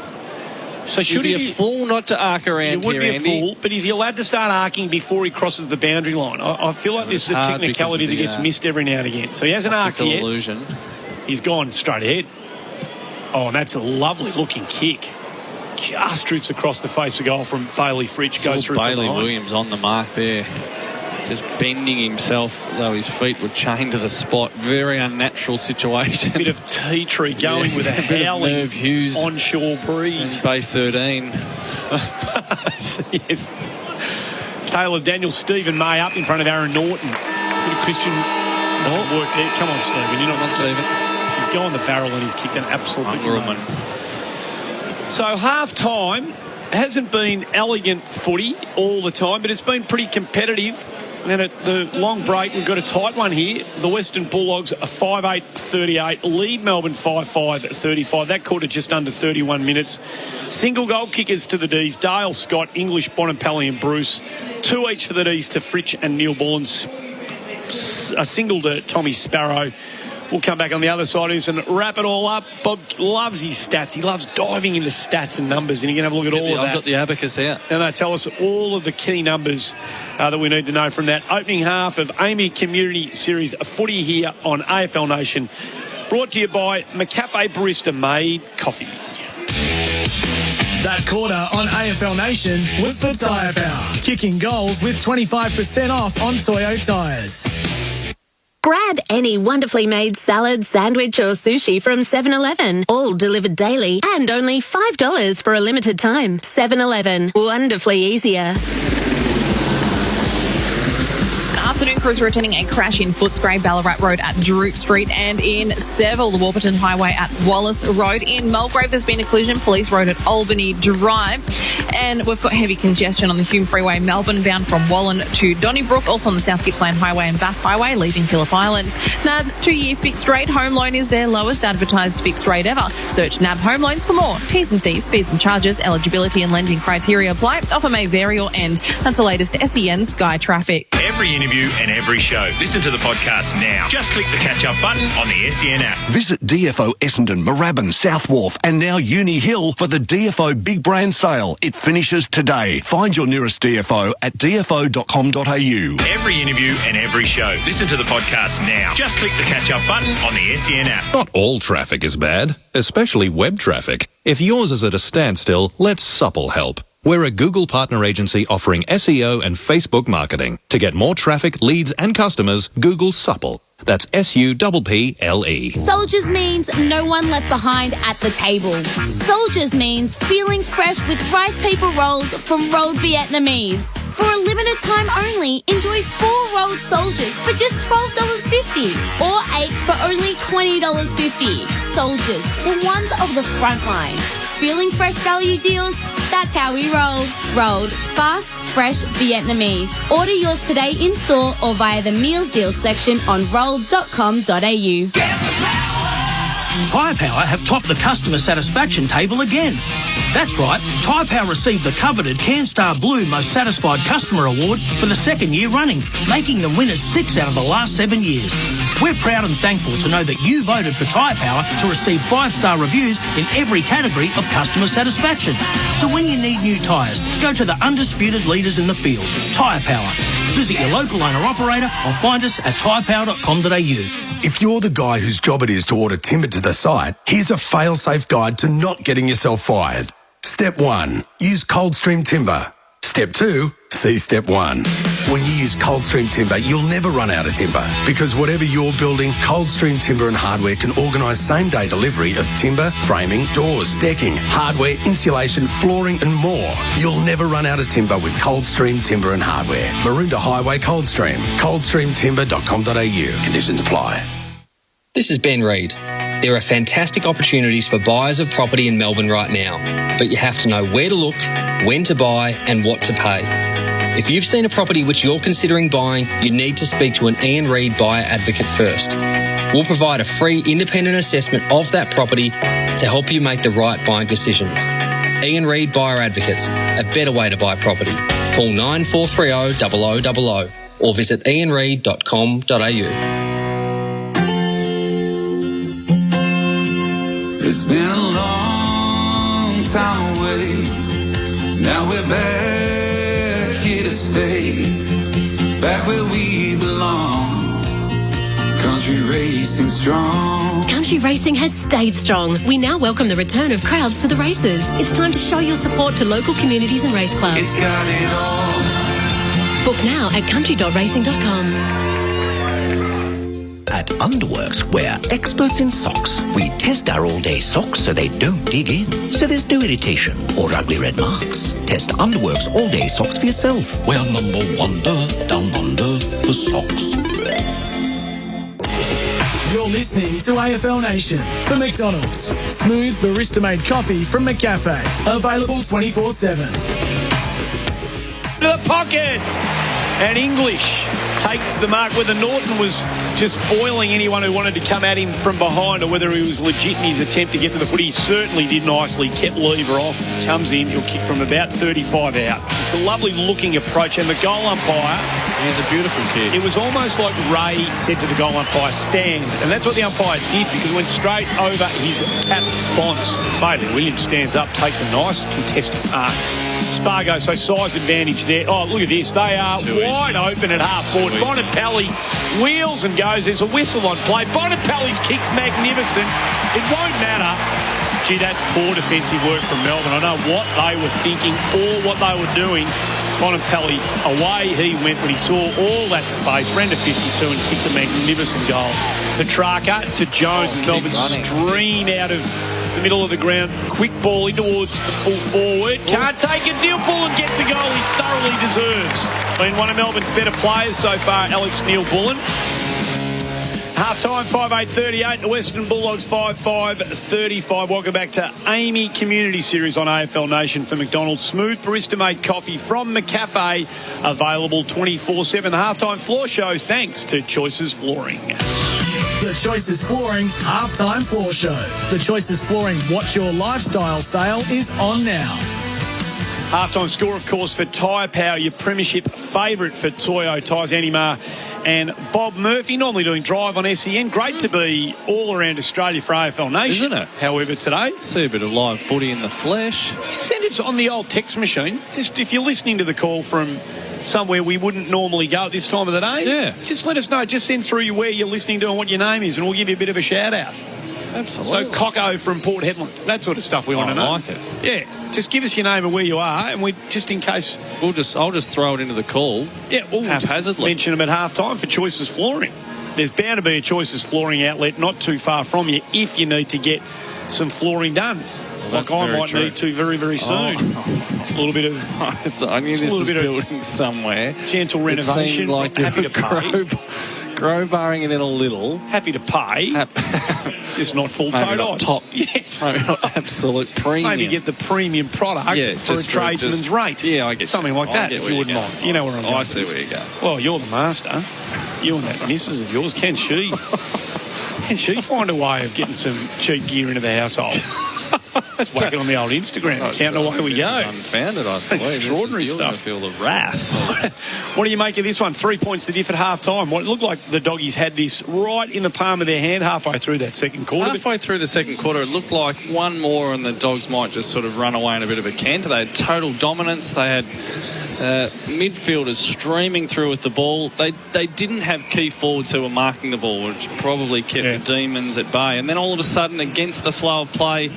So should he be a fool not to arc around? He would be Andy? a fool, but is he allowed to start arcing before he crosses the boundary line? I feel like this is a technicality that gets missed every now and again. So he hasn't arced yet. Illusion. He's gone straight ahead. Oh, and that's a lovely looking kick. Just drifts across the face of goal from Bailey Fritsch. Goes through Bailey Williams on the mark there. Just bending himself, though his feet were chained to the spot. Very unnatural situation. Bit of tea tree going with a howling Merv Hughes onshore breeze. In Bay 13. Yes. Caleb Daniel, Stephen May up in front of Aaron Norton. Bit of Christian work there. Come on, Stephen. You're not on Stephen. He's gone the barrel and he's kicked an absolute woman. So half time hasn't been elegant footy all the time, but it's been pretty competitive. And at the long break, we've got a tight one here. The Western Bulldogs are 5-8-38, lead Melbourne 5-5-35. That quarter just under 31 minutes. Single goal kickers to the Ds, Dale Scott, English, Bonampelli and Bruce. 2 each for the Ds to Fritsch and Neil Bullen. A single to Tommy Sparrow. We'll come back on the other side and wrap it all up. Bob loves his stats. He loves diving into stats and numbers, and you can have a look at all of that. I've got the abacus out. And they tell us all of the key numbers that we need to know from that opening half of AAMI Community Series Footy here on AFL Nation. Brought to you by McCafe Barista Made Coffee. That quarter on AFL Nation was for Tyre Power. Kicking goals with 25% off on Toyo tyres. Grab any wonderfully made salad, sandwich or sushi from 7-Eleven. All delivered daily and only $5 for a limited time. 7-Eleven. Wonderfully easier. Afternoon crews returning a crash in Footscray, Ballarat Road at Droop Street, and in Seville, the Warburton Highway at Wallace Road. In Mulgrave, there's been a collision, Police Road at Albany Drive. And we've got heavy congestion on the Hume Freeway, Melbourne bound from Wallen to Donnybrook. Also on the South Gippsland Highway and Bass Highway, leaving Phillip Island. NAB's 2-year fixed rate home loan is their lowest advertised fixed rate ever. Search NAB Home Loans for more. T's and C's, fees and charges, eligibility and lending criteria apply. Offer may vary or end. That's the latest SEN Sky Traffic. Every interview and every show. Listen to the podcast now. Just click the catch-up button on the SEN app. Visit DFO Essendon, Moorabbin, South Wharf and now Uni Hill for the DFO Big Brand Sale. It finishes today. Find your nearest DFO at dfo.com.au. Every interview and every show. Listen to the podcast now. Just click the catch-up button on the SEN app. Not all traffic is bad, especially web traffic. If yours is at a standstill, let Supple help. We're a Google partner agency offering SEO and Facebook marketing. To get more traffic, leads and customers, Google Supple. That's SUPPLE. Soldiers means no one left behind at the table. Soldiers means feeling fresh with rice paper rolls from Rolled Vietnamese. For a limited time only, enjoy 4 rolled soldiers for just $12.50 or 8 for only $20.50. Soldiers, the ones of the front line. Feeling fresh value deals? That's how we roll. Rolled. Fast, fresh Vietnamese. Order yours today in store or via the meals deals section on rolled.com.au. Tyre Power have topped the customer satisfaction table again. That's right, Tyre Power received the coveted CanStar Blue Most Satisfied Customer Award for the 2nd year running, making them winners 6 out of the last 7 years. We're proud and thankful to know that you voted for Tyre Power to receive 5-star reviews in every category of customer satisfaction. So when you need new tyres, go to the undisputed leaders in the field, Tyre Power. Visit your local owner-operator or find us at tyrepower.com.au. If you're the guy whose job it is to order timber to the site, here's a fail-safe guide to not getting yourself fired. Step 1. Use Coldstream Timber. Step 2. See Step 1. When you use Coldstream Timber, you'll never run out of timber because whatever you're building, Coldstream Timber and Hardware can organise same-day delivery of timber, framing, doors, decking, hardware, insulation, flooring and more. You'll never run out of timber with Coldstream Timber and Hardware. Maroondah Highway Coldstream. Coldstreamtimber.com.au. Conditions apply. This is Ben Reid. There are fantastic opportunities for buyers of property in Melbourne right now, but you have to know where to look, when to buy and what to pay. If you've seen a property which you're considering buying, you need to speak to an Ian Reid buyer advocate first. We'll provide a free independent assessment of that property to help you make the right buying decisions. Ian Reid Buyer Advocates, a better way to buy property. Call 9430 0000 or visit ianreid.com.au. It's been a long time away. Now we're back here to stay. Back where we belong. Country racing strong. Country racing has stayed strong. We now welcome the return of crowds to the races. It's time to show your support to local communities and race clubs. It's got it all. Book now at country.racing.com. At Underworks, we're experts in socks. We test our all-day socks so they don't dig in, so there's no irritation or ugly red marks. Test Underworks all-day socks for yourself. We're number one down under for socks. You're listening to AFL Nation for McDonald's. Smooth barista-made coffee from McCafe. Available 24/7. To the pocket. And English takes the mark, whether Norton was just foiling anyone who wanted to come at him from behind or whether he was legit in his attempt to get to the footy. He certainly did nicely, kept Lever off, comes in, he'll kick from about 35 out. It's a lovely looking approach, and the goal umpire... He's a beautiful kid. It was almost like Ray said to the goal umpire, stand, and that's what the umpire did because it went straight over his capped bonce. Bailey Williams stands up, takes a nice contested mark. Spargo, so size advantage there. Oh, look at this. They are wide open at half forward. Bontempelli wheels and goes. There's a whistle on play. Bontempelli's kick's magnificent. It won't matter. Gee, that's poor defensive work from Melbourne. I know what they were thinking or what they were doing. Bontempelli, away he went when he saw all that space, ran to 52 and kicked a magnificent goal. Petrarca to Jones as Melbourne stream out of the middle of the ground. Quick ball in towards the full forward. Can't take it. Neil-Bullen gets a goal he thoroughly deserves. Been one of Melbourne's better players so far, Alex Neil-Bullen. Half-time, 5:38. The Western Bulldogs 5:35. Welcome back to Amy Community Series on AFL Nation for McDonald's. Smooth barista-made coffee from McCafe. Available 24/7. The half-time floor show thanks to Choices Flooring. The Choices Flooring Halftime Floor Show. The Choices Flooring What's Your Lifestyle sale is on now. Halftime score, of course, for Tyre Power, your premiership favourite for Toyo Tyres, Andy Marr and Bob Murphy, normally doing Drive on SEN. Great to be all around Australia for AFL Nation. Isn't it? However, today... See a bit of live footy in the flesh. Send it on the old text machine. Just if you're listening to the call from somewhere we wouldn't normally go at this time of the day, just let us know. Just send through where you're listening to and what your name is, and we'll give you a bit of a shout-out. Absolutely. So, Cocko from Port Hedland, that sort of stuff we want to know. I like it. Yeah, just give us your name and where you are, and we just in case... I'll just throw it into the call. Yeah, we'll haphazardly mention them at half-time for Choices Flooring. There's bound to be a Choices Flooring outlet not too far from you if you need to get some flooring done. Like I might need to very, very soon. A little bit of... I knew this was building somewhere. Gentle renovation. It seemed like happy to pay. Crowbarring it in a little. Happy to pay. Just not full toed odds. Top. Yes. Maybe not absolute premium. Maybe get the premium product for a tradesman's rate. Yeah, I get something like that if you wouldn't mind. You know where I'm going. I see where you go. Well, you're the master. You and that missus of yours. Can she find a way of getting some cheap gear into the household? Whack it on the old Instagram account and away we go. Unfounded, I believe. That's extraordinary stuff. Feel the wrath. What do you make of this one? 3 points to diff at half time. What it looked like the doggies had this right in the palm of their hand halfway through that second quarter. Halfway through the second quarter, it looked like one more and the Dogs might just sort of run away in a bit of a canter. They had total dominance. They had midfielders streaming through with the ball. They didn't have key forwards who were marking the ball, which probably kept the Demons at bay. And then all of a sudden, against the flow of play,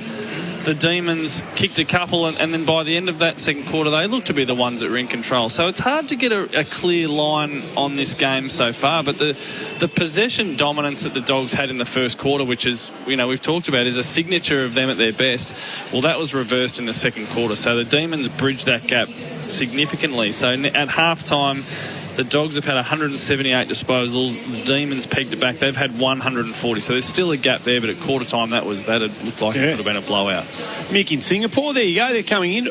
the Demons kicked a couple, and then by the end of that second quarter, they looked to be the ones that were in control. So it's hard to get a clear line on this game so far, but the possession dominance that the Dogs had in the first quarter, which is, we've talked about, is a signature of them at their best, well, that was reversed in the second quarter. So the Demons bridged that gap significantly. So at halftime, the Dogs have had 178 disposals. The Demons pegged it back. They've had 140. So there's still a gap there, but at quarter time, that had looked like it could have been a blowout. Mick in Singapore, there you go. They're coming in,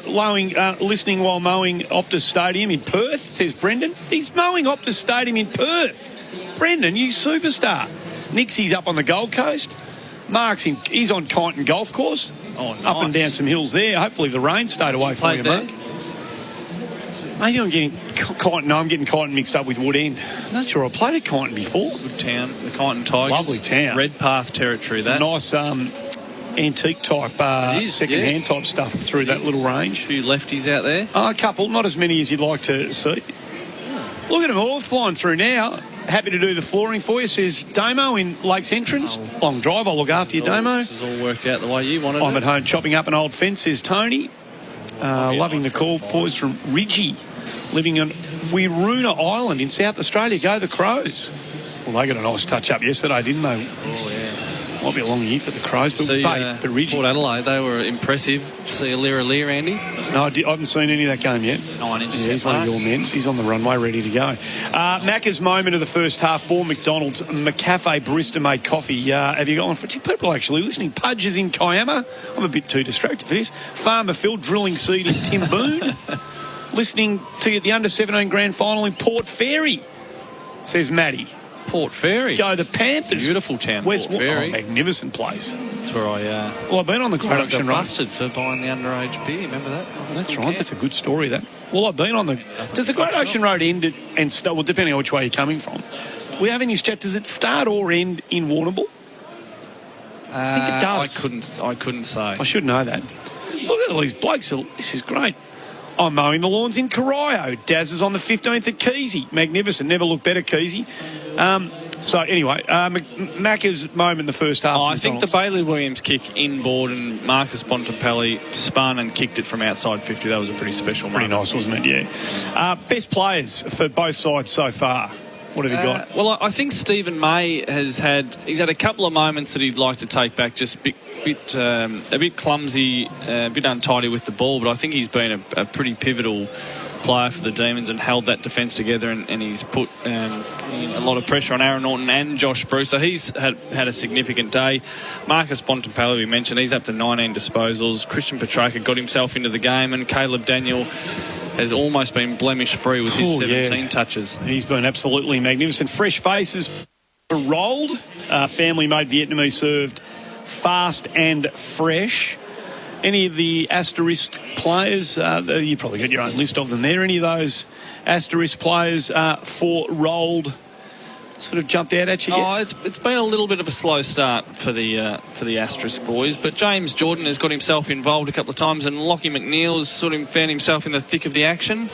listening while mowing Optus Stadium in Perth, says Brendan. He's mowing Optus Stadium in Perth. Brendan, you superstar. Nixie's up on the Gold Coast. Mark's he's on Kyneton Golf Course. Oh, nice. Up and down some hills there. Hopefully the rain stayed away from you, Mark. Maybe I'm getting Kyneton. No, I'm getting Kyneton mixed up with Wood End. Not sure I played at Kyneton before. Good town, the Kyneton Tigers. Lovely town. Redpath territory. Some nice antique type, second-hand type stuff through that little range. A few lefties out there. A couple, not as many as you'd like to see. Look at them all flying through now. Happy to do the flooring for you, says Damo in Lakes Entrance. Long drive, I'll look after you, Damo. This has all worked out the way you wanted it. I'm at home chopping up an old fence, says Tony. Loving the call, boys, from Ridgie, living on Wiruna Island in South Australia. Go the Crows. Well, they got a nice touch up yesterday, didn't they? Oh, yeah. Might be a long year for the Crows, but Ridgie. Port Adelaide, they were impressive. See a Lear, Andy? No, I haven't seen any of that game yet. 9 inches. He's one of your men. He's on the runway, ready to go. Macca's moment of the first half for McDonald's. McCafe barista-made coffee. Have you got one for people actually listening? Pudge is in Kiama. I'm a bit too distracted for this. Farmer Phil drilling seed in Timboon. Listening to the under-17 grand final in Port Fairy. says Maddie. Port Fairy. Go the Panthers. Beautiful town, West Port Fairy. Oh, magnificent place. That's where I... well, I've been on the Great Ocean Road. Busted for buying the underage beer. Remember that? That's right. That's a good story, that. Well, I've been on the... Does the Great Ocean Road end and start... Well, depending on which way you're coming from. We have in his chat, does it start or end in Warrnambool? I think it does. I couldn't say. I should know that. Look at all these blokes. This is great. I'm mowing the lawns in Corio. Daz is on the 15th at Keesey. Magnificent. Never looked better, Keesey. So, anyway, Macca's moment in the first half. I think the Bailey Williams kick inboard and Marcus Bontempelli spun and kicked it from outside 50. That was a pretty special moment. Pretty nice, wasn't it? Yeah. Best players for both sides so far. What have you got? Well, I think Stephen May he's had a couple of moments that he'd like to take back, just a bit clumsy, a bit untidy with the ball, but I think he's been a pretty pivotal player for the Demons and held that defence together, and he's put a lot of pressure on Aaron Norton and Josh Bruce. So he's had a significant day. Marcus Bontempelli, we mentioned, he's up to 19 disposals. Christian Petrarca got himself into the game, and Caleb Daniel has almost been blemish-free with his 17 touches. He's been absolutely magnificent. Fresh faces rolled. Family-made Vietnamese served fast and fresh. Any of the asterisk players, you probably got your own list of them there. Any of those asterisk players for rolled sort of jumped out at you yet? It's been a little bit of a slow start for the asterisk boys, but James Jordan has got himself involved a couple of times, and Lockie McNeil has sort of found himself in the thick of the action.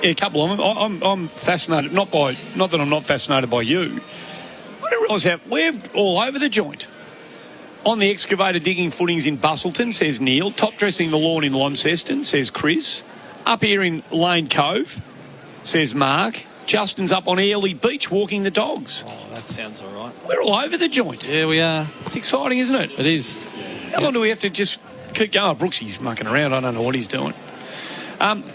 Yeah, a couple of them. I'm fascinated, not that I'm not fascinated by you. I didn't realise how we're all over the joint. On the excavator digging footings in Bustleton, says Neil. Top dressing the lawn in Launceston, says Chris. Up here in Lane Cove, says Mark. Justin's up on Airlie Beach walking the dogs. Oh, that sounds all right. We're all over the joint. Yeah, we are. It's exciting, isn't it? It is. How long do we have to just keep going? Brooksy's mucking around. I don't know what he's doing.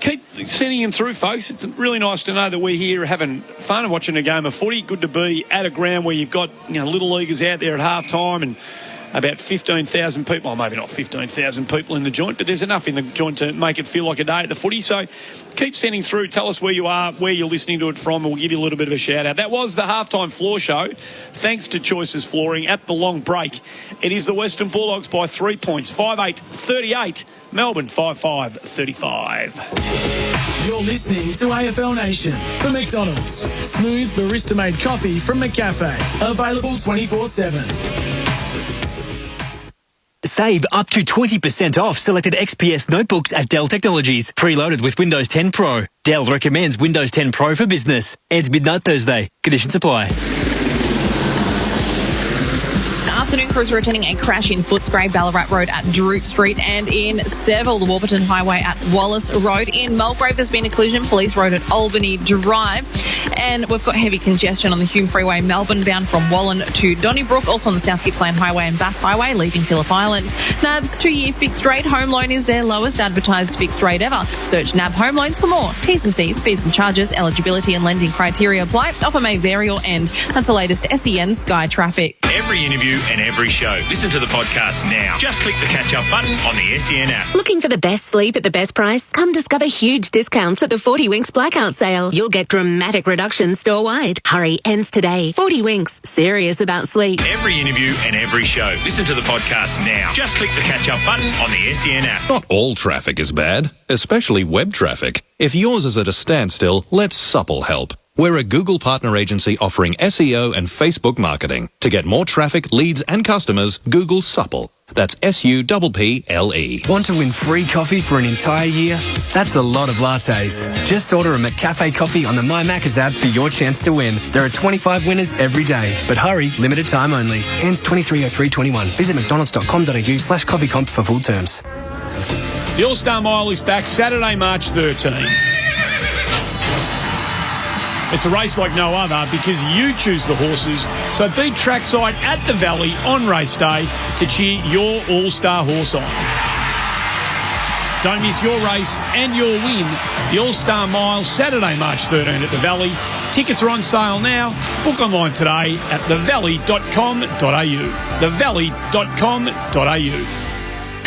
Keep sending him through, folks. It's really nice to know that we're here having fun and watching a game of footy. Good to be at a ground where you've got little leaguers out there at half-time and about 15,000 people. Well, maybe not 15,000 people in the joint, but there's enough in the joint to make it feel like a day at the footy. So keep sending through. Tell us where you are, where you're listening to it from, and we'll give you a little bit of a shout-out. That was the halftime floor show. Thanks to Choices Flooring at the long break. It is the Western Bulldogs by 3 points, 5-8-38. Melbourne 5-5-35. You're listening to AFL Nation for McDonald's. Smooth barista-made coffee from McCafe. Available 24/7. Save up to 20% off selected XPS notebooks at Dell Technologies. Preloaded with Windows 10 Pro. Dell recommends Windows 10 Pro for business. Ends midnight Thursday. Conditions apply. Afternoon crews are attending a crash in Footscray, Ballarat Road at Droop Street, and in Seville, the Warburton Highway at Wallace Road. In Mulgrave, there's been a collision, Police Road at Albany Drive, and we've got heavy congestion on the Hume Freeway, Melbourne bound from Wallen to Donnybrook, also on the South Gippsland Highway and Bass Highway, leaving Phillip Island. NAB's 2-year fixed rate home loan is their lowest advertised fixed rate ever. Search NAB Home Loans for more. T's and C's, fees and charges, eligibility and lending criteria apply. Offer may vary or end. That's the latest SEN Sky Traffic. Every interview and every show. Listen to the podcast now. Just click the catch-up button on the SEN app. Looking for the best sleep at the best price? Come discover huge discounts at the 40 Winks Blackout Sale. You'll get dramatic reductions store-wide. Hurry, ends today. 40 Winks, serious about sleep. Every interview and every show. Listen to the podcast now. Just click the catch-up button on the SEN app. Not all traffic is bad, especially web traffic. If yours is at a standstill, let Supple help. We're a Google partner agency offering SEO and Facebook marketing. To get more traffic, leads and customers, Google Supple. That's SUPPLE. Want to win free coffee for an entire year? That's a lot of lattes. Just order a McCafe coffee on the My Macca's app for your chance to win. There are 25 winners every day. But hurry, limited time only. Ends 23/03/21. Visit mcdonalds.com.au/coffeecomp for full terms. The All-Star Mile is back Saturday, March 13. It's a race like no other because you choose the horses. So be trackside at the Valley on race day to cheer your All-Star horse on. Don't miss your race and your win. The All-Star Mile, Saturday, March 13 at the Valley. Tickets are on sale now. Book online today at thevalley.com.au. thevalley.com.au.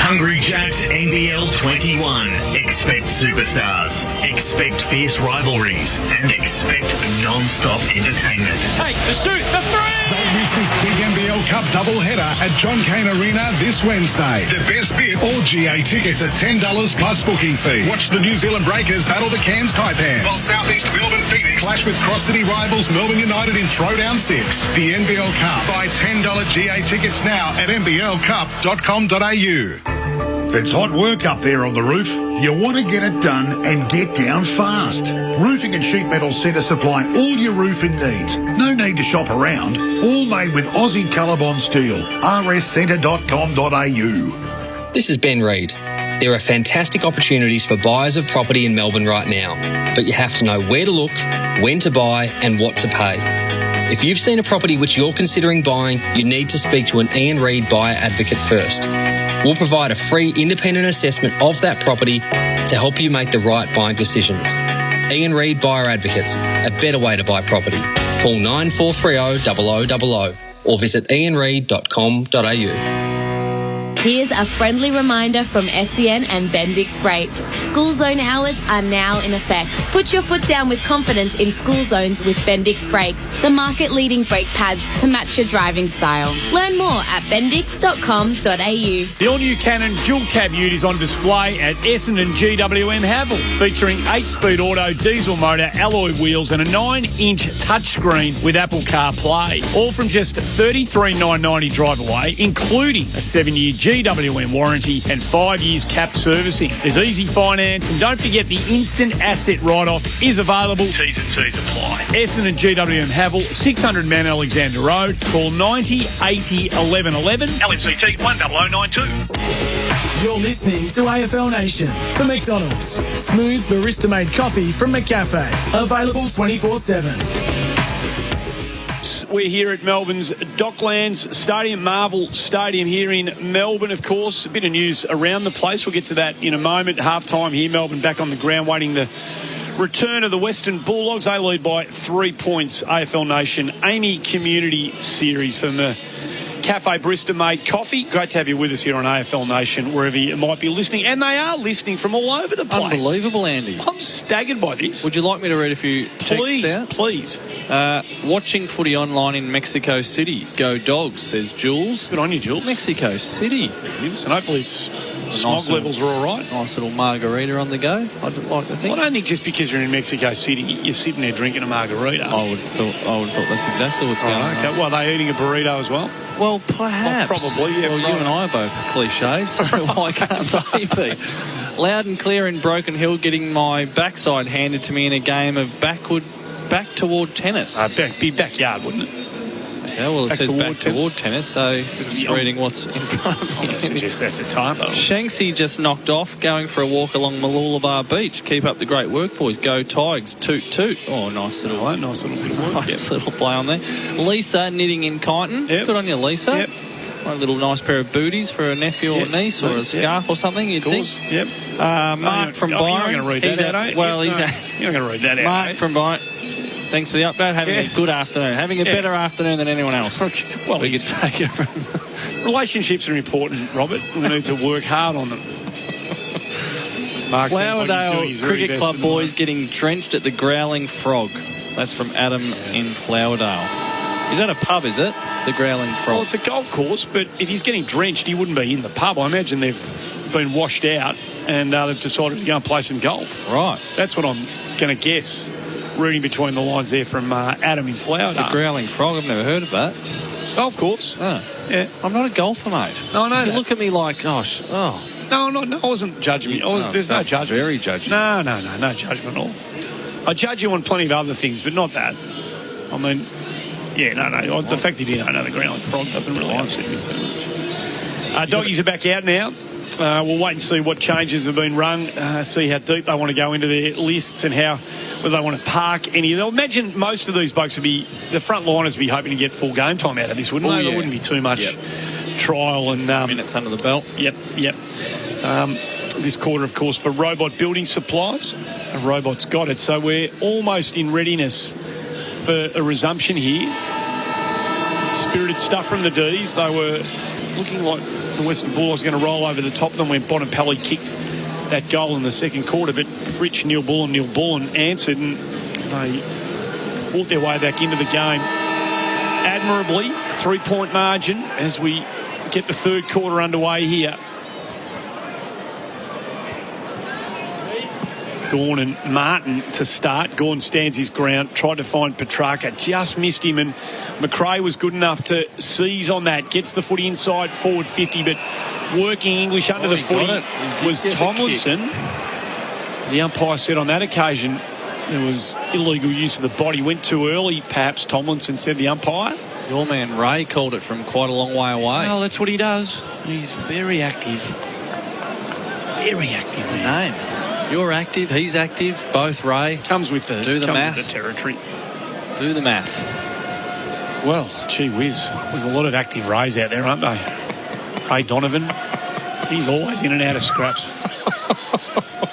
Hungry Jacks NBL 21. Expect superstars. Expect fierce rivalries. And expect non-stop entertainment. Take the shoot, the three! Don't miss this big NBL Cup doubleheader at John Cain Arena this Wednesday. The best bit, all GA tickets at $10 plus booking fee. Watch the New Zealand Breakers battle the Cairns Taipans, while Southeast Melbourne Phoenix clash with cross-city rivals Melbourne United in Throwdown 6. The NBL Cup. Buy $10 GA tickets now at nblcup.com.au. It's hot work up there on the roof. You want to get it done and get down fast. Roofing and Sheet Metal Centre supplying all your roofing needs. No need to shop around. All made with Aussie Colorbond steel. rscentre.com.au. This is Ben Reid. There are fantastic opportunities for buyers of property in Melbourne right now, but you have to know where to look, when to buy, and what to pay. If you've seen a property which you're considering buying, you need to speak to an Ian Reid buyer advocate first. We'll provide a free independent assessment of that property to help you make the right buying decisions. Ian Reid Buyer Advocates, a better way to buy property. Call 9430 0000 or visit ianreid.com.au. Here's a friendly reminder from SEN and Bendix Brakes. School zone hours are now in effect. Put your foot down with confidence in school zones with Bendix Brakes, the market-leading brake pads to match your driving style. Learn more at bendix.com.au. The all-new Canon dual cab ute is on display at Essendon GWM Haval, featuring 8-speed auto, diesel motor, alloy wheels and a 9-inch touchscreen with Apple CarPlay. All from just $33,990 drive away, including a 7-year GWM warranty and 5 years cap servicing. There's easy finance, and don't forget the instant asset write-off is available. T's and C's apply. Essendon GWM Haval, 600 Mount Alexander Road. Call 90 80 11 11. LMCT 10092. You're listening to AFL Nation for McDonald's. Smooth barista-made coffee from McCafe. Available 24/7. We're here at Melbourne's Docklands Stadium, Marvel Stadium here in Melbourne, of course. A bit of news around the place. We'll get to that in a moment. Half-time here, Melbourne back on the ground waiting the return of the Western Bulldogs. They lead by 3 points. AFL Nation Amy Community Series from the Cafe Barista Made Coffee. Great to have you with us here on AFL Nation, wherever you might be listening. And they are listening from all over the place. Unbelievable, Andy. I'm staggered by this. Would you like me to read a few texts out? Please. Watching footy online in Mexico City. Go Dogs, says Jules. Good on you, Jules. Mexico City. And hopefully it's smog levels are all right. Nice little margarita on the go, I'd like to think. Well, I don't think just because you're in Mexico City, you're sitting there drinking a margarita. I would have thought that's exactly what's going on. Okay. Well, are they eating a burrito as well? Well, perhaps. Well, probably, yeah. Well, you and I are both cliched, so why can't they be? Loud and clear in Broken Hill, getting my backside handed to me in a game of back toward tennis. Be backyard, wouldn't it? Yeah, well, it says back toward tennis, so just reading what's in front of me. I suggest that's a typo. Shanksy just knocked off, going for a walk along Mooloolaba Beach. Keep up the great work, boys. Go Tigers. Toot, toot. Oh, nice little bit of work. Nice little play on there. Lisa knitting in Kyneton. Yep. Good on you, Lisa. Yep. A little nice pair of booties for a nephew or niece, or a scarf or something, you'd think. Yep. Mark from Byron. You're not going to read that out, Well, you're not going to read that out. Mark from Byron. Thanks for the update. Having a good afternoon. Having a better afternoon than anyone else. Well, we could take it from... Relationships are important, Robert. We need to work hard on them. Mark Flowerdale Cricket Club boys getting drenched at the Growling Frog. That's from Adam in Flowerdale. Is that a pub, is it? The Growling Frog. Well, it's a golf course, but if he's getting drenched, he wouldn't be in the pub. I imagine they've been washed out and they've decided to go and play some golf. Right. That's what I'm going to guess. Reading between the lines there from Adam in Flowerdale. The Growling Frog, I've never heard of that. Golf course. Oh. Yeah. I'm not a golfer, mate. No, I know You look at me like, gosh, No, I wasn't judging you. There's no judgment. Very judging. No judgment at all. I judge you on plenty of other things, but not that. I mean, yeah, no. The fact that you don't know the Growling Frog doesn't really upset me too much. Doggies are back out now. We'll wait and see what changes have been rung, see how deep they want to go into their lists and whether they want to park any of them. Imagine most of these blokes the front liners would be hoping to get full game time out of this, wouldn't they? Yeah. There wouldn't be too much trial and minutes under the belt. Yep. This quarter, of course, for Robot Building Supplies. Robot's got it, so we're almost in readiness for a resumption here. Spirited stuff from the D's. They were looking like the Western Bulldogs going to roll over the top of them when Bonampelli kicked that goal in the second quarter. But Fritsch, Neil Bullen answered, and they fought their way back into the game admirably. 3-point margin as we get the third quarter underway here. Gawn and Martin to start. Gawn stands his ground, tried to find Petrarca, just missed him, and McRae was good enough to seize on that. Gets the footy inside forward 50, but working English under the footy was Tomlinson. The umpire said on that occasion there was illegal use of the body. Went too early, perhaps, Tomlinson said, the umpire. Your man Ray called it from quite a long way away. Well, that's what he does. He's very active. Very active, man. Name. You're active, he's active, both Ray. Comes with the math. With the territory. Do the math. Well, gee whiz, there's a lot of active Rays out there, aren't they? Ray Donovan, he's always in and out of scraps.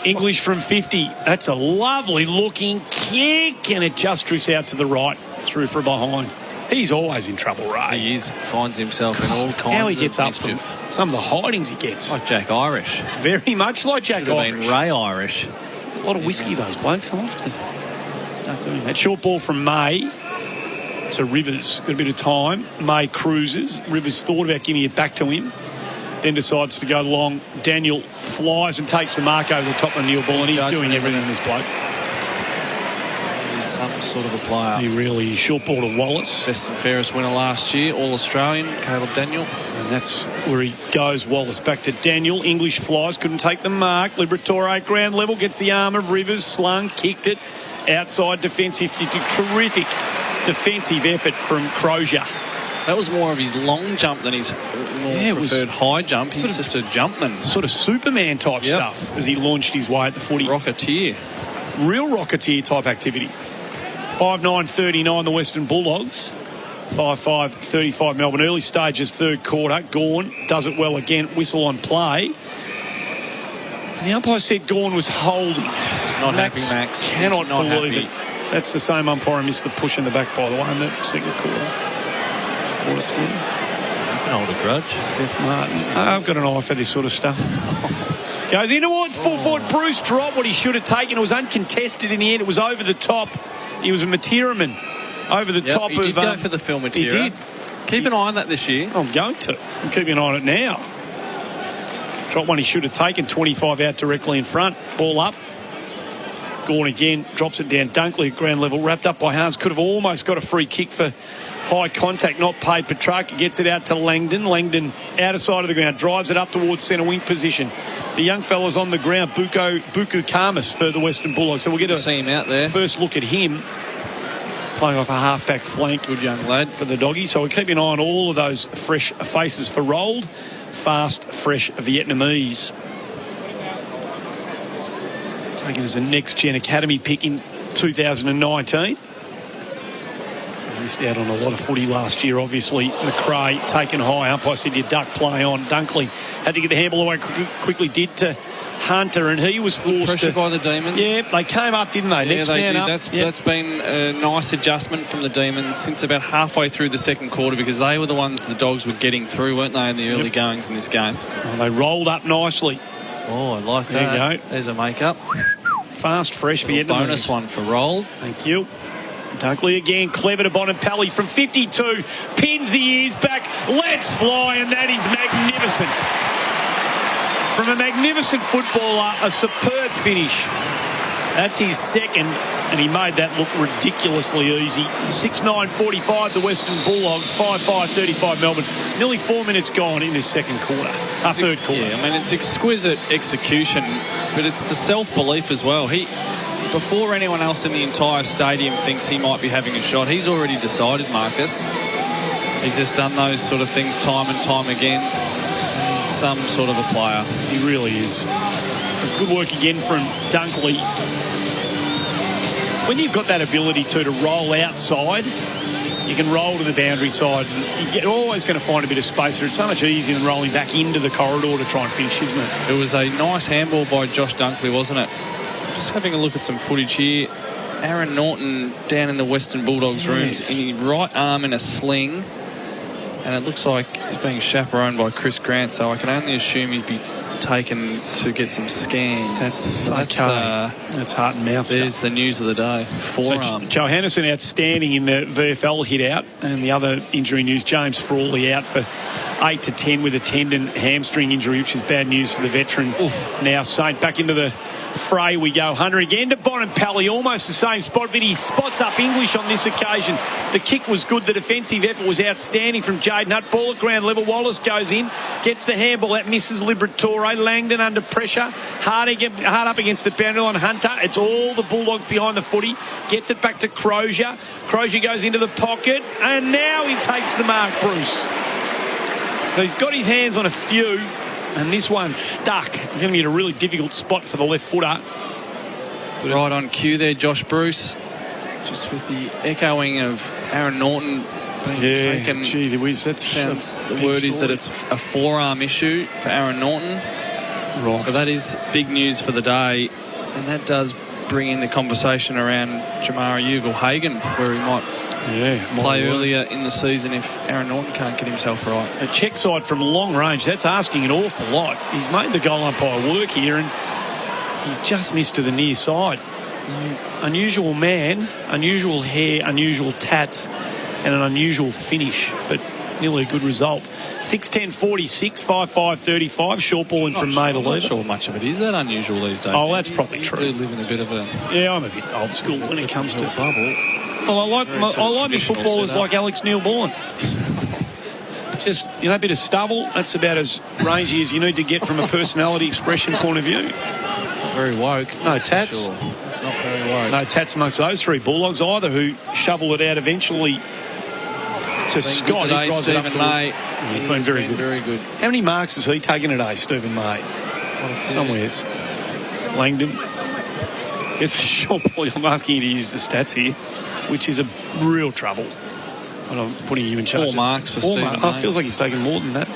English from 50, that's a lovely looking kick, and it just drifts out to the right, through from behind. He's always in trouble, Ray. He is. Finds himself in all kinds of How he gets up mischief. from some of the hidings he gets. Like Jack Irish. Very much like Jack Should have Irish. been Ray Irish. A lot of whiskey, those blokes. I'll have to start doing that. Short ball from May to Rivers. Got a bit of time. May cruises. Rivers thought about giving it back to him. Then decides to go long. Daniel flies and takes the mark over the top of Neil Bullen. He's doing everything, this bloke. He's some sort of a player. He really is. Short ball to Wallace. Best and fairest winner last year. All-Australian, Caleb Daniel. And that's where he goes, Wallace. Back to Daniel. English flies. Couldn't take the mark. Liberatore at ground level. Gets the arm of Rivers. Slung. Kicked it. Outside defensive. Terrific defensive effort from Crozier. That was more of his long jump than his preferred high jump. He's just a jumpman. Sort of Superman type stuff as he launched his way at the footy. Rocketeer. Real Rocketeer type activity. 5-9-39 the Western Bulldogs. 5-5-35 Melbourne. Early stages, third quarter. Gawn does it well again. Whistle on play. And the umpire said Gawn was holding. Not happy, Max. Cannot not believe happy. it. That's the same umpire who missed the push in the back, by the way, in the second quarter. What it's worth. You can hold a grudge. Steph Martin. I've got an eye for this sort of stuff. Goes in towards full forward. Bruce dropped what he should have taken. It was uncontested in the end. It was over the top. He was a Matiraman over the top he of... did go for the Phil Matera. He did. Keep an eye on that this year. I'm going to. I'm keeping an eye on it now. Drop one he should have taken. 25 out directly in front. Ball up. Gawn again. Drops it down. Dunkley at ground level. Wrapped up by Hans. Could have almost got a free kick for high contact. Not paid. Petrarca gets it out to Langdon. Langdon outer side of the ground. Drives it up towards centre wing position. The young fella's on the ground. Buku Karmas for the Western Bulldogs. So we'll get a see him out there. First look at him. Playing off a half-back flank. Good young lad for the doggies. So we'll keep an eye on all of those fresh faces for Rolled. Fast, fresh Vietnamese. Taken as a next-gen academy pick in 2019. So missed out on a lot of footy last year, obviously. McRae taken high. Umpire said you duck play on. Dunkley had to get the handball away quickly. Did to Hunter, and he was forced pressured by the Demons. Yeah, they came up, didn't they? Yeah, Next they man did. up. That's been a nice adjustment from the Demons since about halfway through the second quarter, because they were the ones the Dogs were getting through, weren't they, in the early goings in this game? Oh, they rolled up nicely. Oh, I like There that. you go. There's a make-up. Fast, fresh Vietnamese. Bonus one for Roll. Thank you. Dunkley again, clever to Bonampelli from 52, pins the ears back, lets fly, and that is magnificent. From a magnificent footballer, a superb finish. That's his second, and he made that look ridiculously easy. 6-9-45, the Western Bulldogs, 5-5-35 Melbourne. Nearly 4 minutes gone in this second quarter, third quarter. Yeah, I mean, it's exquisite execution, but it's the self-belief as well. Before anyone else in the entire stadium thinks he might be having a shot, he's already decided, Marcus. He's just done those sort of things time and time again. He's some sort of a player. He really is. It's good work again from Dunkley. When you've got that ability to roll outside, you can roll to the boundary side. You're always going to find a bit of space, but it's so much easier than rolling back into the corridor to try and finish, isn't it? It was a nice handball by Josh Dunkley, wasn't it? Just having a look at some footage here. Aaron Norton down in the Western Bulldogs rooms in his right arm in a sling. And it looks like he's being chaperoned by Chris Grant, so I can only assume he'd be taken to get some scans. That's heart and mouth There's stuff. the news of the day. Forearm. So Johannesson outstanding in the VFL hit out, and the other injury news, James Frawley out for 8 to 10 with a tendon hamstring injury, which is bad news for the veteran. Now Saint back into the fray we go. Hunter again to Bontempelli, almost the same spot, but he spots up English on this occasion. The kick was good. The defensive effort was outstanding from Jaden Hutt. Ball at ground level. Wallace goes in, gets the handball. That misses Liberatore. Langdon under pressure. Hard up against the boundary line. Hunter. It's all the Bulldogs behind the footy. Gets it back to Crozier. Crozier goes into the pocket, and now he takes the mark, Bruce. He's got his hands on a few, and this one's stuck. It's going to be in a really difficult spot for the left footer. Right on cue there, Josh Bruce. Just with the echoing of Aaron Norton being taken. Gee whiz, the word is that it's a forearm issue for Aaron Norton. Right. So that is big news for the day, and that does bring in the conversation around Jamara Ugle-Hagan, where he might play earlier in the season if Aaron Norton can't get himself right. A check side from long range, that's asking an awful lot. He's made the goal umpire work here, and he's just missed to the near side. Unusual man, unusual hair, unusual tats, and an unusual finish, but nearly a good result. 6-10-46, 5-5-35, short ball in from Mabel. I'm not sure much of it is that unusual these days. Oh, that's probably true. You do live in a bit of a... Yeah, I'm a bit old school when it comes to bubble. Well, I like my footballers like Alex Neil-Bullen. Just, a bit of stubble. That's about as rangy as you need to get from a personality expression point of view. Very woke. No tats. Sure. It's not very woke. No tats amongst those three Bulldogs either, who shovel it out eventually to Scott. Today, who drives it up Stephen May. He's been very good. Very good. How many marks has he taken today, Stephen May? Somewheres. Langdon. It's a short ball. I'm asking you to use the stats here, which is a real trouble. And I'm putting you in charge. 4 marks for Stephen May. It feels like he's taken more than that.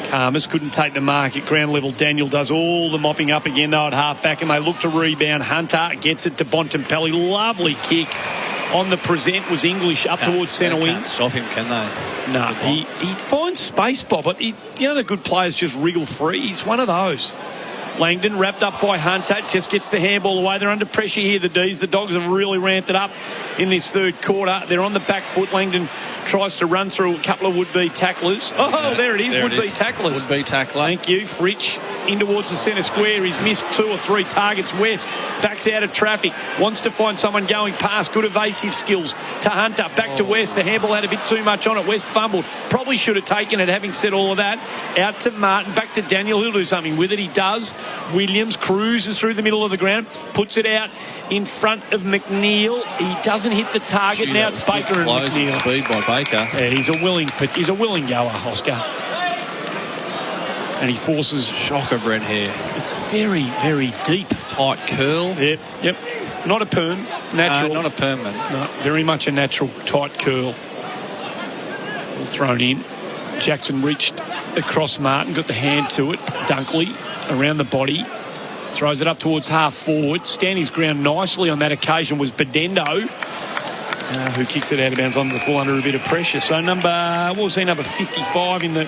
Karmas couldn't take the mark at ground level. Daniel does all the mopping up again, though, at half back, and they look to rebound. Hunter gets it to Bontempelli. Lovely kick. On the present was English up towards centre wing. Can't stop him, can they? No, he finds space, Bob, but the good players just wriggle free. He's one of those. Langdon wrapped up by Hunter, just gets the handball away. They're under pressure here, the D's. The Dogs have really ramped it up in this third quarter. They're on the back foot. Langdon tries to run through a couple of would-be tacklers. There it is, would-be tacklers. Would-be tackler. Thank you. Fritsch in towards the centre square. He's missed 2 or 3 targets. West backs out of traffic. Wants to find someone going past. Good evasive skills to Hunter. Back to West. The handball had a bit too much on it. West fumbled. Probably should have taken it, having said all of that. Out to Martin. Back to Daniel. He'll do something with it. He does. Williams cruises through the middle of the ground. Puts it out in front of McNeil. He doesn't hit the target. Now it's Baker and McNeil. Speed by Baker. Yeah, he's a willing goer, Oscar. And he forces... Shock of red hair. It's very, very deep. Tight curl. Yep. Not a perm. Natural. Not a perm, man. No, very much a natural tight curl. All thrown in. Jackson reached across Martin, got the hand to it. Dunkley around the body. Throws it up towards half forward. Standing his ground nicely on that occasion was Bedendo, who kicks it out of bounds onto the full under a bit of pressure. So number 55 in the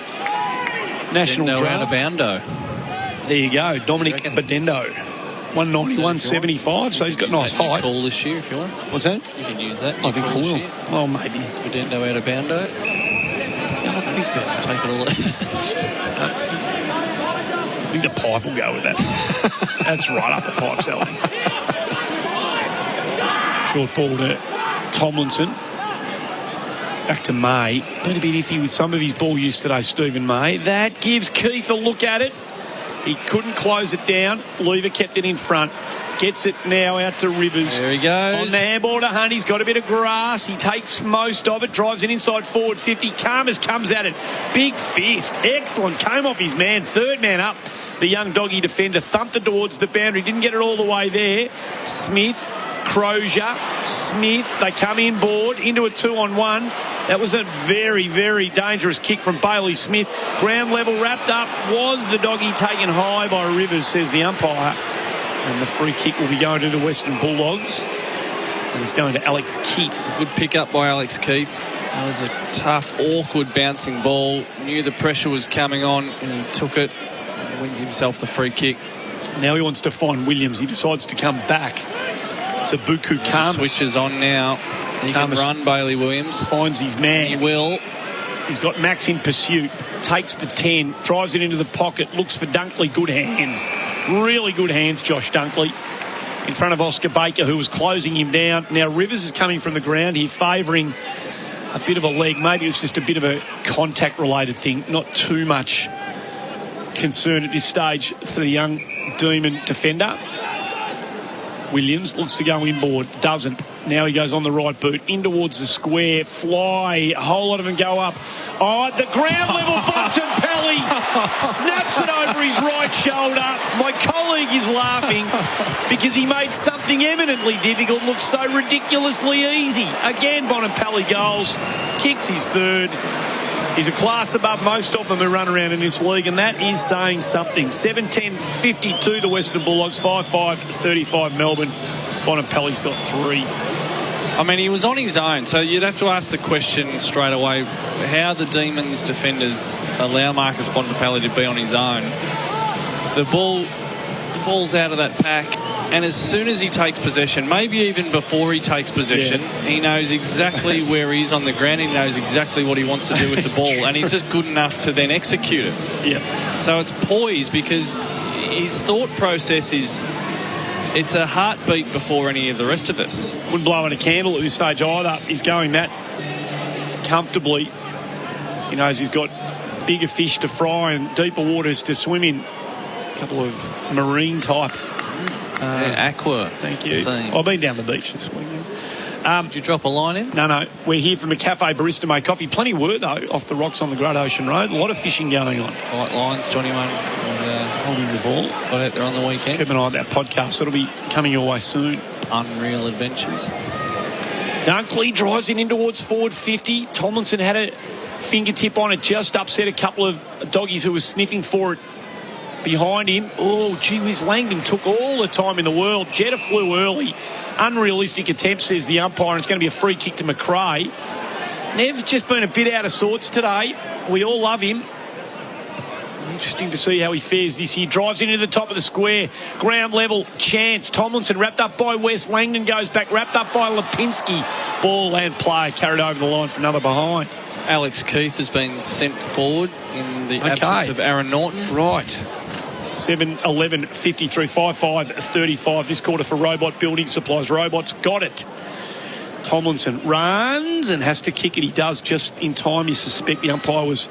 national draft. There you go, Dominic Bedendo. 191.75, so he's got nice height. Call this year if you want. What's that? You can use that. I think I will. Well, maybe. Bedendo out of boundo. Yeah, I'll think about it. Take it all. I think the pipe will go with that. That's right up the pipe, Sally. Short ball to Tomlinson. Back to May. Been a bit iffy with some of his ball use today, Stephen May. That gives Keith a look at it. He couldn't close it down. Lever kept it in front. Gets it now out to Rivers. There he goes. On the handball to Hunt. He's got a bit of grass. He takes most of it. Drives it inside forward 50. Karmas comes at it. Big fist. Excellent. Came off his man. Third man up. The young doggy defender thumped it towards the boundary. Didn't get it all the way there. Smith. Crozier. Smith. They come in board into a 2-on-1. That was a very, very dangerous kick from Bailey Smith. Ground level wrapped up. Was the doggy taken high by Rivers, says the umpire. And the free kick will be going to the Western Bulldogs. And it's going to Alex Keith. Good pick up by Alex Keith. That was a tough, awkward bouncing ball. Knew the pressure was coming on, and he took it. Wins himself the free kick. Now he wants to find Williams. He decides to come back to Buku Khamis. Switches on now. He can run, Bailey Williams. Finds his man. He will. He's got Max in pursuit. Takes the 10. Drives it into the pocket. Looks for Dunkley. Good hands. Really good hands, Josh Dunkley. In front of Oscar Baker, who was closing him down. Now Rivers is coming from the ground here, favouring a bit of a leg. Maybe it's just a bit of a contact-related thing. Not too much concern at this stage for the young Demon defender. Williams looks to go inboard. Doesn't. Now he goes on the right boot. In towards the square. Fly. A whole lot of them go up. Oh, the ground level Bontempelli snaps it over his right shoulder. My colleague is laughing because he made something eminently difficult look so ridiculously easy. Again, Bontempelli goals. Kicks his third. He's a class above most of them who run around in this league, and that is saying something. 7-10-52 the Western Bulldogs, 5-5-35 Melbourne. Bontempelli's got 3. I mean, he was on his own, so you'd have to ask the question straight away, how the Demons defenders allow Marcus Bontempelli to be on his own. The ball falls out of that pack, and as soon as he takes possession, maybe even before he takes possession, he knows exactly where he is on the ground. He knows exactly what he wants to do with the ball, and he's just good enough to then execute it. Yeah. So it's poise because his thought process is, it's a heartbeat before any of the rest of us. Wouldn't blow out a candle at this stage either. He's going that comfortably. He knows he's got bigger fish to fry and deeper waters to swim in. A couple of marine type. Aqua. Thank you. I've been down the beach this week. Did you drop a line in? No. We're here from the Cafe Barista Made Coffee. Plenty of work, though, off the rocks on the Great Ocean Road. A lot of fishing going on. Tight lines, 21. Holding the ball. Got out there on the weekend. Keep an eye on that podcast. It'll be coming your way soon. Unreal Adventures. Dunkley drives it in towards forward 50. Tomlinson had a fingertip on it. Just upset a couple of doggies who were sniffing for it behind him. Oh, gee whiz, Langdon took all the time in the world. Jetta flew early. Unrealistic attempt, says the umpire. And it's going to be a free kick to McRae. Nev's just been a bit out of sorts today. We all love him. Interesting to see how he fares this year. Drives into the top of the square. Ground level chance. Tomlinson wrapped up by West. Langdon goes back. Wrapped up by Lipinski. Ball and play. Carried over the line for another behind. Alex Keith has been sent forward in the absence of Aaron Norton. Right. 7-11-53, 5-5-35 this quarter for Robot Building Supplies. Robot's got it. Tomlinson runs and has to kick it. He does just in time. You suspect the umpire was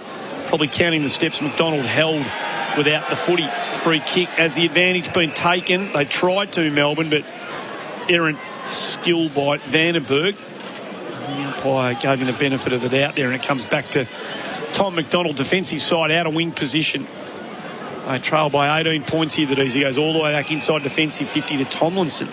probably counting the steps McDonald held without the footy. Free kick as the advantage been taken. They tried to, Melbourne, but errant skill by Vandenberg. The umpire gave him the benefit of the doubt there, and it comes back to Tom McDonald, defensive side, out of wing position. They trail by 18 points here. That easy goes all the way back inside defensive 50 to Tomlinson.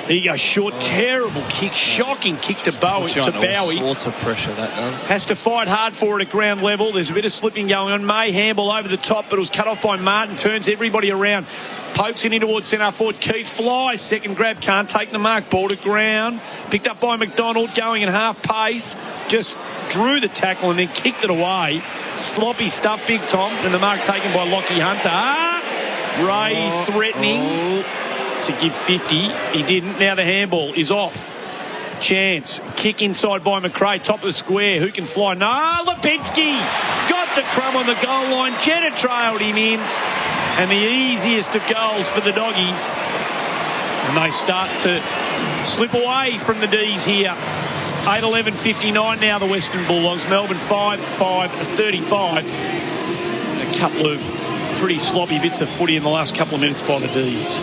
There you go, short, terrible kick, shocking kick to Bowie. All sorts of pressure that does. Has to fight hard for it at ground level. There's a bit of slipping going on. May handball over the top, but it was cut off by Martin. Turns everybody around. Pokes it in towards centre forward. Keith flies. Second grab, can't take the mark. Ball to ground. Picked up by McDonald, going in half pace. Just drew the tackle and then kicked it away. Sloppy stuff, Big Tom. And the mark taken by Lockie Hunter. Ray threatening to give 50. He didn't. Now the handball is off. Chance. Kick inside by McRae. Top of the square. Who can fly? No, Lipinski got the crumb on the goal line. Jetta trailed him in. And the easiest of goals for the Doggies. And they start to slip away from the D's here. 8-11-59 now the Western Bulldogs. Melbourne 5-5-35. A couple of pretty sloppy bits of footy in the last couple of minutes by the D's.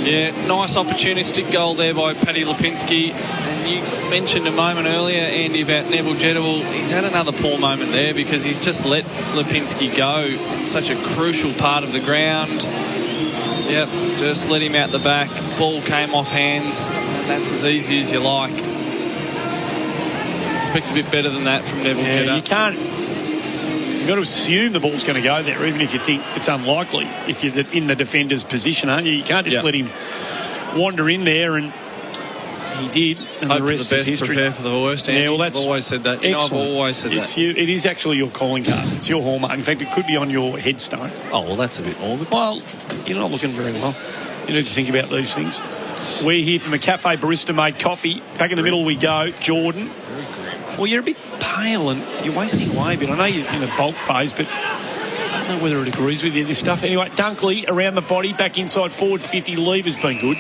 Yeah, nice opportunistic goal there by Paddy Lipinski. And you mentioned a moment earlier, Andy, about Neville Jetta. Well, he's had another poor moment there because he's just let Lipinski go. Such a crucial part of the ground. Yep, just let him out the back. Ball came off hands, and that's as easy as you like. Expect a bit better than that from Neville Jetta. You can't. You've got to assume the ball's going to go there, even if you think it's unlikely. If you're in the defender's position, aren't you? You can't just let him wander in there. And He did, and Hope the for rest the is best, history. prepare for the worst. Andy. Yeah, well, that's I've always said that. You know, I've excellent. always said It's that. it is actually your calling card. It's your hallmark. In fact, it could be on your headstone. Oh, well, that's a bit morbid. Well, you're not looking very well. You need to think about these things. We're here from a cafe barista made coffee. Back in the middle we go. Jordan. Well, you're a bit pale and you're wasting away a bit. I know you're in a bulk phase, but I don't know whether it agrees with you, this stuff. Anyway, Dunkley around the body, back inside forward 50. Lever's been good.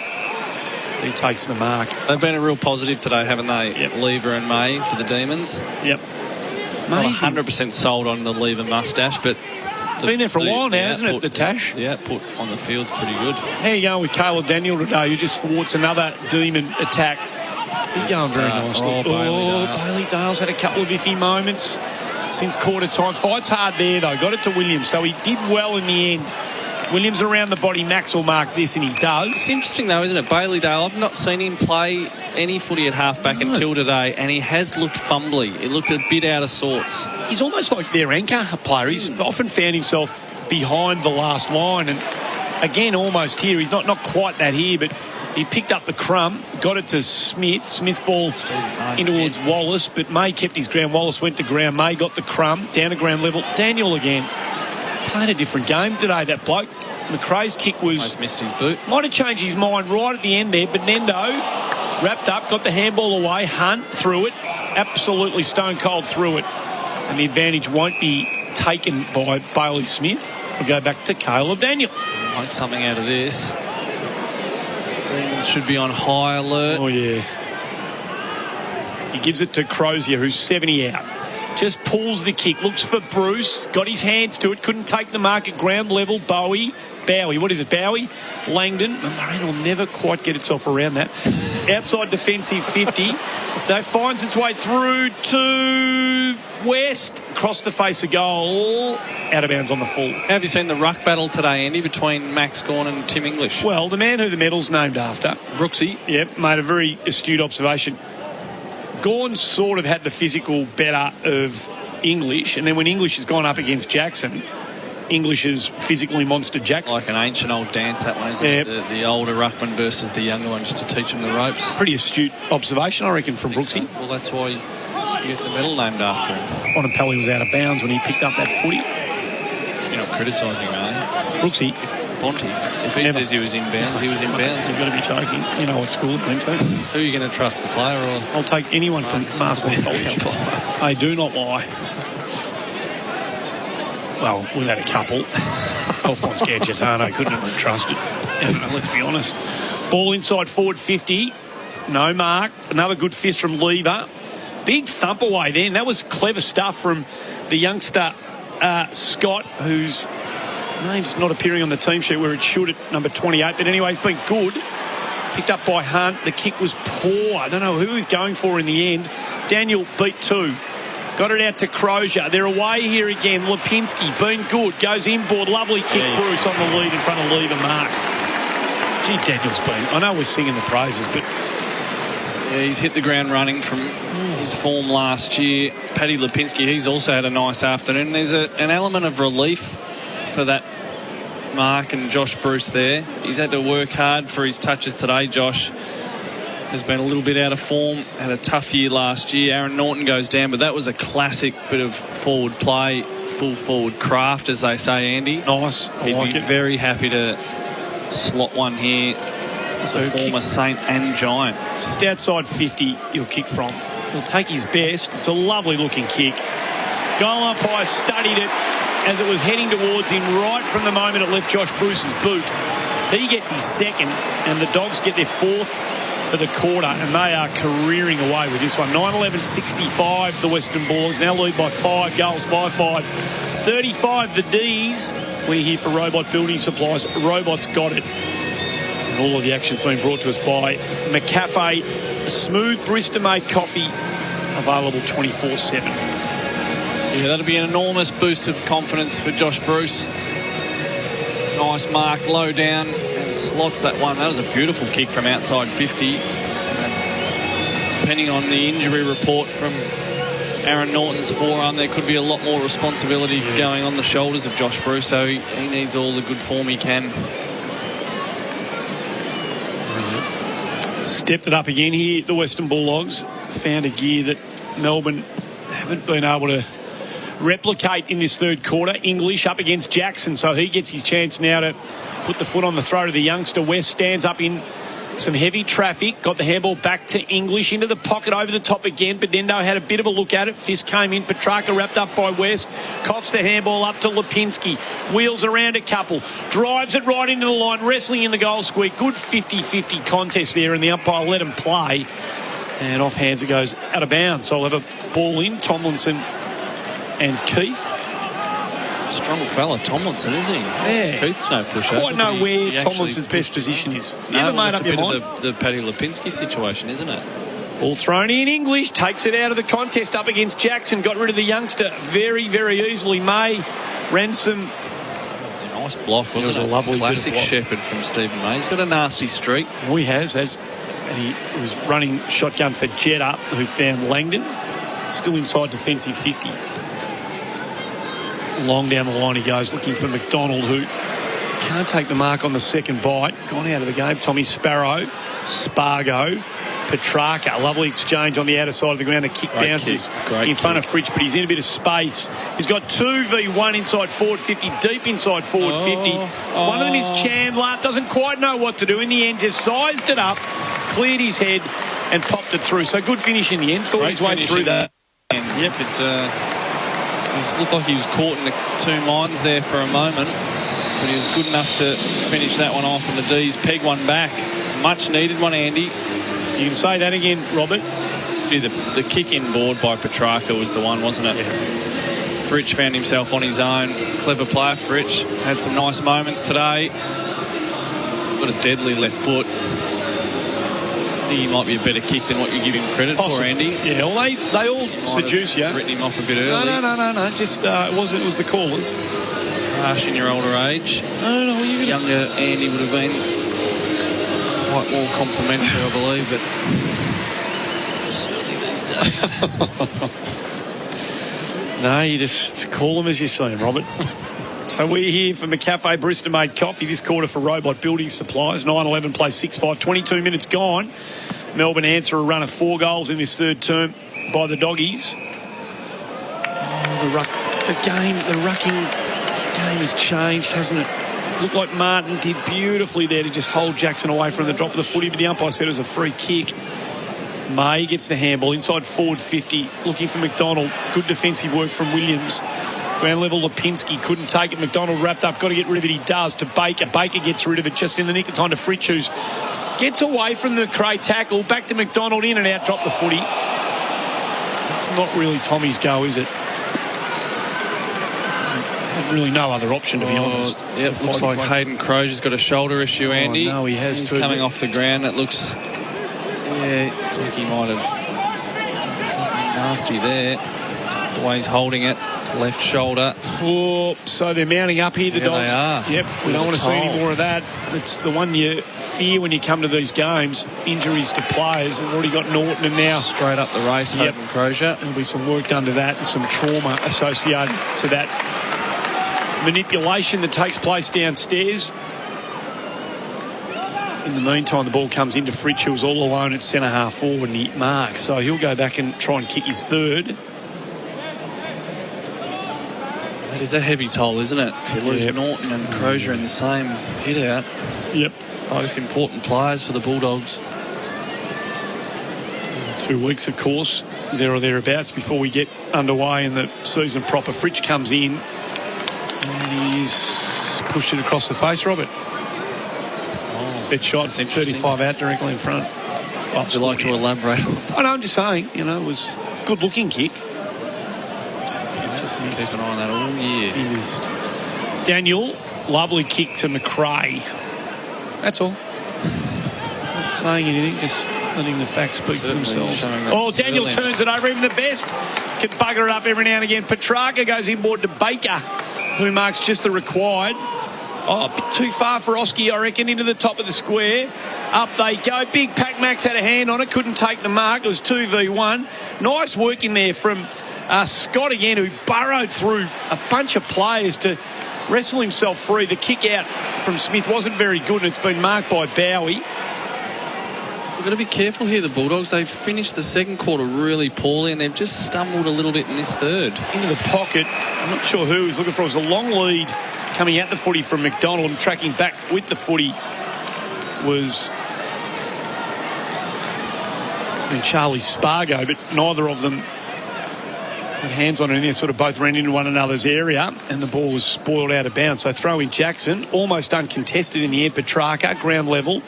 He takes the mark. They've been a real positive today, haven't they? Yep. Lever and May for the Demons. Yep. Not Amazing. 100% sold on the Lever mustache, but... Been there for a while now, hasn't it, the Tash? The output on the field's pretty good. How are you going with Caleb Daniel today, who just thwarts another Demon attack? He's going very nicely. Bailey Dale's had a couple of iffy moments since quarter time. Fights hard there, though. Got it to Williams, so he did well in the end. Williams around the body. Max will mark this, and he does. It's interesting, though, isn't it? Bailey Dale, I've not seen him play any footy at halfback until today, and he has looked fumbly. He looked a bit out of sorts. He's almost like their anchor player. He's often found himself behind the last line, and again, almost here. He's not quite that here, but he picked up the crumb, got it to Smith. Smith ball in towards Wallace, but May kept his ground. Wallace went to ground. May got the crumb down to ground level. Daniel again played a different game today, that bloke. McRae's kick was... Almost missed his boot. Might have changed his mind right at the end there. Benendo wrapped up, got the handball away. Hunt threw it. Absolutely stone cold threw it. And the advantage won't be taken by Bailey Smith. We'll go back to Caleb Daniel. Like something out of this. Demons should be on high alert. Oh, yeah. He gives it to Crozier, who's 70 out. Just pulls the kick, looks for Bruce, got his hands to it, couldn't take the mark at ground level. Bowie, what is it, Bowie? Langdon. Murray will never quite get itself around that. Outside defensive 50. That finds its way through to West. Across the face of goal. Out of bounds on the full. How have you seen the ruck battle today, Andy, between Max Gawn and Tim English? Well, the man who the medal's named after, Brooksy. Yep, made a very astute observation. Gawn sort of had the physical better of English, and then when English has gone up against Jackson, English has physically monstered Jackson. Like an ancient old dance, that one, isn't it? The older ruckman versus the younger one, just to teach them the ropes. Pretty astute observation, I reckon, from Brooksy. So. Well, that's why he gets a medal named after him. Bontempelli was out of bounds when he picked up that footy. You're not criticising him, eh? Brooksy. If he says he was in bounds, he was in bounds. You've got to be joking. You know what school he went to. Who are you going to trust, the player or... I'll take anyone from Marsden College. They do not lie. Well, we've had a couple. Alphonse Gadgetano couldn't have been trusted. Let's be honest. Ball inside forward 50. No mark. Another good fist from Lever. Big thump away then. That was clever stuff from the youngster Scott, whose name's not appearing on the team sheet where it should at number 28. But anyway, it's been good. Picked up by Hunt. The kick was poor. I don't know who he's going for in the end. Daniel beat two. Got it out to Crozier. They're away here again. Lipinski, been good. Goes inboard. Lovely kick, Bruce, on the lead in front of Lever marks. Gee, Daniel's been... I know we're singing the praises, but... Yeah, he's hit the ground running from his form last year. Paddy Lipinski, he's also had a nice afternoon. There's an element of relief for that Mark and Josh Bruce there. He's had to work hard for his touches today. Josh has been a little bit out of form, had a tough year last year. Aaron Norton goes down, but that was a classic bit of forward play, full forward craft, as they say, Andy. Nice. He'd be very happy to slot one here. So former Saint and Giant. Just outside 50 he'll kick from. He'll take his best. It's a lovely looking kick. Goal umpire studied it as it was heading towards him right from the moment it left Josh Bruce's boot. He gets his second and the Dogs get their fourth for the quarter, and they are careering away with this one. 9-11-65 the Western Bulldogs now lead by 5 goals, 5-5. 35 the D's. We're here for Robot Building Supplies. Robot's got it. And all of the action's been brought to us by McCafe, the smooth barista-made coffee, available 24/7. Yeah, that'll be an enormous boost of confidence for Josh Bruce. Nice mark, low down, and slots that one. That was a beautiful kick from outside 50. Depending on the injury report from Aaron Norton's forearm, there could be a lot more responsibility going on the shoulders of Josh Bruce, so he needs all the good form he can. Stepped it up again here. The Western Bulldogs found a gear that Melbourne haven't been able to replicate in this third quarter. English up against Jackson, so he gets his chance now to put the foot on the throat of the youngster. West stands up in some heavy traffic, got the handball back to English, into the pocket, over the top again. Benendo had a bit of a look at it. Fist came in. Petrarca wrapped up by West. Coughs the handball up to Lipinski. Wheels around a couple. Drives it right into the line. Wrestling in the goal square. Good 50-50 contest there, and the umpire let him play. And off hands it goes out of bounds. So I'll have a ball in. Tomlinson and Keith. Strong fella, Tomlinson, isn't he? Yeah. Keith's no pusher. Quite know where Tomlinson's best position is. Never made up your mind. The Paddy Lipinski situation, isn't it? All thrown in. English takes it out of the contest up against Jackson. Got rid of the youngster very, very easily. May, Ransom. Nice block, wasn't it? Was a lovely classic bit of block. shepherd from Stephen May. He's got a nasty streak. We have, and he was running shotgun for Jetta, who found Langdon. Still inside defensive 50. Long down the line he goes, looking for McDonald, who can't take the mark on the second bite. Gone out of the game. Tommy Sparrow, Spargo, Petrarca. Lovely exchange on the outer side of the ground. A kick bounces in front of Fritsch, but he's in a bit of space. He's got 2v1 inside forward 50, deep inside forward 50. One of them is Chandler. Doesn't quite know what to do. In the end, just sized it up, cleared his head, and popped it through. So good finish in the end. Thought his way through that. Yep, it looked like he was caught in the two minds there for a moment, but he was good enough to finish that one off, and the D's peg one back. Much needed one, Andy. You can say that again, Robert. The kick-in board by Petrarca was the one, wasn't it? Yeah. Fritsch found himself on his own. Clever player, Fritsch. Had some nice moments today. Got a deadly left foot. I think he might be a better kick than what you give him credit for, Andy. Yeah, well, they all seduce you. Written him off a bit early. No. Just it was the callers. Harsh in your older age. No. Younger Andy would have been quite more complimentary, I believe, but certainly these days. No, you just call them as you see them, Robert. So we're here for McCafe Barista-Made Coffee this quarter for Robot Building Supplies. 9-11 plays 6-5. 22 minutes gone. Melbourne answer a run of 4 goals in this third term by the Doggies. The rucking game has changed, hasn't it? Looked like Martin did beautifully there to just hold Jackson away from the drop of the footy, but the umpire said it was a free kick. May gets the handball inside forward 50, looking for McDonald. Good defensive work from Williams. Ground level, Lipinski couldn't take it. McDonald wrapped up, got to get rid of it. He does to Baker. Baker gets rid of it just in the nick of time to Fritsch, who gets away from the McRae tackle. Back to McDonald, in and out, drop the footy. It's not really Tommy's go, is it? Really no other option, to be honest. Yep, looks like Hayden Crozier's got a shoulder issue, Andy. No, he has He's too. coming off the ground. It looks, looks like he might have done something nasty there. The way he's holding it, left shoulder. Oh, so they're mounting up here, the Dogs. They are. Yep, we don't want to see any more of that. It's the one you fear when you come to these games. Injuries to players. We've already got Norton and now straight up the race, Hayden Crozier. There'll be some work done to that and some trauma associated to that manipulation that takes place downstairs. In the meantime, the ball comes into Fritsch, who was all alone at centre half forward, and he marks. So he'll go back and try and kick his third. That is a heavy toll, isn't it? If you lose Norton and Crozier in the same hit out. Yep. Both important players for the Bulldogs. 2 weeks, of course, there or thereabouts, before we get underway in the season proper. Fritsch comes in. And he's pushed it across the face, Robert. Set shot, 35 out directly in front. Would you like to elaborate on that? I'm just saying, it was a good-looking kick. Just keep an eye on that all year. He missed. Daniel, lovely kick to McRae. That's all. Not saying anything, just letting the facts speak for themselves. Oh, Daniel turns it over. Even the best can bugger it up every now and again. Petrarca goes inboard to Baker, who marks just the required. Oh, a bit too far for Oski, I reckon, into the top of the square. Up they go. Big Pac Max had a hand on it, couldn't take the mark. It was 2v1. Nice work in there from Scott again, who burrowed through a bunch of players to wrestle himself free. The kick out from Smith wasn't very good, and it's been marked by Bowie. We've got to be careful here, the Bulldogs. They've finished the second quarter really poorly and they've just stumbled a little bit in this third. Into the pocket. I'm not sure who he's looking for. It was a long lead coming at the footy from McDonald, and tracking back with the footy was Charlie Spargo, but neither of them got hands on it, and they sort of both ran into one another's area, and the ball was spoiled out of bounds. So throw in Jackson, almost uncontested in the end. Petrarca, ground level.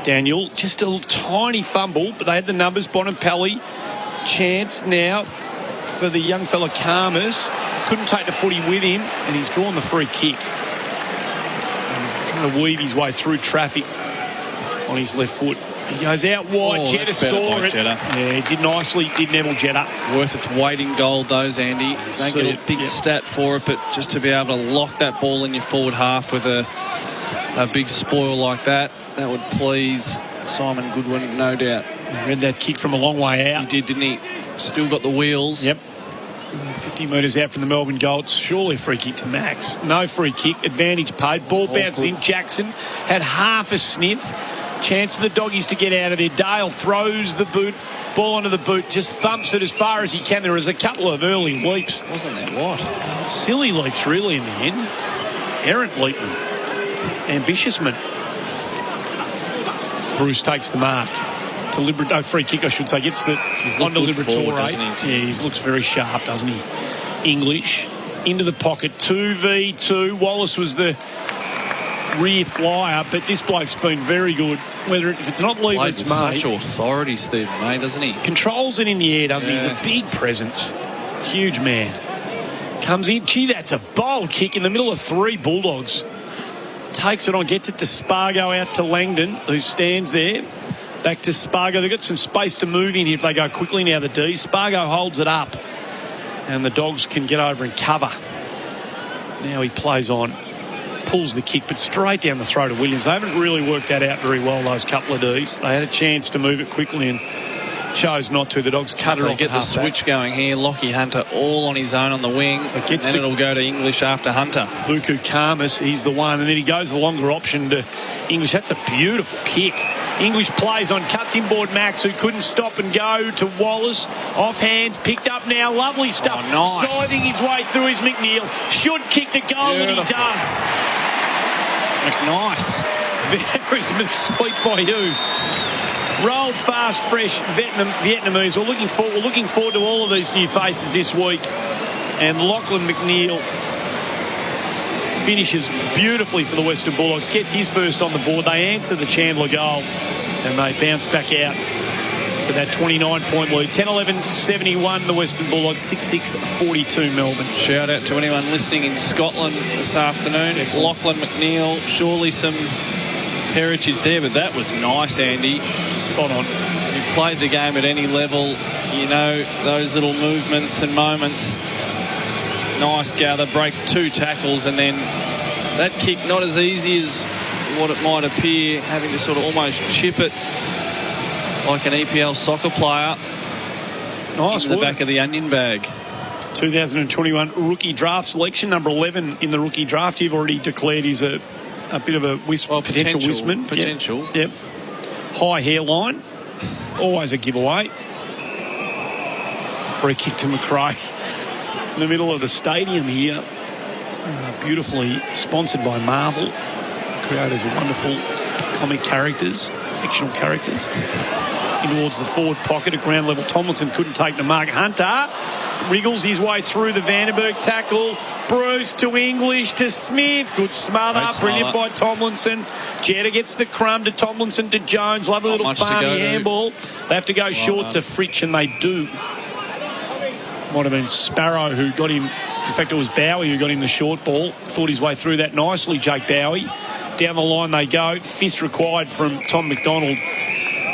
Daniel, just a tiny fumble, but they had the numbers. Bonampelli, chance now for the young fella Khamis. Couldn't take the footy with him, and he's drawn the free kick. And he's trying to weave his way through traffic on his left foot. He goes out wide. Jetta saw it. Jetta. Yeah, he did nicely. Did Neville Jetta. Worth its weight in gold, those, Andy. Don't get a big stat for it, but just to be able to lock that ball in your forward half with a big spoil like that, that would please Simon Goodwin, no doubt. He read that kick from a long way out. He did, didn't he? Still got the wheels. Yep. 50 metres out from the Melbourne goal. It's surely a free kick to Max. No free kick. Advantage paid. Ball bounced in. Jackson had half a sniff. Chance for the doggies to get out of there. Dale throws the boot. Ball onto the boot. Just thumps it as far as he can. There was a couple of early leaps. Wasn't there? What? Silly leaps, really, in the end. Errant leapman. Ambitiousman. Bruce takes the mark. Free kick, I should say. Gets the on to Liberatore. Yeah, he looks very sharp, doesn't he? English into the pocket. 2v2. Wallace was the rear flyer, but this bloke's been very good. If it's not Lever, it's May. Such authority, Steve May, doesn't he? Controls it in the air, doesn't he? He's a big presence. Huge man. Comes in. Gee, that's a bold kick in the middle of three Bulldogs. Takes it on, gets it to Spargo, out to Langdon, who stands there. Back to Spargo. They've got some space to move in here if they go quickly now, the D. Spargo holds it up, and the Dogs can get over and cover. Now he plays on, pulls the kick, but straight down the throat of Williams. They haven't really worked that out very well, those couple of Ds. They had a chance to move it quickly and chose not to. The Dogs cut it off. Get the switch going here. Lockie Hunter all on his own on the wing. So it'll go to English after Hunter. Buku Khamis, he's the one. And then he goes the longer option to English. That's a beautiful kick. English plays on, cuts inboard Max, who couldn't stop and go to Wallace. Off hands, picked up now. Lovely stuff. Oh, nice. Scything his way through his McNeil. Should kick the goal, and he does. Nice. Very sweet by you. Rolled fast, fresh Vietnamese. We're looking forward to all of these new faces this week. And Lachlan McNeil finishes beautifully for the Western Bulldogs. Gets his first on the board. They answer the Chandler goal, and they bounce back out to that 29-point lead. 10-11-71, the Western Bulldogs. 6-6-42, Melbourne. Shout out to anyone listening in Scotland this afternoon. It's Lachlan McNeil. Surely some heritage there, but that was nice, Andy. Spot on. You've played the game at any level, you know those little movements and moments. Nice gather, breaks two tackles, and then that kick not as easy as what it might appear, having to sort of almost chip it like an EPL soccer player. Nice in the back of the onion bag. 2021 rookie draft selection, number 11 in the rookie draft. You've already declared he's a bit of a potential Wisman. Potential. Yep. High hairline. Always a giveaway. Free kick to McRae. In the middle of the stadium here. Beautifully sponsored by Marvel. Creators of wonderful comic characters, fictional characters. In towards the forward pocket at ground level. Tomlinson couldn't take the mark. Hunter wriggles his way through the Vandenberg tackle. Bruce to English to Smith. Good smother. Brilliant by Tomlinson. Jetta gets the crumb to Tomlinson to Jones. Lovely little farmy handball. They have to go short to Fritsch, and they do. Might have been Sparrow who got him. In fact, it was Bowie who got him the short ball. Thought his way through that nicely, Jake Bowie. Down the line they go. Fist required from Tom McDonald,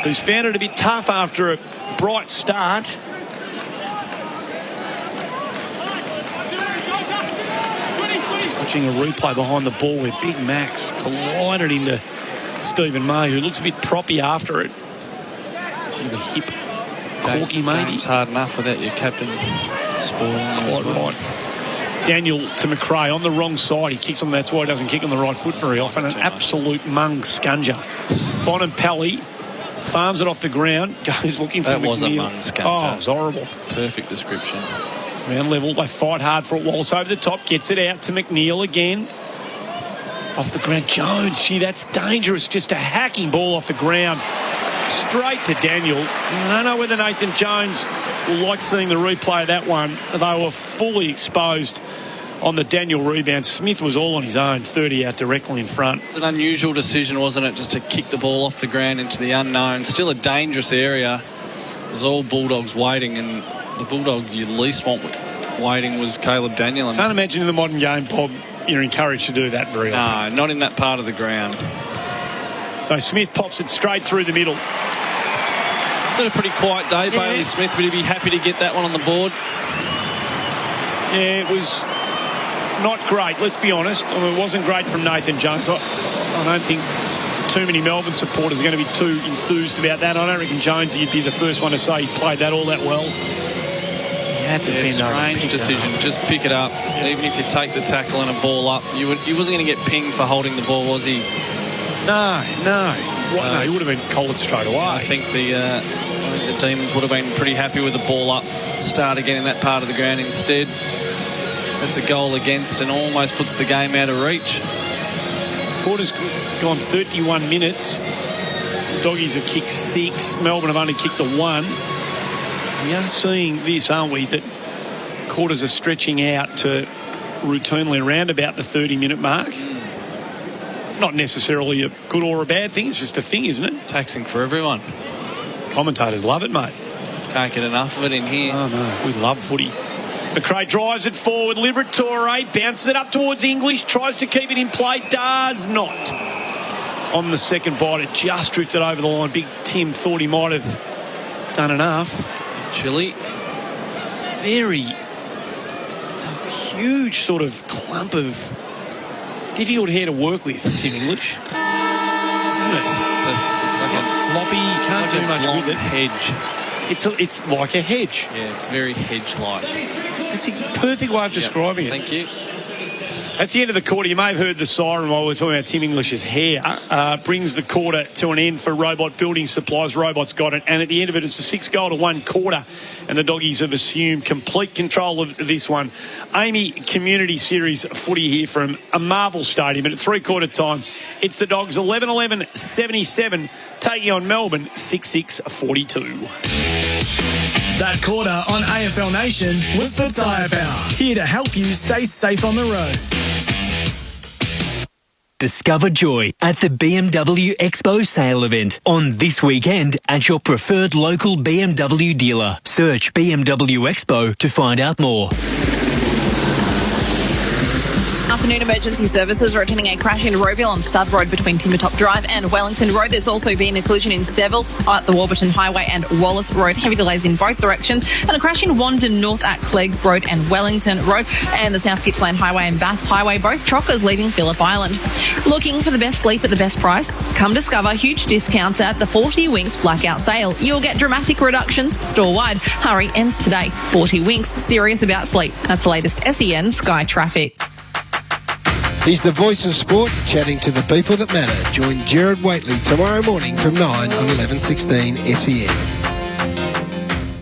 who's found it a bit tough after a bright start. Watching a replay behind the ball where Big Max collided into Stephen May, who looks a bit proppy after it. With a hip corky, maybe. It's hard enough without your captain spoiling. Quite right. Daniel to McRae on the wrong side. He kicks on. That's why he doesn't kick on the right foot very often. An absolute mung scunger. Bonampelli farms it off the ground, goes looking for That was a McNeil. Munns game, Oh, Joe. it was horrible. Perfect description. Round level, they fight hard for it. Wallace over the top, gets it out to McNeil again. Off the ground, Jones. Gee, that's dangerous. Just a hacking ball off the ground. Straight to Daniel. I don't know whether Nathan Jones will like seeing the replay of that one. They were fully exposed on the Daniel rebound. Smith was all on his own, 30 out directly in front. It's an unusual decision, wasn't it, just to kick the ball off the ground into the unknown. Still a dangerous area. It was all Bulldogs waiting, and the Bulldog you least want waiting was Caleb Daniel. Can't imagine in the modern game, Bob, you're encouraged to do that very often. No, not in that part of the ground. So Smith pops it straight through the middle. It's been a pretty quiet day, Bailey Smith. Would he be happy to get that one on the board? Yeah, it was not great, let's be honest. I mean, it wasn't great from Nathan Jones. I don't think too many Melbourne supporters are going to be too enthused about that. I don't reckon Jones, you'd be the first one to say he played that all that well. He had to bend over. Strange decision. Just pick it up. Even if you take the tackle and a ball up, he wasn't going to get pinged for holding the ball, was he? No. No, he would have been collared straight away. I think the Demons would have been pretty happy with the ball up. Start again in that part of the ground instead. That's a goal against and almost puts the game out of reach. Quarter's gone 31 minutes. Doggies have kicked 6. Melbourne have only kicked the 1. We are seeing this, aren't we, that quarters are stretching out to routinely around about the 30-minute mark. Not necessarily a good or a bad thing. It's just a thing, isn't it? Taxing for everyone. Commentators love it, mate. Can't get enough of it in here. Oh, no. We love footy. McRae drives it forward. Liberatore bounces it up towards English. Tries to keep it in play. Does not. On the second bite, it just drifted over the line. Big Tim thought he might have done enough. Chilly. It's a huge sort of clump of difficult hair to work with, Tim English. Isn't it? It's like floppy. You can't do much with it. Hedge. It's like a hedge. Yeah, it's very hedge-like. It's a perfect way of describing it. Thank you. That's the end of the quarter. You may have heard the siren while we're talking about Tim English's hair. Brings the quarter to an end for Robot Building Supplies. Robot's got it. And at the end of it, it's a 6-goal-to-1 quarter. And the Doggies have assumed complete control of this one. Amy Community Series footy here from a Marvel Stadium. And at three-quarter time, it's the Dogs 11-11-77 taking on Melbourne 6-6-42. That quarter on AFL Nation was for Tyre Power. Here to help you stay safe on the road. Discover joy at the BMW Expo sale event on this weekend at your preferred local BMW dealer. Search BMW Expo to find out more. Afternoon emergency services are attending a crash in Rowville on Stud Road between Timbertop Drive and Wellington Road. There's also been a collision in Seville at the Warburton Highway and Wallace Road. Heavy delays in both directions. And a crash in Wandon North at Clegg Road and Wellington Road. And the South Gippsland Highway and Bass Highway, both chockers leaving Phillip Island. Looking for the best sleep at the best price? Come discover huge discounts at the 40 Winks Blackout Sale. You'll get dramatic reductions store-wide. Hurry, ends today. 40 Winks, serious about sleep. That's the latest SEN Sky Traffic. He's the voice of sport, chatting to the people that matter. Join Gerard Waitley tomorrow morning from 9 on 11:16 SEN.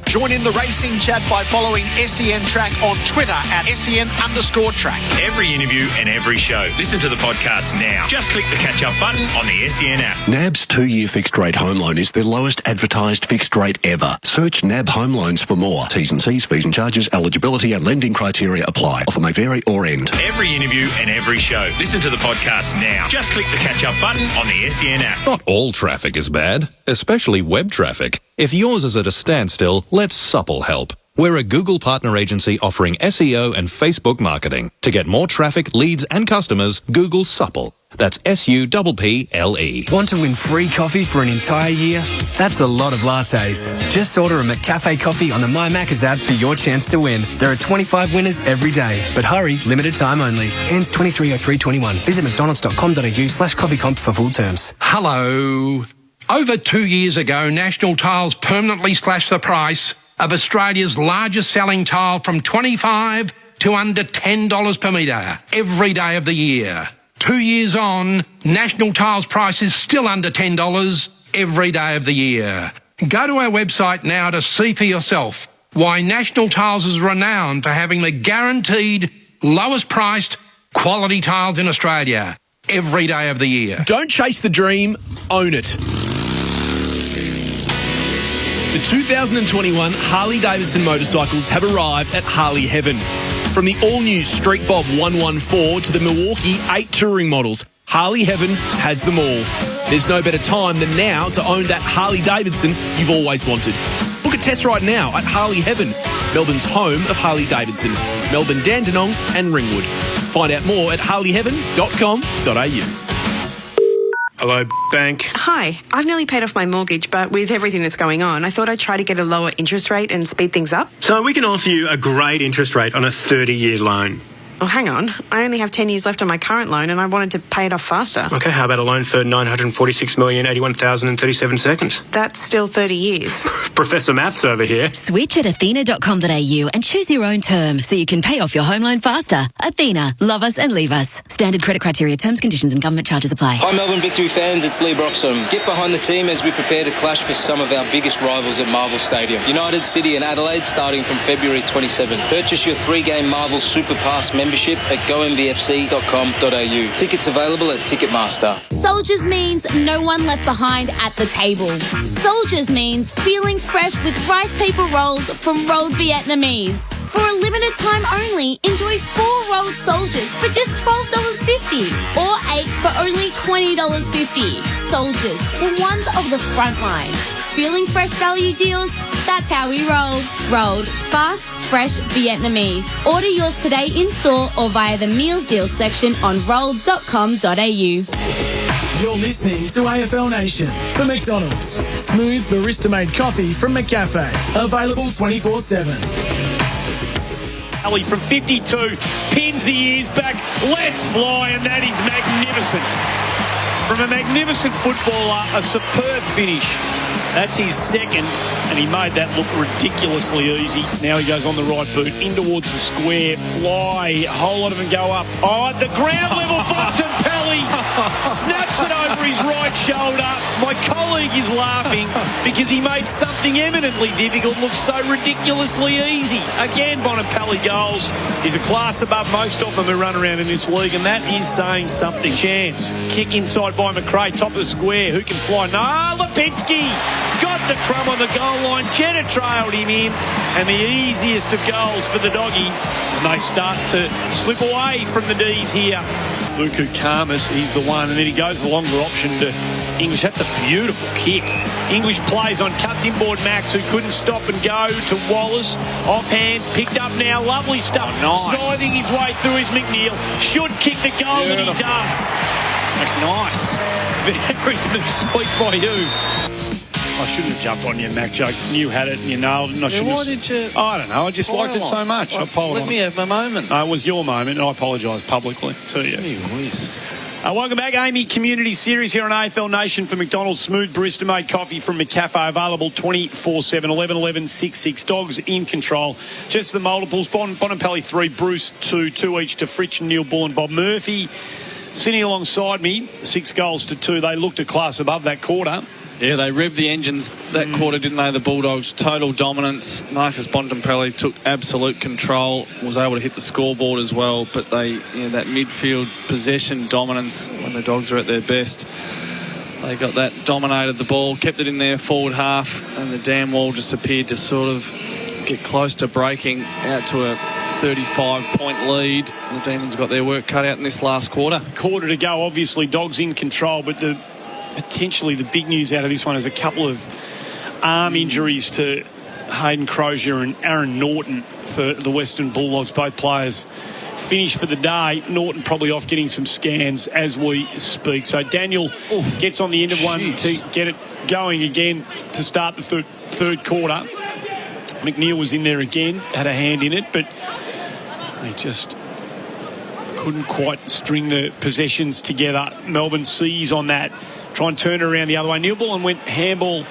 Join in the racing chat by following SEN Track on Twitter at SEN_track. Every interview and every show. Listen to the podcast now. Just click the catch-up button on the SEN app. NAB's 2-year fixed rate home loan is the lowest advertised fixed rate ever. Search NAB Home Loans for more. T's and C's, fees and charges, eligibility and lending criteria apply. Offer may vary or end. Every interview and every show. Listen to the podcast now. Just click the catch-up button on the SEN app. Not all traffic is bad, especially web traffic. If yours is at a standstill, let Supple help. We're a Google partner agency offering SEO and Facebook marketing. To get more traffic, leads and customers, Google Supple. That's SUPPLE. Want to win free coffee for an entire year? That's a lot of lattes. Just order a McCafe coffee on the My Macca's app for your chance to win. There are 25 winners every day. But hurry, limited time only. Ends 23/03/21. Visit mcdonalds.com.au/coffeecomp for full terms. Hello. Over 2 years ago, National Tiles permanently slashed the price of Australia's largest selling tile from $25 to under $10 per metre every day of the year. 2 years on, National Tiles price is still under $10, every day of the year. Go to our website now to see for yourself why National Tiles is renowned for having the guaranteed lowest priced quality tiles in Australia every day of the year. Don't chase the dream, own it. The 2021 Harley-Davidson motorcycles have arrived at Harley Heaven. From the all-new Street Bob 114 to the Milwaukee 8 touring models, Harley Heaven has them all. There's no better time than now to own that Harley-Davidson you've always wanted. Book a test ride now at Harley Heaven, Melbourne's home of Harley-Davidson, Melbourne, Dandenong and Ringwood. Find out more at harleyheaven.com.au. Hello, bank. Hi, I've nearly paid off my mortgage, but with everything that's going on, I thought I'd try to get a lower interest rate and speed things up. So we can offer you a great interest rate on a 30-year loan. Oh, hang on. I only have 10 years left on my current loan and I wanted to pay it off faster. Okay, how about a loan for 946,081,037 seconds? That's still 30 years. Professor Maths over here. Switch at athena.com.au and choose your own term so you can pay off your home loan faster. Athena, love us and leave us. Standard credit criteria, terms, conditions and government charges apply. Hi Melbourne Victory fans, it's Lee Broxham. Get behind the team as we prepare to clash for some of our biggest rivals at Marvel Stadium. United, City and Adelaide starting from February 27. Purchase your 3-game Marvel Super Pass membership at gombfc.com.au. Tickets available at Ticketmaster. Soldiers means no one left behind at the table. Soldiers means feeling fresh with rice paper rolls from Rolled Vietnamese. For a limited time only, enjoy 4 rolled soldiers for just $12.50 or 8 for only $20.50. Soldiers, the ones of the front line. Feeling fresh value deals? That's how we roll. Rolled. Fast, fresh Vietnamese. Order yours today in store or via the meals deals section on rolled.com.au. You're listening to AFL Nation for McDonald's. Smooth barista-made coffee from McCafe. Available 24/7. Ali from 52 pins the ears back. Let's fly, and that is magnificent. From a magnificent footballer, a superb finish. That's his second, and he made that look ridiculously easy. Now he goes on the right boot, in towards the square, fly, a whole lot of them go up. Oh, at the ground level, Bontempelli snaps it over his right shoulder. My colleague is laughing because he made something eminently difficult look so ridiculously easy. Again, Bontempelli goals. He's a class above most of them who run around in this league, and that is saying something. Chance, kick inside by McRae, top of the square. Who can fly? No, Lipinski got the crumb on the goal line. Jenner trailed him in, and the easiest of goals for the doggies. And they start to slip away from the D's here. Luku Karmas, he's the one, and then he goes the longer option to English. That's a beautiful kick. English plays on, cuts inboard Max, who couldn't stop and go to Wallace. Off hands, picked up now. Lovely stuff. Oh, nice. Scything his way through his McNeil. Should kick the goal, and he does. Nice. Very sweet by you. I shouldn't have jumped on you, Mac joke. You had it and you nailed it. And I shouldn't why did you? I don't know. I just liked it so much. I apologise. Let me have my moment. It was your moment, and I apologise publicly to you. Welcome back, Amy Community Series here on AFL Nation for McDonald's. Smooth barista-made coffee from McCafe, available 24/7, 11 66. Dogs in control. Just the multiples. Bontempelli 3, Bruce 2, 2 each to Fritsch, Neil Bull and Bob Murphy. Sitting alongside me, 6 goals to 2. They looked a class above that quarter. Yeah, they revved the engines that quarter, didn't they? The Bulldogs, total dominance. Marcus Bontempelli took absolute control, was able to hit the scoreboard as well. But that midfield possession dominance when the Dogs are at their best. They got that, dominated the ball, kept it in their forward half, and the dam wall just appeared to sort of get close to breaking out to a 35-point lead. The Demons got their work cut out in this last quarter. Quarter to go, obviously, Dogs in control, but potentially the big news out of this one is a couple of arm injuries to Hayden Crozier and Aaron Norton for the Western Bulldogs. Both players finished for the day. Norton probably off getting some scans as we speak. So Daniel gets on the end of one to get it going again to start the third quarter. McNeil was in there again, had a hand in it, but they just couldn't quite string the possessions together. Melbourne sees on that. Try and turn it around the other way. Neil Bullen went handball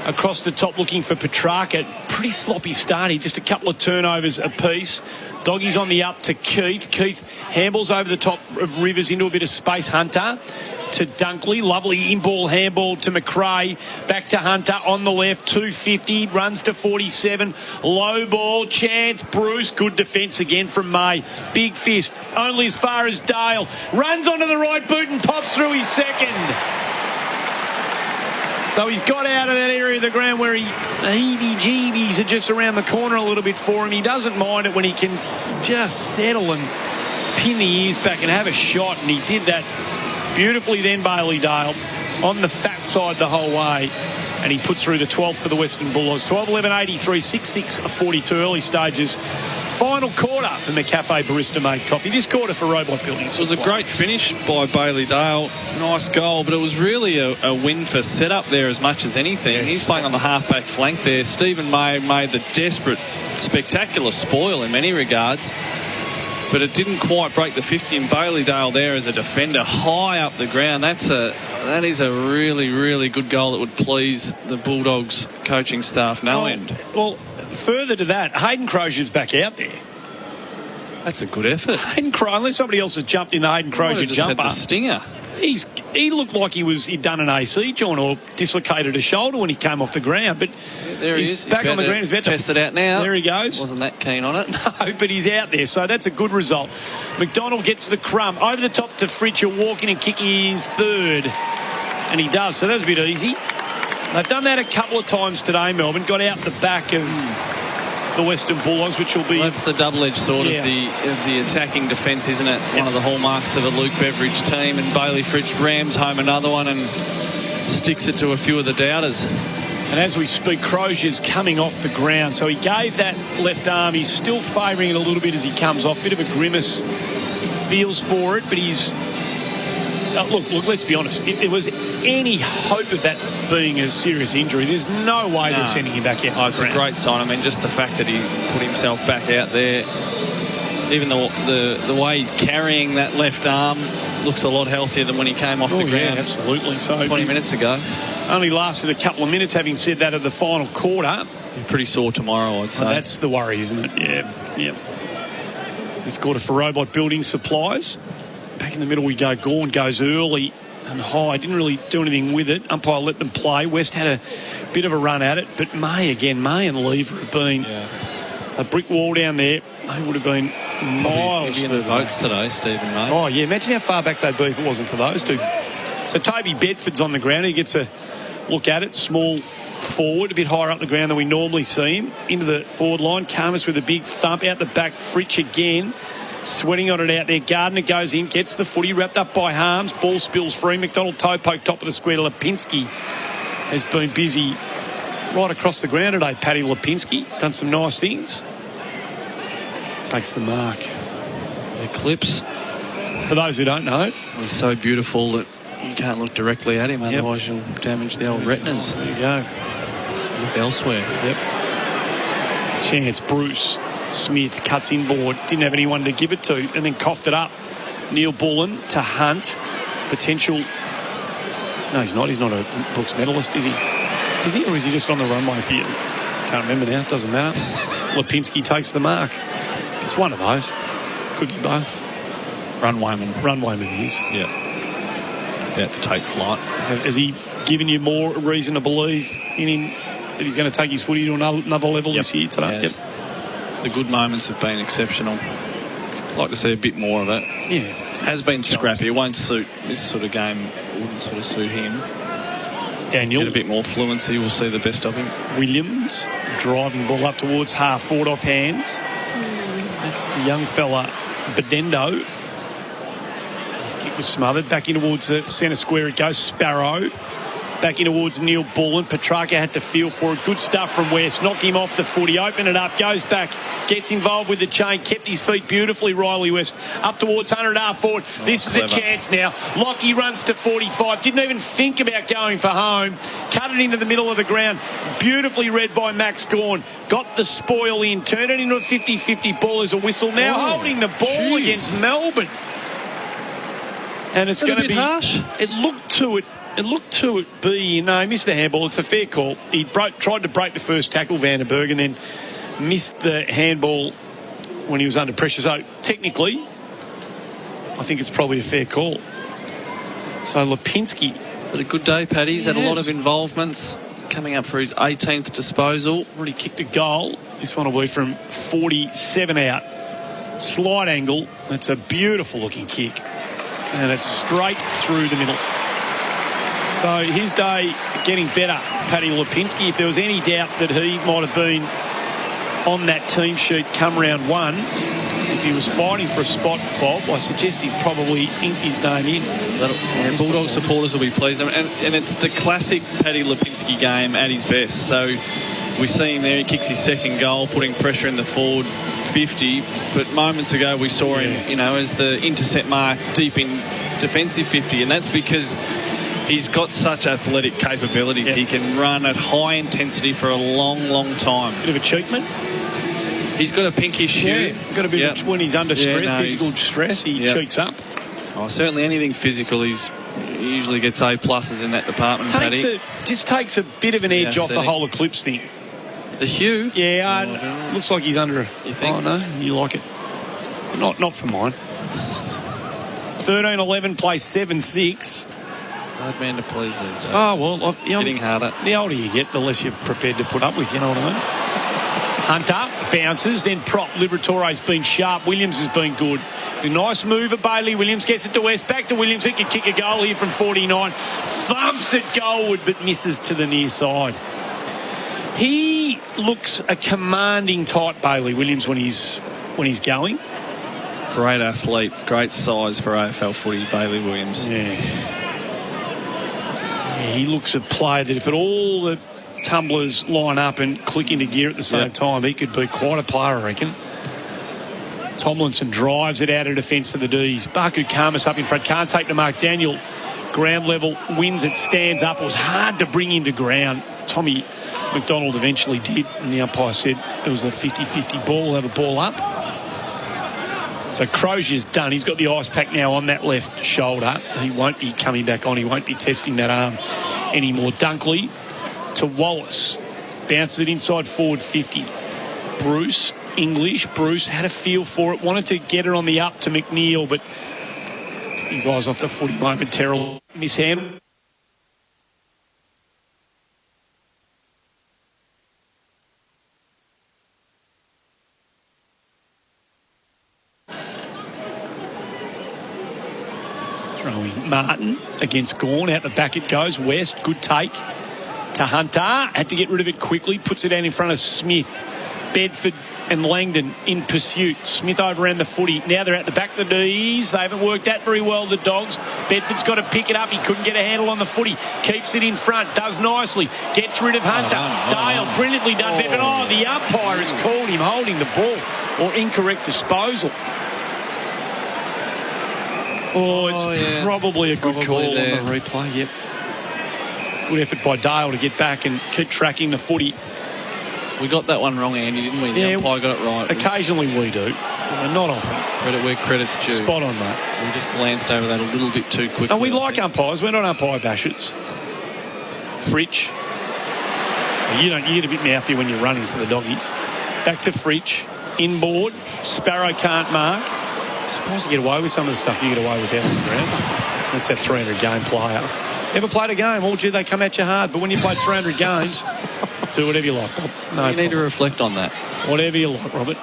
across the top looking for Petrarca. Pretty sloppy start here, just a couple of turnovers apiece. Doggies on the up to Keith. Keith handballs over the top of Rivers into a bit of space. Hunter to Dunkley. Lovely in-ball handball to McRae. Back to Hunter on the left. 250. Runs to 47. Low ball. Chance. Bruce. Good defence again from May. Big fist. Only as far as Dale. Runs onto the right boot and pops through his second. So he's got out of that area of the ground where the heebie-jeebies are just around the corner a little bit for him. He doesn't mind it when he can just settle and pin the ears back and have a shot, and he did that beautifully then, Bailey Dale, on the fat side the whole way, and he puts through the 12th for the Western Bulldogs. 12-11-83, 6-6-42 early stages. Final quarter for McCafe Barista Made Coffee. This quarter for Robot Building. It was a great finish by Bailey Dale. Nice goal, but it was really a win for setup there as much as anything. Yes. He's playing on the half-back flank there. Stephen May made the desperate, spectacular spoil in many regards, but it didn't quite break the 50, and Bailey Dale there as a defender high up the ground. That is a really, really good goal that would please the Bulldogs coaching staff end. Well, further to that, Hayden Crozier's back out there. That's a good effort. Hayden Crozier, unless somebody else has jumped in the Hayden Crozier jumper. Had the stinger. He looked like he'd done an AC, John, or dislocated a shoulder when he came off the ground. But there he he's is. back on the ground. He's about to test it out now. There he goes. Wasn't that keen on it. No, but he's out there, so that's a good result. McDonald gets the crumb. Over the top to Fritcher, walking and kicking his third. And he does, so that was a bit easy. They've done that a couple of times today, Melbourne. Got out the back of the Western Bulldogs, which will be... That's the double-edged sword of the attacking defence, isn't it? One of the hallmarks of a Luke Beveridge team, and Bailey Fritsch rams home another one and sticks it to a few of the doubters. And as we speak, Crozier's coming off the ground, so he gave that left arm. He's still favouring it a little bit as he comes off. Bit of a grimace, feels for it, but he's... Look, let's be honest. If there was any hope of that being a serious injury, there's no way they're sending him back out. Oh, it's a great sign. I mean, just the fact that he put himself back out there, even the way he's carrying that left arm looks a lot healthier than when he came off the ground. Yeah, absolutely. So 20 minutes ago. Only lasted a couple of minutes, having said that, of the final quarter. You're pretty sore tomorrow, I'd say. Well, that's the worry, isn't it? Yeah. This quarter for Robot Building Supplies. Back in the middle we go. Gawn goes early and high. Didn't really do anything with it. Umpire let them play. West had a bit of a run at it, but May and Lever have been a brick wall down there. They would have been miles in the votes today, Stephen May. Oh, yeah. Imagine how far back they'd be if it wasn't for those two. So Toby Bedford's on the ground. He gets a look at it. Small forward, a bit higher up the ground than we normally see him. Into the forward line. Karmas with a big thump out the back. Fritsch again. Sweating on it out there. Gardner goes in, gets the footy, wrapped up by Harms. Ball spills free. McDonald toe poke, top of the square. Lipinski has been busy right across the ground today. Paddy Lipinski done some nice things. Takes the mark. Eclipse. For those who don't know, he's so beautiful that you can't look directly at him, otherwise you'll damage the old retinas. There you go. Look elsewhere. Yep. Chance, Bruce. Smith cuts inboard, didn't have anyone to give it to, and then coughed it up. Neil Bullen to Hunt. Potential. No, he's not. He's not a Brooks medalist, is he? Is he, or is he just on the runway field? Can't remember now. Doesn't matter. Lipinski takes the mark. It's one of those. Could be both. Runwayman is. Yeah. About to take flight. Has he given you more reason to believe in him that he's going to take his footy to another level this year today? Yes. The good moments have been exceptional. I'd like to see a bit more of it. Yeah. Has been scrappy. It won't suit this sort of game. Wouldn't sort of suit him. Daniel. Get a bit more fluency. We'll see the best of him. Williams driving ball up towards half forward off hands. That's the young fella Bedendo. His kick was smothered. Back in towards the centre square it goes. Sparrow. Back in towards Neil Bullen. Petrarca had to feel for it. Good stuff from West. Knocked him off the footy. Open it up. Goes back. Gets involved with the chain. Kept his feet beautifully. Riley West up towards 100 forward. This is a chance now. Lockie runs to 45. Didn't even think about going for home. Cut it into the middle of the ground. Beautifully read by Max Gawn. Got the spoil in. Turned it into a 50-50 ball as a whistle. Now holding the ball against Melbourne. And it's going to be harsh. It looked to it be, he missed the handball. It's a fair call. He tried to break the first tackle, Vandenberg, and then missed the handball when he was under pressure. So technically, I think it's probably a fair call. So Lipinski. But a good day, Paddy. He's had a lot of involvements. Coming up for his 18th disposal. Already kicked a goal. This one will be from 47 out. Slight angle. That's a beautiful looking kick. And it's straight through the middle. So his day getting better, Paddy Lipinski. If there was any doubt that he might have been on that team sheet come round one, if he was fighting for a spot, Bob, I suggest he's probably inked his name in. And Bulldog supporters will be pleased. And it's the classic Paddy Lipinski game at his best. So we see him there. He kicks his second goal, putting pressure in the forward 50. But moments ago we saw him, as the intercept mark deep in defensive 50. And that's because he's got such athletic capabilities. Yep. He can run at high intensity for a long, long time. Bit of a cheatman. He's got a pinkish hue. Got a bit of, when he's under stress, physical stress, he cheats up. Oh, certainly anything physical, he usually gets A pluses in that department, Paddy. Just takes a bit of an edge off the whole Eclipse thing. The hue? Yeah, looks like he's under. You think? Oh no, you like it? Not for mine. 13-11 plays 7-6. Hard man to please these days. Oh well, getting harder. The older you get, the less you're prepared to put up with. You know what I mean? Hunter bounces, then prop. Liberatore's been sharp. Williams has been good. It's a nice move at Bailey Williams. Gets it to West. Back to Williams. He could kick a goal here from 49. Thumps it goalward, but misses to the near side. He looks a commanding type, Bailey Williams, when he's going. Great athlete, great size for AFL footy, Bailey Williams. Yeah, he looks a player that if at all the tumblers line up and click into gear at the same time, he could be quite a player, I reckon. Tomlinson drives it out of defence for the D's. Baku Karmas up in front, can't take the mark. Daniel, ground level, wins it, stands up. It was hard to bring him to ground. Tommy McDonald eventually did, and the umpire said it was a 50-50 ball. We'll have a ball up. So Crozier's done. He's got the ice pack now on that left shoulder. He won't be coming back on. He won't be testing that arm anymore. Dunkley to Wallace. Bounces it inside forward 50. Bruce, English. Bruce had a feel for it. Wanted to get it on the up to McNeil, but took his eyes off the footy momentarily. Mishand. Throwing Martin against Gawn. Out the back it goes. West, good take to Hunter. Had to get rid of it quickly. Puts it out in front of Smith. Bedford and Langdon in pursuit. Smith overran the footy. Now they're at the back of the D's. They haven't worked that very well, the Dogs. Bedford's got to pick it up. He couldn't get a handle on the footy. Keeps it in front. Does nicely. Gets rid of Hunter. Dale, brilliantly done. Bedford. Oh, the umpire has called him holding the ball or incorrect disposal. Oh, it's probably a good call there on the replay. Yep. Good effort by Dale to get back and keep tracking the footy. We got that one wrong, Andy, didn't we? The umpire got it right. Occasionally we do. Not often. Credit where credit's due. Spot on, mate. We just glanced over that a little bit too quickly. No, we like umpires. We're not umpire bashers. Fritsch. You get a bit mouthy when you're running for the Doggies. Back to Fritsch. Inboard. Sparrow can't mark. I'm surprised you get away with some of the stuff you get away with out on the ground. That's that 300 game player. Ever played a game? Oh, gee, they come at you hard. But when you play 300 games, do whatever you like, Bob. No, you need to reflect on that. Whatever you like, Robert.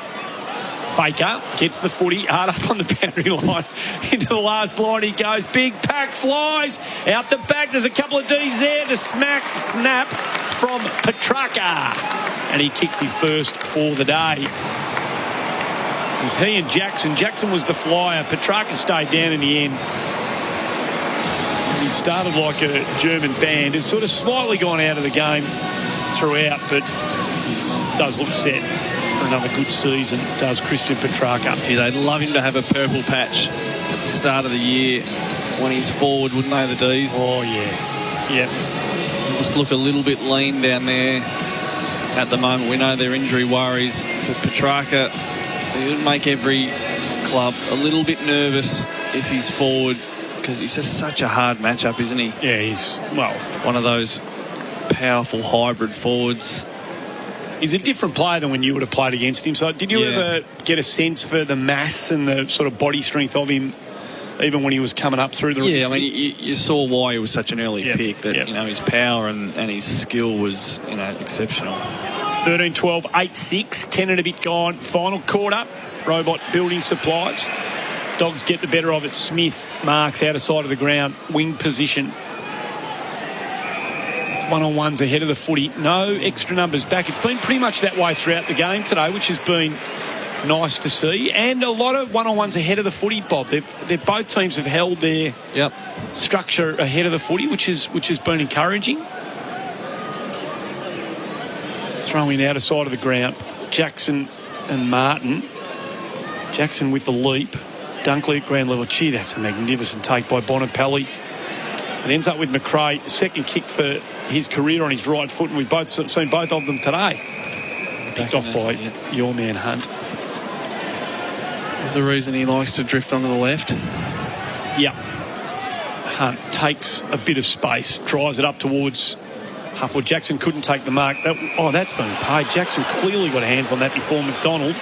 Baker gets the footy hard up on the boundary line. Into the last line he goes. Big pack flies. Out the back, there's a couple of D's there to snap from Petrarca. And he kicks his first for the day. It was he and Jackson. Jackson was the flyer. Petrarca stayed down in the end. He started like a German band. Has sort of slightly gone out of the game throughout, but he does look set for another good season, does Christian Petrarca. Gee, they'd love him to have a purple patch at the start of the year when he's forward, wouldn't they, the D's? Oh, yeah. Yep. Just look a little bit lean down there at the moment. We know their injury worries, but Petrarca, he would make every club a little bit nervous if he's forward, because he's just such a hard matchup, isn't he? Yeah, he's, one of those powerful hybrid forwards. He's a different player than when you would have played against him. So did you ever get a sense for the mass and the sort of body strength of him even when he was coming up through the ring. Yeah, I mean, you saw why he was such an early pick, that, his power and his skill was, exceptional. 13-12, 8-6, 10 and a bit gone. Final quarter, Robot Building Supplies. Dogs get the better of it. Smith marks out of sight of the ground, wing position. It's one-on-ones ahead of the footy. No extra numbers back. It's been pretty much that way throughout the game today, which has been nice to see. And a lot of one-on-ones ahead of the footy, Bob. Both teams have held their structure ahead of the footy, which has been encouraging. Throwing out of sight of the ground. Jackson and Martin. Jackson with the leap. Dunkley at ground level. Gee, that's a magnificent take by Bonampelli. It ends up with McRae. Second kick for his career on his right foot, and we've both seen both of them today. Picked off by your man Hunt. There's the reason he likes to drift onto the left. Yeah. Hunt takes a bit of space, drives it up towards Huffwood. Jackson couldn't take the mark. That's been paid. Jackson clearly got hands on that before McDonald.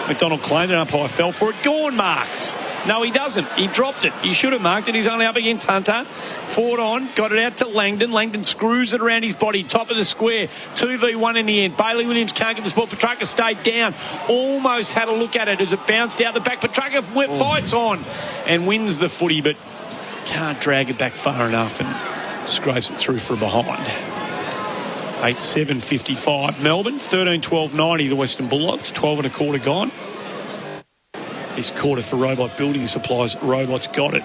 McDonald claimed it, umpire fell for it. Gawn marks. No, he doesn't. He dropped it. He should have marked it. He's only up against Hunter. Forward on. Got it out to Langdon. Langdon screws it around his body. Top of the square. 2v1 in the end. Bailey Williams can't get the ball. Petrarca stayed down. Almost had a look at it as it bounced out the back. Petrarca fights on and wins the footy, but can't drag it back far enough and scrapes it through for a behind. 8-7-55 Melbourne. 13-12-90 the Western Bulldogs. 12 and a quarter gone. This quarter for Robot Building Supplies. Robot's got it.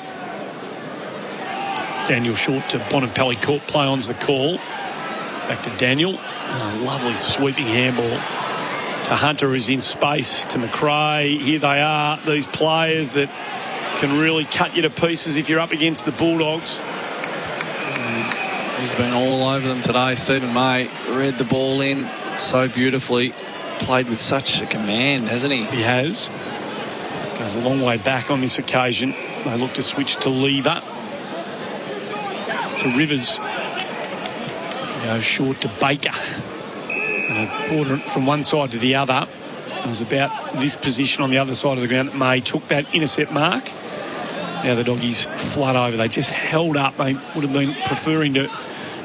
Daniel short to Bonampelli. Court play on's the call. Back to Daniel. Lovely sweeping handball to Hunter, who's in space, to McRae. Here they are, these players that can really cut you to pieces if you're up against the Bulldogs. He's been all over them today. Stephen May read the ball in so beautifully. Played with such a command, hasn't he? He has. Goes a long way back on this occasion. They look to switch to Lever. To Rivers. Goes short to Baker. So brought it from one side to the other. It was about this position on the other side of the ground that May took that intercept mark. Now the doggies flood over. They just held up. They would have been preferring to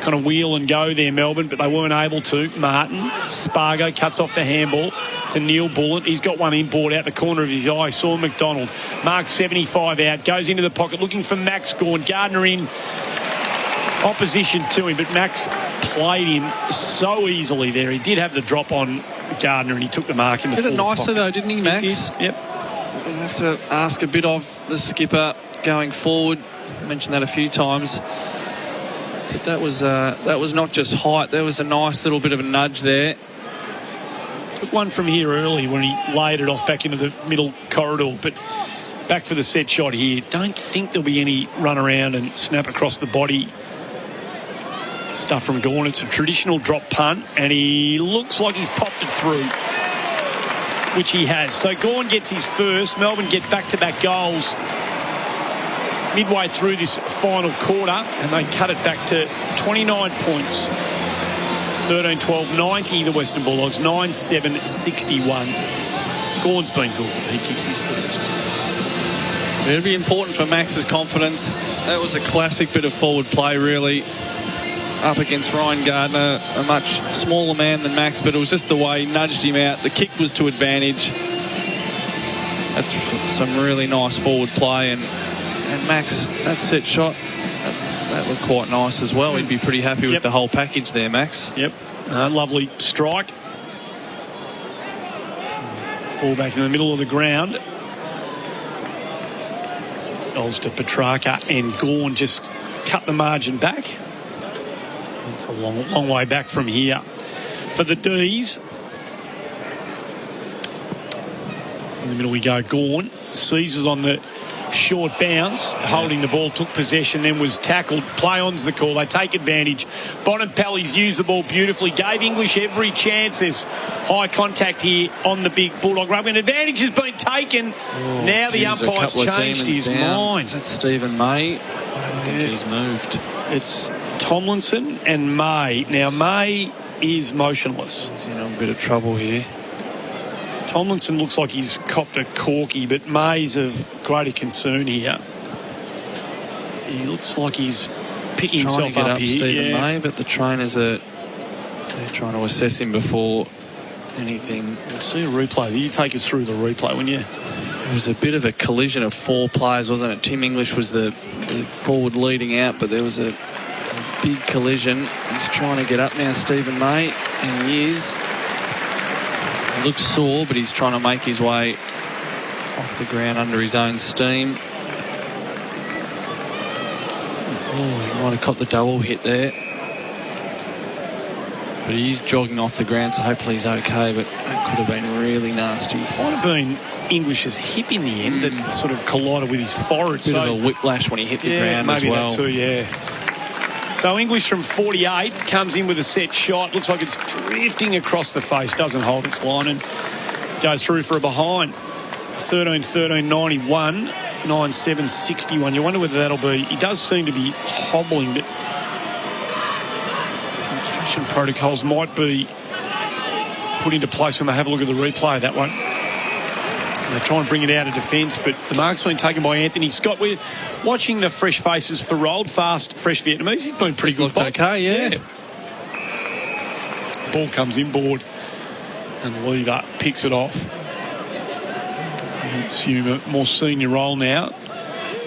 kind of wheel and go there, Melbourne, but they weren't able to. Martin, Spargo cuts off the handball to Neil Bullitt. He's got one inboard out the corner of his eye. Saw McDonald. Marks 75 out. Goes into the pocket looking for Max Gawn. Gardner in opposition to him, but Max played him so easily there. He did have the drop on Gardner and he took the mark in the forward pocket. Did it nicer though, didn't he, Max? He did. Yep. We'll have to ask a bit of the skipper going forward. I mentioned that a few times. But that was not just height. There was a nice little bit of a nudge there. Took one from here early when he laid it off back into the middle corridor. But back for the set shot here. Don't think there'll be any run around and snap across the body stuff from Gawn. It's a traditional drop punt, and he looks like he's popped it through, which he has. So Gawn gets his first. Melbourne get back-to-back goals midway through this final quarter, and they cut it back to 29 points. 13-12-90 the Western Bulldogs. 9-7-61. Gawn's been good. He kicks his first. It'll be important for Max's confidence. That was a classic bit of forward play, really. Up against Ryan Gardner, a much smaller man than Max, but it was just the way he nudged him out. The kick was to advantage. That's some really nice forward play, and Max, that set shot, that looked quite nice as well. He'd be pretty happy with the whole package there, Max. Yep, lovely strike. Ball back in the middle of the ground. Goals to Petrarca, and Gawn just cut the margin back. It's a long way back from here for the D's. In the middle we go. Gawn seizes on the short bounce, holding the ball, took possession, then was tackled. Play on's the call. They take advantage. Bonampelli's used the ball beautifully. Gave English every chance. There's high contact here on the big Bulldog rugby. An advantage has been taken. Now the umpire's changed his mind. That's Stephen May. I don't think he's moved. It's Tomlinson and May. Now May is motionless. He's in a bit of trouble here. Tomlinson looks like he's copped a corky, but May's of greater concern here. He looks like he's picking trying himself to get up up here. Stephen May, but the trainers are trying to assess him before anything. We'll see a replay. You take us through the replay, wouldn't you? It was a bit of a collision of four players, wasn't it? Tim English was the forward leading out, but there was a big collision. He's trying to get up now, Stephen May, and he is. He looks sore, but he's trying to make his way off the ground under his own steam. Oh, he might have caught the double hit there. But he is jogging off the ground, so hopefully he's okay, but that could have been really nasty. Might have been English's hip in the end that sort of collided with his forehead. Bit of a whiplash when he hit the ground as well. Maybe that too, yeah. So English from 48 comes in with a set shot. Looks like it's drifting across the face. Doesn't hold its line and goes through for a behind. 13-13-91. 9-7-61. You wonder whether that'll be... He does seem to be hobbling, but concussion protocols might be put into place when they have a look at the replay of that one. They try and bring it out of defence, but the mark's been taken by Anthony Scott. We're watching the fresh faces for Old Fast, fresh Vietnamese. He's been pretty good. Looked okay, yeah. Ball comes inboard and Lever picks it off. He'll assume a more senior role now.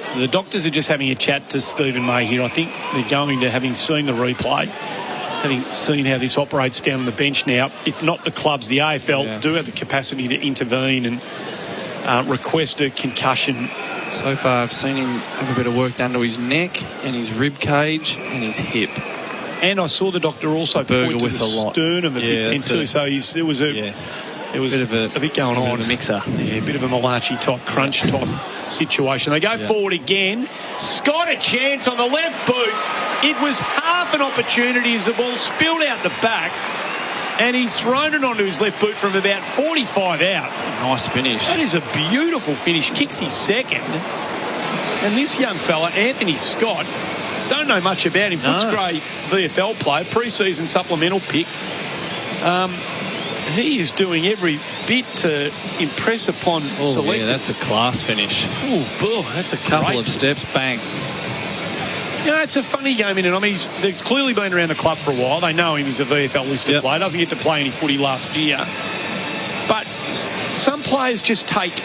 So the doctors are just having a chat to Stephen May here. I think they're going to, having seen the replay, having seen how this operates down on the bench now, if not the clubs, the AFL do have the capacity to intervene and request a concussion. So far I've seen him have a bit of work done to his neck and his rib cage and his hip. And I saw the doctor also point to the sternum a bit then too. So there was a bit going on. A mixer. Yeah, a bit of a Malachi type, crunch type situation. They go forward again. Scott a chance on the left boot. It was half an opportunity as the ball spilled out the back. And he's thrown it onto his left boot from about 45 out. Nice finish. That is a beautiful finish. Kicks his second. And this young fella, Anthony Scott, don't know much about him. Footscray VFL player, pre-season supplemental pick. He is doing every bit to impress upon selectors. Yeah, that's a class finish. Oh, that's a couple of steps, bang. Yeah, it's a funny game in it. I mean, he's clearly been around the club for a while. They know him as a VFL listed player. Doesn't get to play any footy last year. But some players just take,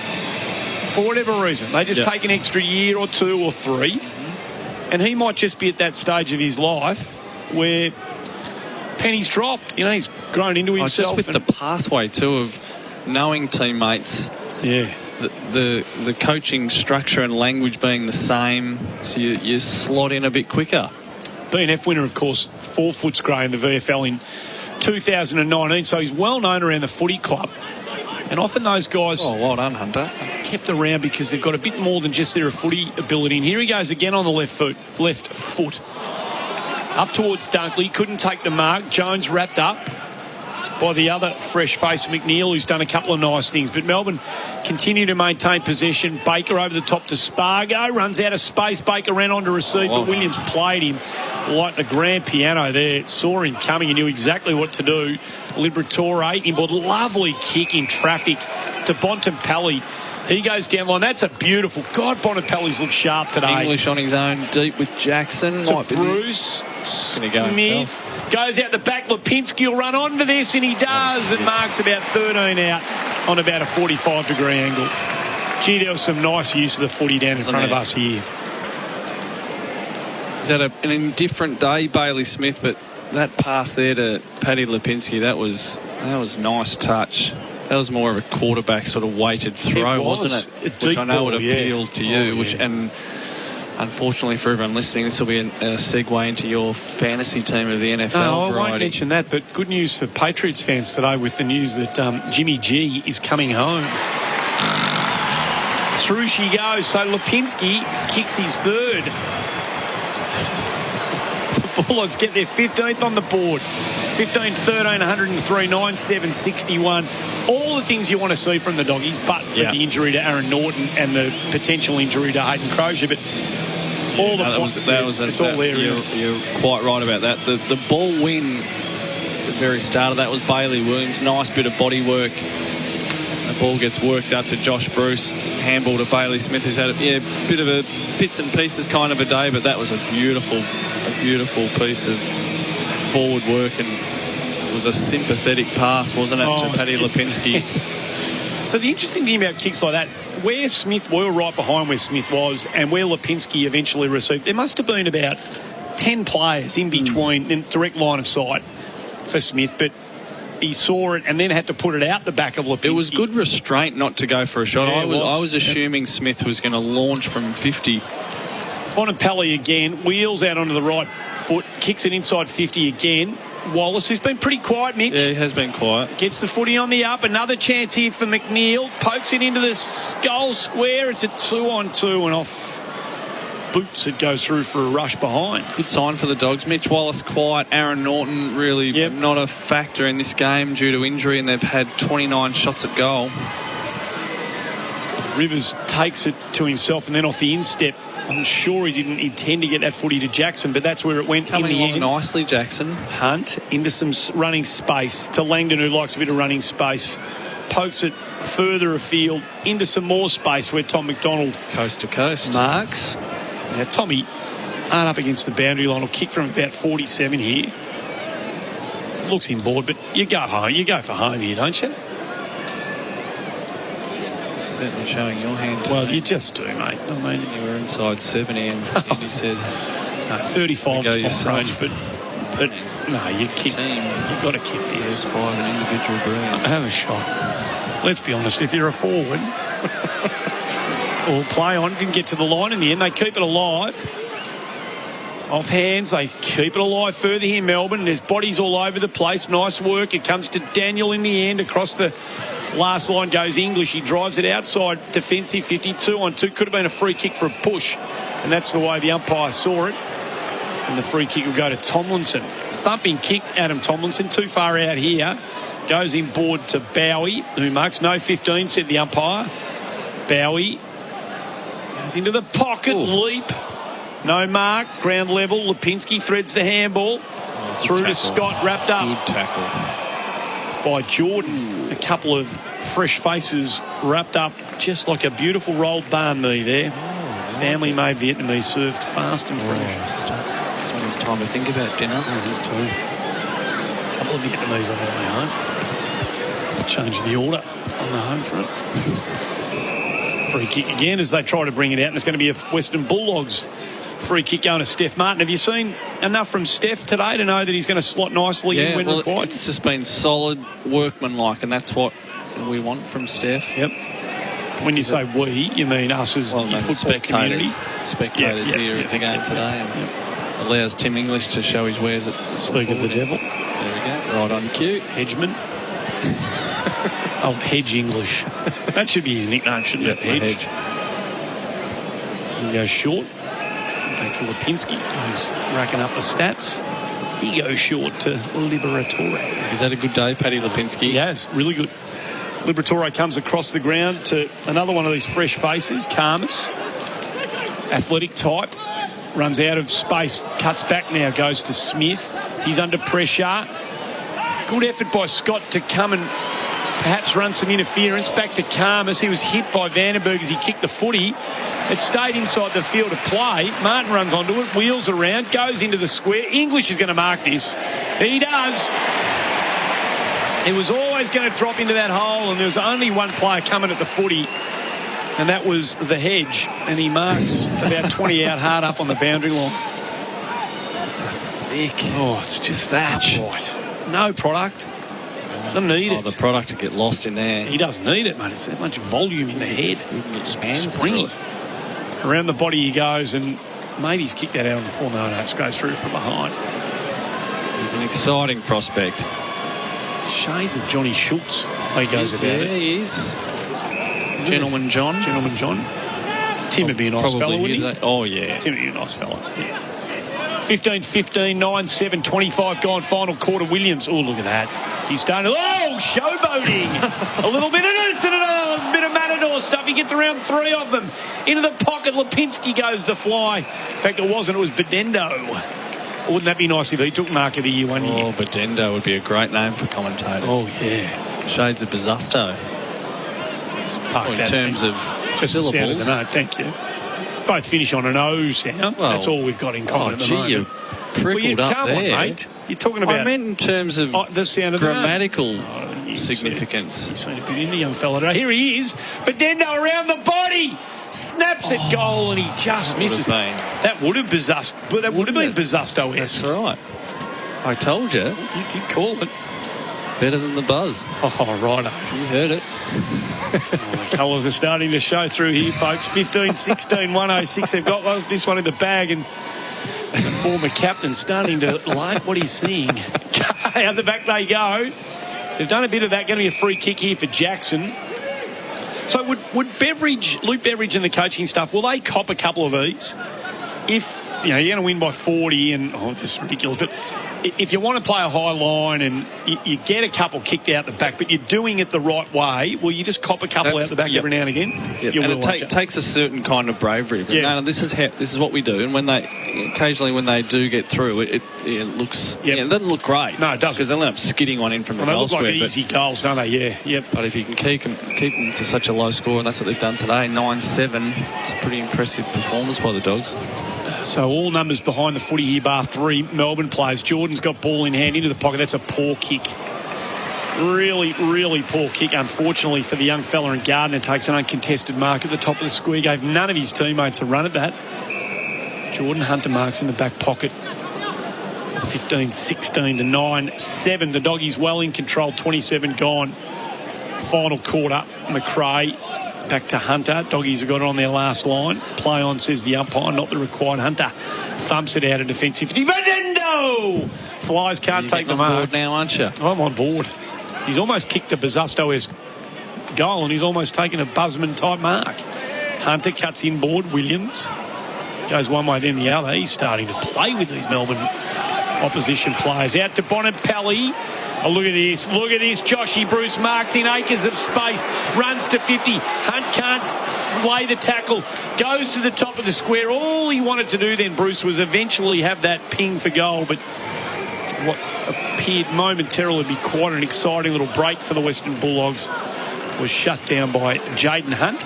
for whatever reason, they just take an extra year or two or three. And he might just be at that stage of his life where pennies dropped. You know, he's grown into himself. Just with the pathway, too, of knowing teammates. Yeah. The coaching structure and language being the same, so you slot in a bit quicker. BNF winner, of course, 4 Footscray in the VFL in 2019, so he's well known around the footy club. And often those guys... Oh, well done, Hunter. ...kept around because they've got a bit more than just their footy ability. And here he goes again on the left foot. Up towards Dunkley, couldn't take the mark. Jones wrapped up by the other fresh face, McNeil, who's done a couple of nice things. But Melbourne continue to maintain possession. Baker over the top to Spargo. Runs out of space. Baker ran on to receive, but Williams played him like the grand piano there. Saw him coming and knew exactly what to do. Liberatore inboard. Lovely kick in traffic to Bontempelli. He goes down line. That's a beautiful... God, Bontempelli's looked sharp today. English on his own, deep with Jackson. To Bruce Smith. Goes out the back. Lipinski will run onto this, and he does. And marks about 13 out on about a 45-degree angle. Gee, there was some nice use of the footy down in front of us here. He's had an indifferent day, Bailey Smith, but that pass there to Paddy Lipinski, that was nice touch. That was more of a quarterback sort of weighted throw, wasn't it? Which I know would appeal to you. And unfortunately for everyone listening, this will be a segue into your fantasy team of the NFL variety. I won't mention that, but good news for Patriots fans today with the news that Jimmy G is coming home. Through she goes. So Lipinski kicks his third. The Bulldogs get their 15th on the board. 15-13, 103, 9-7-61. All the things you want to see from the Doggies, but for the injury to Aaron Norton and the potential injury to Hayden Crozier. But all the points, it's all there. You're quite right about that. The ball win at the very start of that was Bailey Williams. Nice bit of body work Ball gets worked up to Josh Bruce. Handball to Bailey Smith, who's had a bit of a bits and pieces kind of a day, but that was a beautiful piece of forward work, and it was a sympathetic pass, wasn't it, to Paddy Lipinski? So the interesting thing about kicks like that, where Smith were right behind where Smith was and where Lipinski eventually received, there must have been about 10 players in between in direct line of sight for Smith, but he saw it and then had to put it out the back of Lipinski. It was good restraint not to go for a shot. Yeah, I was assuming Smith was going to launch from 50. Bonampelli again, wheels out onto the right foot, kicks it inside 50 again. Wallace, who's been pretty quiet, Mitch. Yeah, he has been quiet. Gets the footy on the up. Another chance here for McNeil. Pokes it into the goal square. It's a 2-on-2 and off boots. It goes through for a rush behind. Good sign for the Dogs. Mitch Wallace quiet. Aaron Norton really not a factor in this game due to injury, and they've had 29 shots at goal. Rivers takes it to himself and then off the instep. I'm sure he didn't intend to get that footy to Jackson, but that's where it went Coming in the along end. Nicely, Jackson. Hunt into some running space to Langdon, who likes a bit of running space. Pokes it further afield into some more space where Tom McDonald coast to coast marks. Now Tommy hard up against the boundary line. Will kick from about 47 here. Looks him bored, but you go home. You go for home here, don't you? Certainly showing your hand. Well, you just do, mate. I mean, you were inside 70, and Andy says 35 is off range, but no, you kick. You've got to kick this. There's 5 in individual breeds. Have a shot. Let's be honest. If you're a forward or play on, didn't get to the line in the end. They keep it alive. Off hands, they keep it alive further here, Melbourne. There's bodies all over the place. Nice work. It comes to Daniel in the end across the. Last line goes English. He drives it outside defensive 52-on-2. Could have been a free kick for a push. And that's the way the umpire saw it. And the free kick will go to Tomlinson. Thumping kick, Adam Tomlinson. Too far out here. Goes in board to Bowie, who marks no 15, said the umpire. Bowie goes into the pocket. Leap. No mark. Ground level. Lipinski threads the handball. Through to Scott. Wrapped up. Good tackle by Jordan. A couple of fresh faces wrapped up just like a beautiful rolled banh mi there. Family made Vietnamese, served fast and fresh. Someone's time to think about dinner. It is too. A couple of Vietnamese on the way home. I'll change the order on the home front. Free kick again as they try to bring it out, and it's going to be a Western Bulldogs free kick going to Steph Martin. Have you seen enough from Steph today to know that he's going to slot nicely in when required? It's just been solid, workmanlike, and that's what we want from Steph. Yep. When you say we, you mean us as the football community? Spectators here at the game today. And allows Tim English to show his wares at Speak of the devil. There we go. Right on cue. Hedgeman. Hedge English. That should be his nickname, shouldn't it? Hedge. He goes short. Back to Lipinski, who's racking up the stats. He goes short to Liberatore. Is that a good day, Paddy Lipinski? Yes, really good. Liberatore comes across the ground to another one of these fresh faces, Karmas. Athletic type. Runs out of space, cuts back now, goes to Smith. He's under pressure. Good effort by Scott to come and perhaps run some interference. Back to Karmas. He was hit by Vandenberg as he kicked the footy. It stayed inside the field of play. Martin runs onto it, wheels around, goes into the square. English is going to mark this. He does. He was always going to drop into that hole, and there was only one player coming at the footy, and that was the Hedge. And he marks about 20 out hard up on the boundary line. It's a thick. Oh, it's just thatch. Right. No product. Doesn't need it. The product to get lost in there. He doesn't need it, mate. It's that much volume in the head. It's springy. Around the body he goes, and maybe he's kicked that out on the full. No, it goes through from behind. He's an exciting prospect. Shades of Johnny Schultz. He goes about it. Yeah, he is. Gentleman John. Gentleman John. Tim would be a nice fella, wouldn't he? Oh, yeah. Tim would be a nice fella. Yeah. 15-15, 9-7, 25 gone, final quarter. Williams. Oh, look at that. He's starting. Oh, showboating. A little bit of this and a bit of Matador stuff. He gets around 3 of them. Into the pocket. Lipinski goes the fly. In fact, it wasn't. It was Bedendo. Wouldn't that be nice if he took Mark of the Year one year? Oh, Bedendo would be a great name for commentators. Oh, yeah. Shades of Bazusto. park Well, in that. terms of just the sound of the syllables. note. Thank you. Both finish on an O sound. Well, that's all we've got in common at the moment. You prickled up come there. on, mate. You're talking about... I meant in terms of the sound of grammatical the note. significance. He's seen a bit in the young fella today. Here he is. Bedendo around the body. Snaps at goal and he just misses. That would have buzzed. But that would have been Buzzusto. That's right. I told you. You did call it. Better than the buzz. Oh, righto. You heard it. The colours are starting to show through here, folks. 15-16, 106. They've got this one in the bag, and the former captain starting to like what he's seeing. Out the back they go. They've done a bit of that. Going to be a free kick here for Jackson. So would Luke Beveridge and the coaching staff, will they cop a couple of these? If, you're going to win by 40 and, this is ridiculous, but if you want to play a high line and you get a couple kicked out the back, but you're doing it the right way, will you just cop a couple out the back every now and again? Yep. And it takes a certain kind of bravery. But no, this is what we do. And when they do get through, it looks, it doesn't look great. No, it doesn't. Because they'll end up skidding one in from the goal square. They look like easy goals, don't they? Yeah. Yep. But if you can keep them to such a low score, and that's what they've done today, 9-7, it's a pretty impressive performance by the Dogs. So all numbers behind the footy here, bar 3 Melbourne players. Jordan's got ball in hand into the pocket. That's a poor kick. Really, really poor kick. Unfortunately for the young fella, and Gardner takes an uncontested mark at the top of the square. Gave none of his teammates a run at that. Jordan Hunter marks in the back pocket. 15-16 to 9-7. The Doggies well in control. 27 gone. Final quarter. McRae back to Hunter. Doggies have got it on their last line. Play on, says the umpire, not the required. Hunter thumps it out of defensive. Bedendo! Flies can't take the mark. You're on board now, aren't you? I'm on board. He's almost kicked a Buzzusto-esque goal and he's almost taken a Busman-type mark. Hunter cuts inboard. Williams goes one way then the other. He's starting to play with these Melbourne opposition players. Out to Bonampelli. Oh, look at this. Look at this. Joshy Bruce marks in acres of space. Runs to 50. Hunt can't lay the tackle. Goes to the top of the square. All he wanted to do then, Bruce, was eventually have that ping for goal. But what appeared momentarily to be quite an exciting little break for the Western Bulldogs was shut down by Jaden Hunt.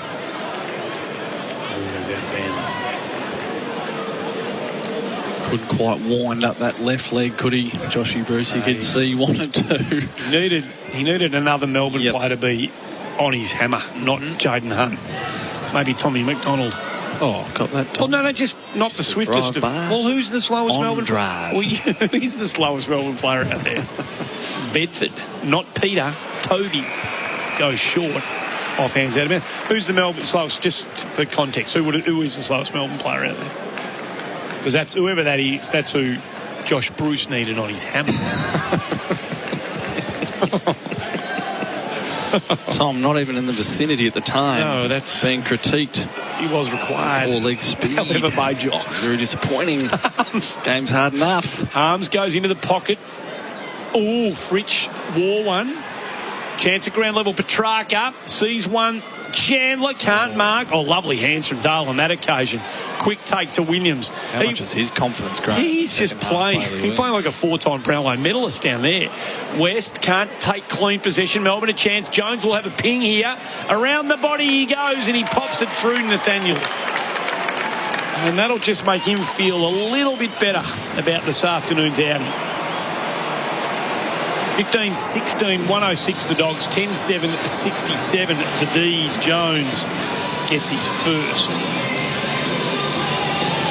Goes out of bounds. Couldn't quite wind up that left leg, could he? Joshy Bruce, you could see he wanted to. He needed another Melbourne player to be on his hammer, not Jaden Hunt. Maybe Tommy McDonald. Oh, got that. Well, no, just not the swiftest. Well, who's the slowest Melbourne player? Well, he's the slowest Melbourne player out there. Bedford, not Peter. Toby goes short, off hands out of bounds. Who's the Melbourne slowest? Just for context, who is the slowest Melbourne player out there? Because that's whoever that is. That's who Josh Bruce needed on his hammer. Tom, not even in the vicinity at the time. No, that's being critiqued. He was required. 4 leg speed. However, by Josh. Very disappointing. Game's hard enough. Arms goes into the pocket. Oh, Fritsch wore one. Chance at ground level. Petrarca sees one. Chandler can't mark. Oh, lovely hands from Dale on that occasion. Quick take to Williams. How much is his confidence growing? He's just playing. He's playing like a 4-time Brownlow medalist down there. West can't take clean possession. Melbourne a chance. Jones will have a ping here. Around the body he goes and he pops it through Nathaniel. And that'll just make him feel a little bit better about this afternoon's outing. 15-16, 106 the Dogs, 10-7, 67 the D's. Jones gets his first.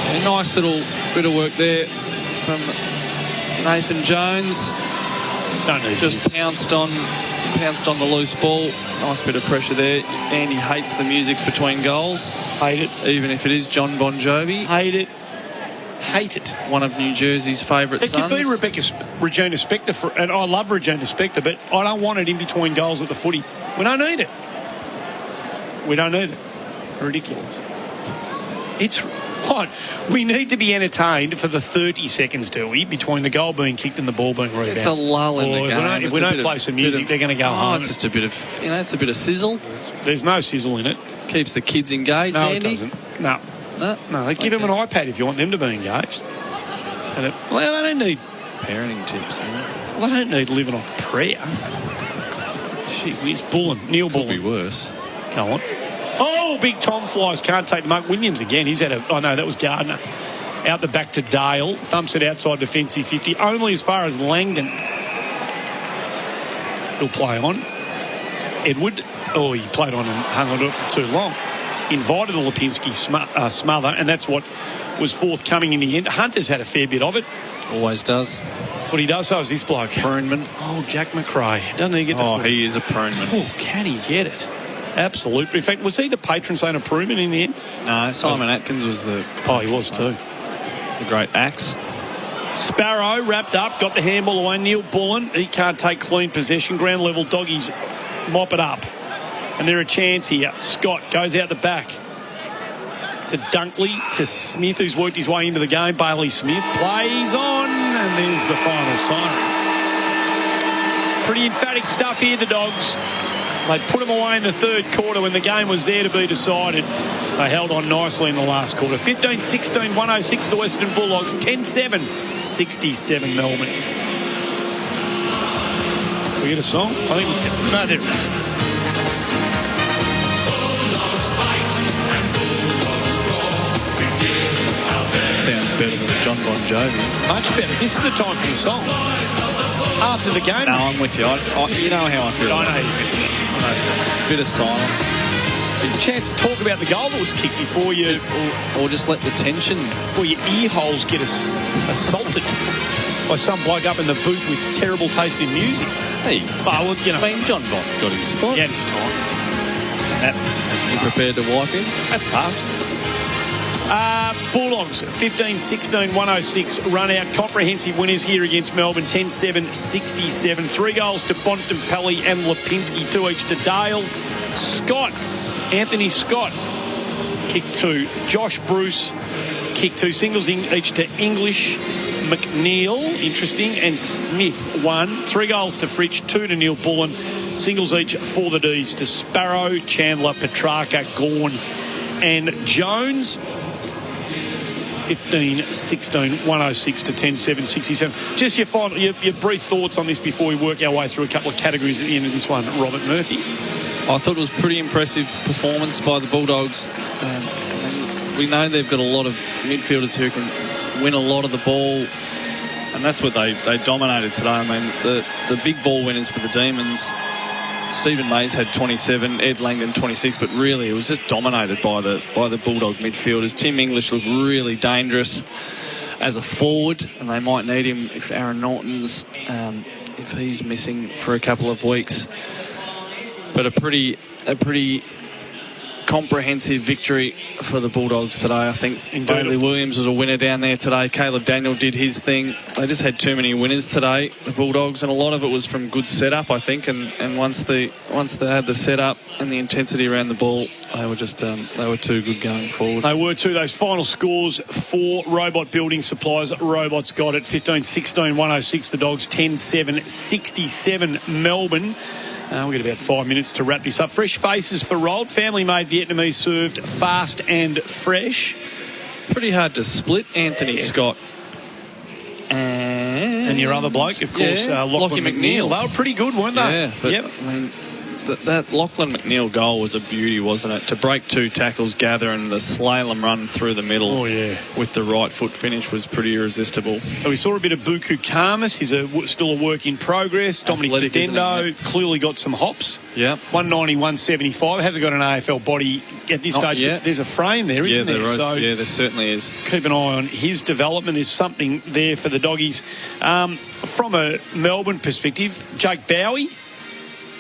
A nice little bit of work there from Nathan Jones. Just pounced on the loose ball. Nice bit of pressure there. Andy hates the music between goals. Hate it. Even if it is John Bon Jovi. Hate it. Hate it. One of New Jersey's favourite sons. It could be Regina Spektor, and I love Regina Spektor, but I don't want it in between goals at the footy. We don't need it. We don't need it. Ridiculous. It's what? We need to be entertained for the 30 seconds, do we, between the goal being kicked and the ball being rebounded. It's a lull in the game. If we don't play some music, they're going to go home. It's just a bit of, it's a bit of sizzle. There's no sizzle in it. Keeps the kids engaged, No, Andy. it doesn't. No, give them an iPad if you want them to be engaged. Well, they don't need parenting tips. Well, they don't need living on prayer. Gee whiz, Bullen, Neil Bullen. Could be worse. Go on. Oh, big Tom flies. Can't take Mark Williams again. He's had a... Oh, no, that was Gardner. Out the back to Dale. Thumps it outside defensive 50. Only as far as Langdon. He'll play on. Edward. Oh, he played on and hung on to it for too long. Invited a Lipinski smother, and that's what was forthcoming in the end. Hunter's had a fair bit of it. Always does. That's what he does. So is this bloke. Pruneman. Oh, Jack McRae. Doesn't he get the foot? He is a Pruneman. Oh, can he get it? Absolutely. In fact, was he the patron saint of Pruneman in the end? No, Simon Atkins was the... Oh, he was too. The great axe. Sparrow wrapped up, got the handball away. Neil Bullen, he can't take clean possession. Ground level doggies mop it up. And they're a chance here. Scott goes out the back to Dunkley, to Smith, who's worked his way into the game. Bailey Smith plays on, and there's the final siren. Pretty emphatic stuff here, the Dogs. They put them away in the third quarter when the game was there to be decided. They held on nicely in the last quarter. 15-16, 106 the Western Bulldogs. 10-7, 67 Melbourne. We get a song? I think we can. No, there it is. Sounds better than John Bon Jovi. Much better. This is the time for the song. After the game. No, I'm with you. You know how I feel. I know. Bit of silence. A chance to talk about the goal that was kicked before you... Or just let the tension... Before your ear holes get assaulted by some bloke up in the booth with terrible taste in music. Hey, well, you know... I mean, John Bond's got his spot. Yeah, his time. That's prepared to wipe him. That's past. Bulldogs 15-16, 106 run out. Comprehensive winners here against Melbourne 10-7, 67. 3 goals to Bontempelli and Lipinski, 2 each to Dale. Anthony Scott kicked 2. Josh Bruce kicked 2. Singles each to English, McNeil, interesting, and Smith 1. 3 goals to Fritsch, 2 to Neil Bullen. Singles each for the Ds to Sparrow, Chandler, Petrarca, Gawn and Jones. 15-16, 106 to 10-7, 67. Just your brief thoughts on this before we work our way through a couple of categories at the end of this one, Robert Murphy. I thought it was pretty impressive performance by the Bulldogs. We know they've got a lot of midfielders who can win a lot of the ball, and that's what they dominated today. I mean, the big ball winners for the Demons, Stephen Mays had 27, Ed Langdon 26, but really it was just dominated by the Bulldog midfielders. Tim English looked really dangerous as a forward, and they might need him if Aaron Norton's if he's missing for a couple of weeks. But a pretty comprehensive victory for the Bulldogs today. I think Bailey Williams was a winner down there today. Caleb Daniel did his thing. They just had too many winners today, the Bulldogs, and a lot of it was from good setup, I think. And once they had the setup and the intensity around the ball, they were just they were too good going forward. They were too. Those final scores for Robot Building Supplies. Robots got it 15-16, 106 the Dogs, 10-7, 67 Melbourne. We've got about 5 minutes to wrap this up. Fresh faces for rolled. Family-made Vietnamese served fast and fresh. Pretty hard to split. Anthony Scott. And your other bloke, of course, Lachlan McNeil. They were pretty good, weren't they? Yeah, but, I mean, that Lachlan McNeil goal was a beauty, wasn't it? To break 2 tackles, gather, and the slalom run through the middle. Oh, yeah. With the right foot finish was pretty irresistible. So we saw a bit of Buku Kamas. He's still a work in progress. Dominic Dendo clearly got some hops. Yeah. 190, 175. Hasn't got an AFL body at this stage. But there's a frame there, isn't there? So there certainly is. Keep an eye on his development. There's something there for the Doggies. From a Melbourne perspective, Jake Bowie,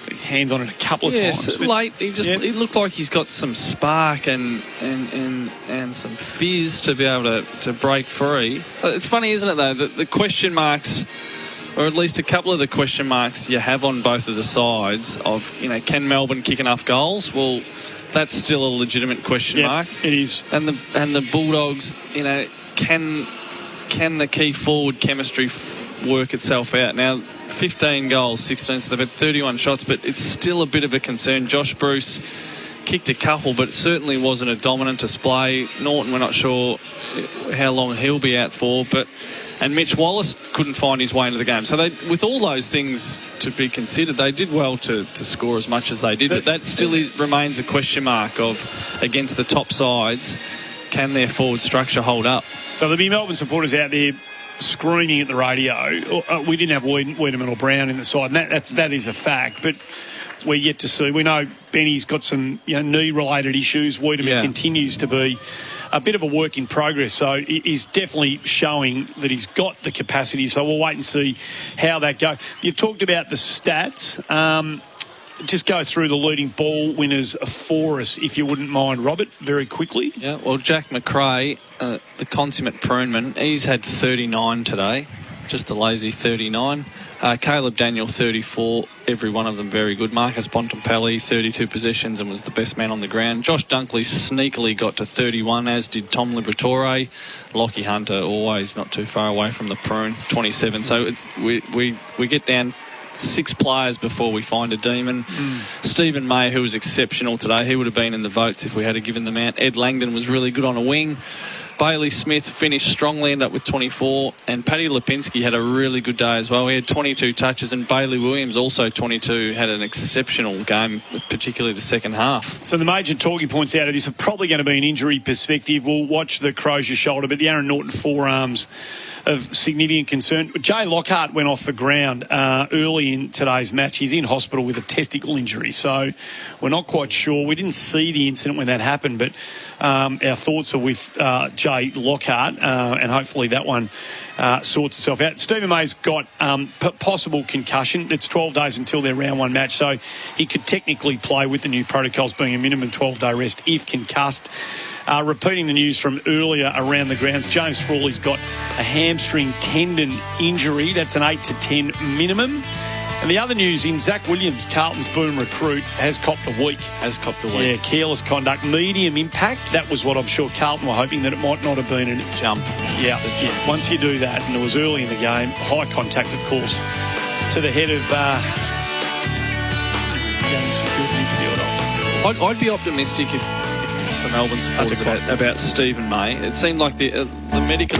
his hands on it a couple of times. Late. He looked like he's got some spark and some fizz to be able to break free. It's funny, isn't it, though, that the question marks, or at least a couple of the question marks you have on both of the sides of, can Melbourne kick enough goals? Well, that's still a legitimate question mark. It is. And the Bulldogs, can the key forward chemistry work itself out? Now, 15 goals, 16, so they've had 31 shots, but it's still a bit of a concern. Josh Bruce kicked a couple, but it certainly wasn't a dominant display. Norton, we're not sure how long he'll be out for, but and Mitch Wallace couldn't find his way into the game. So with all those things to be considered, they did well to score as much as they did, but that still remains a question mark of, against the top sides, can their forward structure hold up? So there'll be Melbourne supporters out there screaming at the radio. We didn't have Wiedemann or Brown in the side, and that is a fact, but we're yet to see. We know Benny's got some knee-related issues. Wiedemann continues to be a bit of a work in progress, so he's definitely showing that he's got the capacity, so we'll wait and see how that goes. You've talked about the stats. Just go through the leading ball winners for us, if you wouldn't mind, Robert, very quickly. Yeah, well, Jack McRae, the consummate pruneman, he's had 39 today, just a lazy 39. Caleb Daniel, 34, every one of them very good. Marcus Bontempelli, 32 possessions and was the best man on the ground. Josh Dunkley sneakily got to 31, as did Tom Liberatore. Lockie Hunter, always not too far away from the prune, 27. So we get down 6 players before we find a demon. Stephen May, who was exceptional today, he would have been in the votes if we had given them out. Ed Langdon was really good on a wing. Bailey Smith finished strongly, ended up with 24, and Paddy Lipinski had a really good day as well. He had 22 touches, and Bailey Williams, also 22, had an exceptional game, particularly the second half. So the major talking points out of this are probably going to be an injury perspective. We'll watch the Crozier shoulder, but the Aaron Norton forearms of significant concern. Jay Lockhart went off the ground early in today's match. He's in hospital with a testicle injury, so we're not quite sure. We didn't see the incident when that happened, but our thoughts are with Jay Lockhart, and hopefully that one sorts itself out. Stephen May's got possible concussion. It's 12 days until their round 1 match, so he could technically play with the new protocols being a minimum 12-day rest if concussed. Repeating the news from earlier around the grounds, James Frawley's got a hamstring tendon injury. That's an 8 to 10 minimum. And the other news in Zach Williams, Carlton's boom recruit, has copped a week. Yeah, careless conduct, medium impact. That was what I'm sure Carlton were hoping, that it might not have been a jump. Yeah. Once you do that, and it was early in the game, high contact, of course, to the head of young security midfielder. I'd be optimistic if the Melbourne supporters about Stephen May. It seemed like the medical...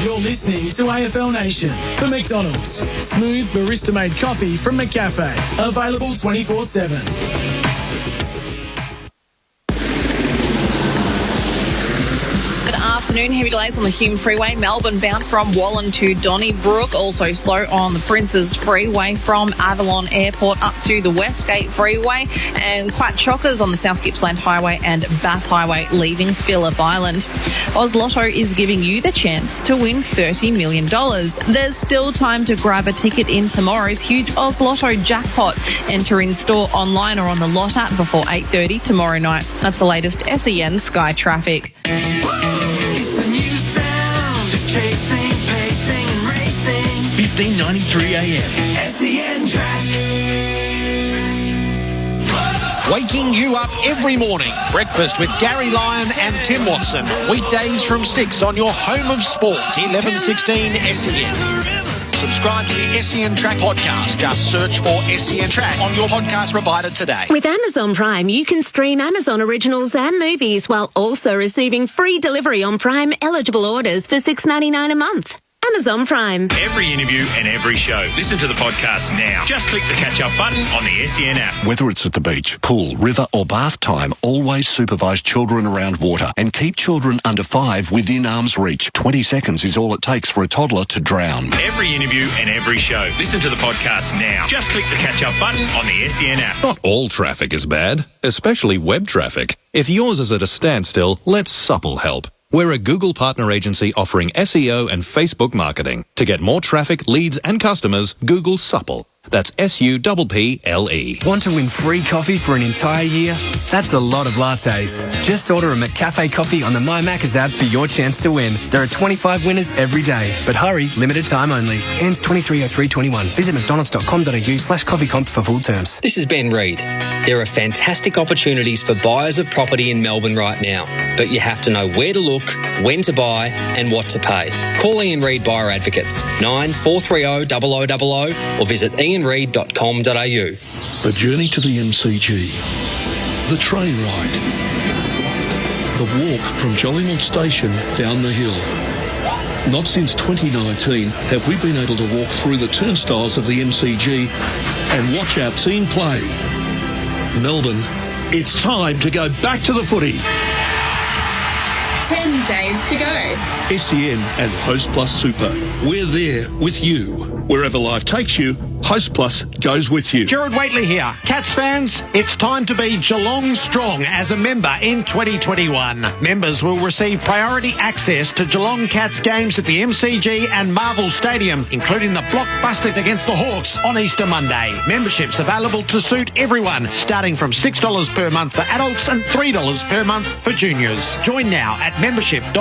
You're listening to AFL Nation for McDonald's. Smooth barista-made coffee from McCafe. Available 24/7. Afternoon, heavy delays on the Hume Freeway. Melbourne bound from Wallen to Donnybrook. Also slow on the Princes Freeway from Avalon Airport up to the Westgate Freeway. And quite chockers on the South Gippsland Highway and Bass Highway leaving Phillip Island. Oz Lotto is giving you the chance to win $30 million. There's still time to grab a ticket in tomorrow's huge Oz Lotto jackpot. Enter in store, online or on the Lot app before 8:30 tomorrow night. That's the latest SEN Sky traffic. It's the new sound of chasing, pacing and racing. 1593 AM. SEN Track. Waking you up every morning. Breakfast with Gary Lyon and Tim Watson. Weekdays from 6 on your home of sport, 1116 SEN. Subscribe to the SEN Track podcast. Just search for SEN Track on your podcast provider today. With Amazon Prime, you can stream Amazon originals and movies while also receiving free delivery on Prime eligible orders for $6.99 a month. Amazon Prime. Every interview and every show. Listen to the podcast now. Just click the catch-up button on the SEN app. Whether it's at the beach, pool, river or bath time, always supervise children around water and keep children under 5 within arm's reach. 20 seconds is all it takes for a toddler to drown. Every interview and every show. Listen to the podcast now. Just click the catch-up button on the SEN app. Not all traffic is bad, especially web traffic. If yours is at a standstill, let Supple help. We're a Google partner agency offering SEO and Facebook marketing. To get more traffic, leads and customers, Google Supple. That's SUPPLE. Want to win free coffee for an entire year? That's a lot of lattes. Just order a McCafe coffee on the My Macca's app for your chance to win. There are 25 winners every day. But hurry, limited time only. Ends 23/03/21. Visit mcdonalds.com.au/coffeecomp for full terms. This is Ben Reid. There are fantastic opportunities for buyers of property in Melbourne right now, but you have to know where to look, when to buy and what to pay. Call Ian Reid Buyer Advocates 9430 0000 or visit ianreid.com.au. The journey to the MCG, the train ride, the walk from Jollymont Station down the hill, Not since 2019 have we been able to walk through the turnstiles of the MCG and watch our team play. Melbourne, it's time to go back to the footy. 10 days to go. SEN and Host Plus Super. We're there with you. Wherever life takes you, Host Plus goes with you. Gerard Whateley here. Cats fans, it's time to be Geelong Strong as a member in 2021. Members will receive priority access to Geelong Cats games at the MCG and Marvel Stadium, including the blockbuster against the Hawks on Easter Monday. Memberships available to suit everyone, starting from $6 per month for adults and $3 per month for juniors. Join now at membership.com.